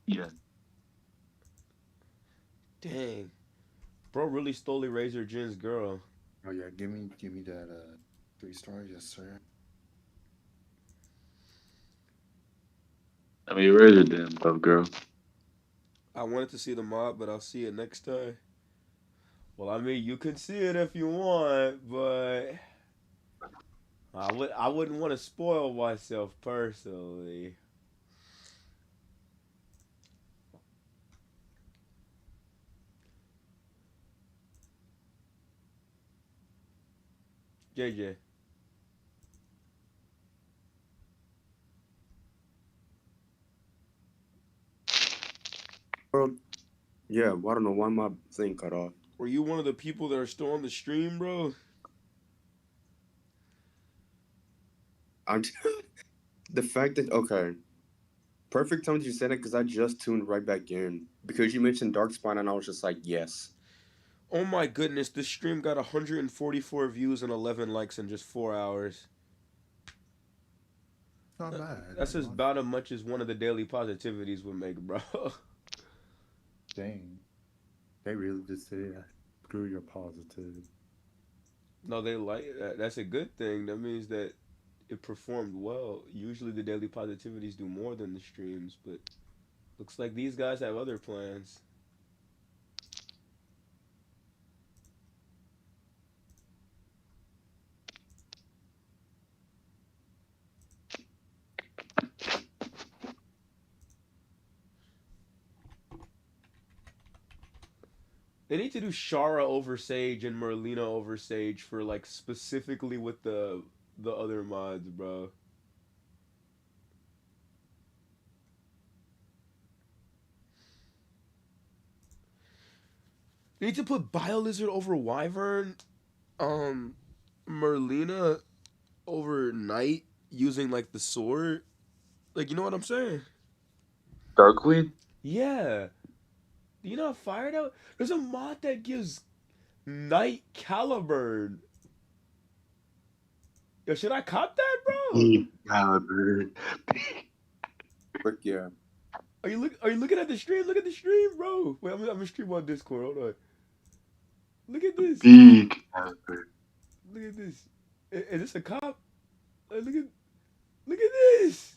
Yeah. Dang. Bro really stole Eraser Jin's girl. Oh yeah, give me that 3-star, yes sir. I mean, where's your damn love, girl? I wanted to see the mod, but I'll see it next time. Well, I mean, you can see it if you want, but I wouldn't want to spoil myself personally. JJ. Bro, yeah, well, I don't know why my thing cut off. Were you one of the people that are still on the stream, bro? I'm the fact that okay, perfect time you said it because I just tuned right back in because you mentioned Darkspine and I was just like, yes. Oh my goodness, this stream got 144 views and 11 likes in just 4 hours. Not bad. That's about as much as one of the daily positivities would make, bro. Dang. They really just say, screw your positive. No, they like that. That's a good thing. That means that it performed well. Usually the daily positivities do more than the streams, but looks like these guys have other plans. They need to do Shara over Sage and Merlina over Sage for like specifically with the other mods, bro. They need to put Biolizard over Wyvern, Merlina over Knight using like the sword. Like, you know what I'm saying? Dark Queen? Yeah. You know how fire that? There's a mod that gives Knight Caliburn. Yo, should I cop that, bro? Caliburn. Frick yeah. Are you looking at the stream? Look at the stream, bro. Wait, I'm gonna stream on Discord. Hold on. Look at this. Big Caliburn. Look at this. Is this a cop? Look at this.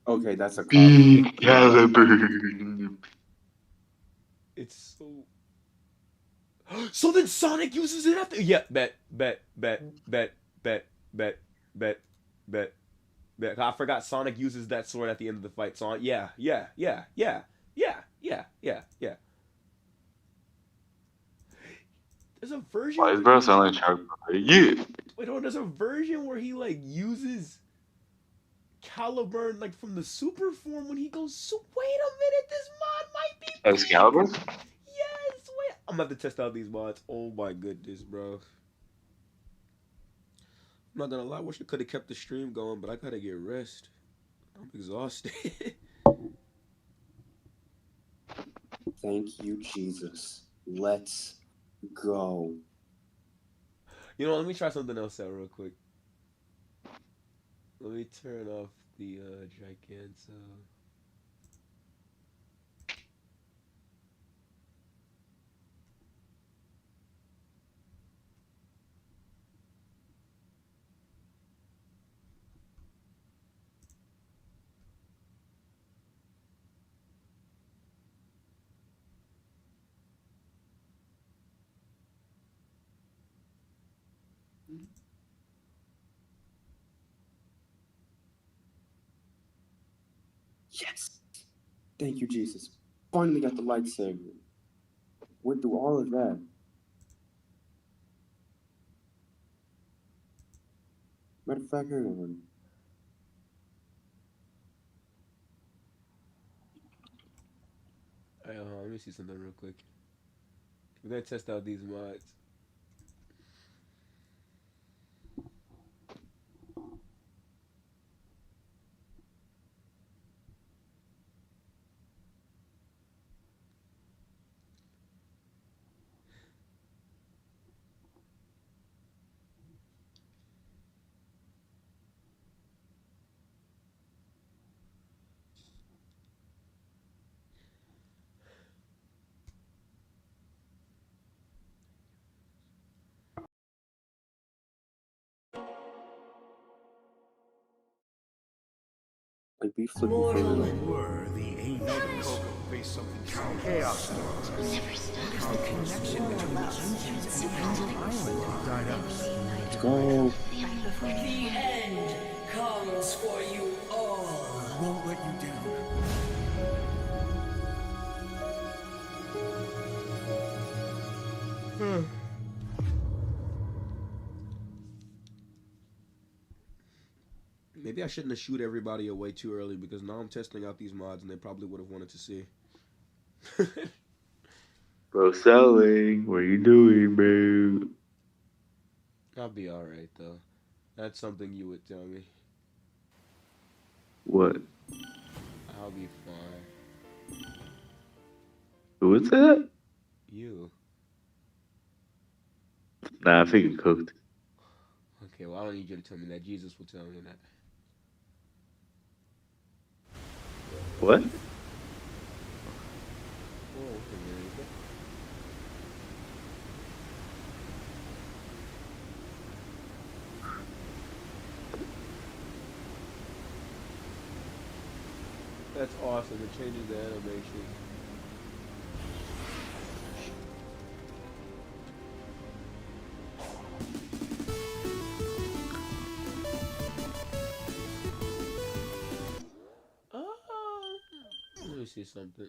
Okay, that's a Big Caliburn. It's so. So then Sonic uses it after. Yeah, bet. I forgot Sonic uses that sword at the end of the fight. So yeah. There's a version. Why is bro sound like Shark Boy? Yeah. Wait, hold on. There's a version where he like uses Caliburn like from the super form when he goes. So wait a minute, this mod might be. Excalibur? Yes. Wait, I'm gonna have to test out these mods. Oh my goodness, bro. I'm not gonna lie. I wish I could have kept the stream going, but I gotta get rest. I'm exhausted. Thank you, Jesus. Let's go. You know, let me try something else out real quick. Let me turn off the Giganto. Thank you, Jesus. Finally got the lightsaber. Went through all of that. Matter of fact, hang on. Hey, let me see something real quick. We're gonna test out these mods. Like, be flipping for real. Were the angels. Coco faced something chaos storms. The connection between the ancients and Angel Island died out. Let's go. The end comes for you all. Won't let you down. Maybe I shouldn't have shoot everybody away too early because now I'm testing out these mods and they probably would have wanted to see. Bro, selling. What are you doing, bro? I'll be alright though. That's something you would tell me. What? I'll be fine. Who is that? You. Nah, I think it cooked. Okay, well I don't need you to tell me that. Jesus will tell me that. What? Oh, okay, there you go. That's awesome. It changes the animation. Let me see something.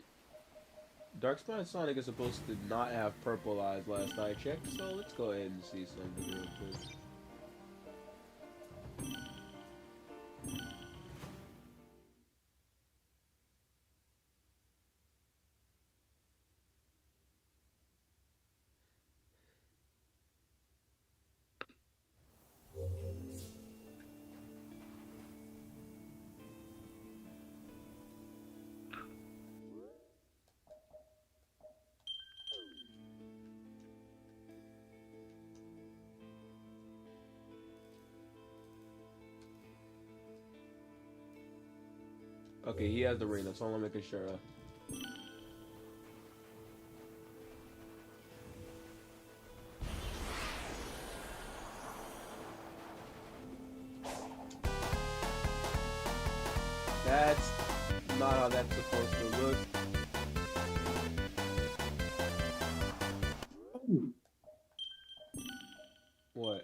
Darkspine Sonic is supposed to not have purple eyes last I checked, so let's go ahead and see something real quick. Okay, he has the ring. That's all I'm making sure of. That's not how that's supposed to look. What?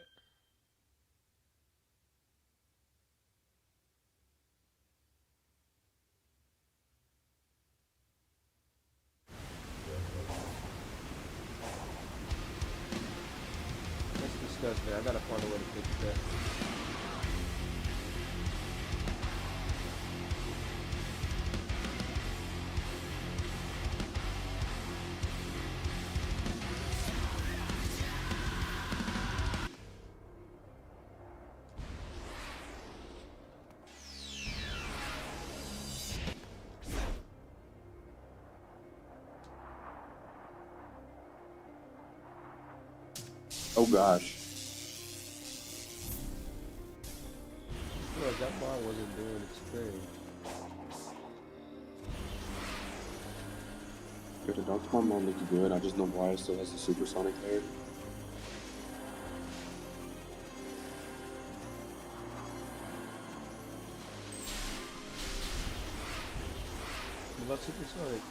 That's disgusting. I gotta find a way to fix that. Oh gosh. Look, that ball wasn't doing its thing. Yeah, the Darkspawn mod looks good. I just know why it still has the supersonic hair. What about Supersonic?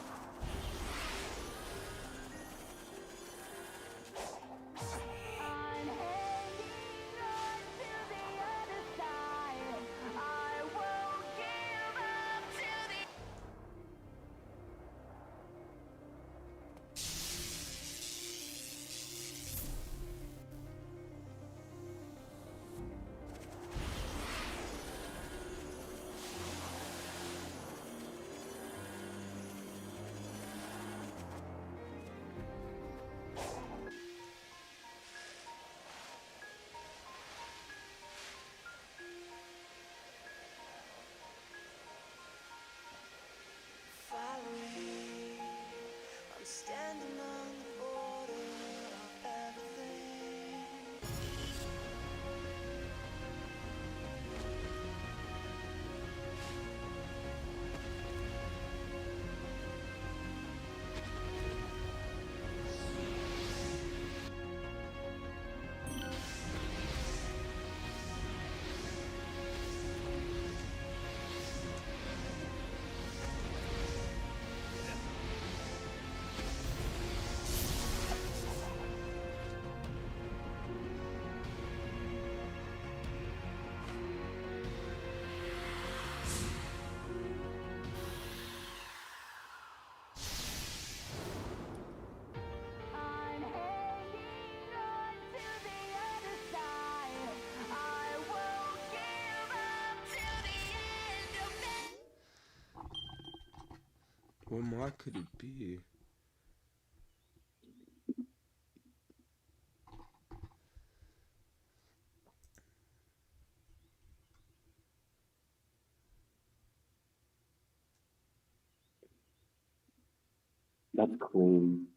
What mod could it be? That's clean.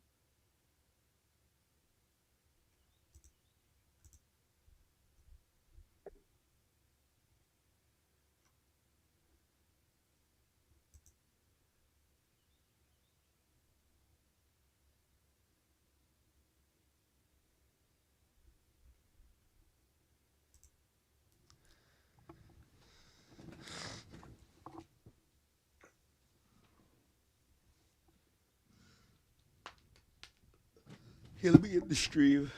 Here, let me get the stream.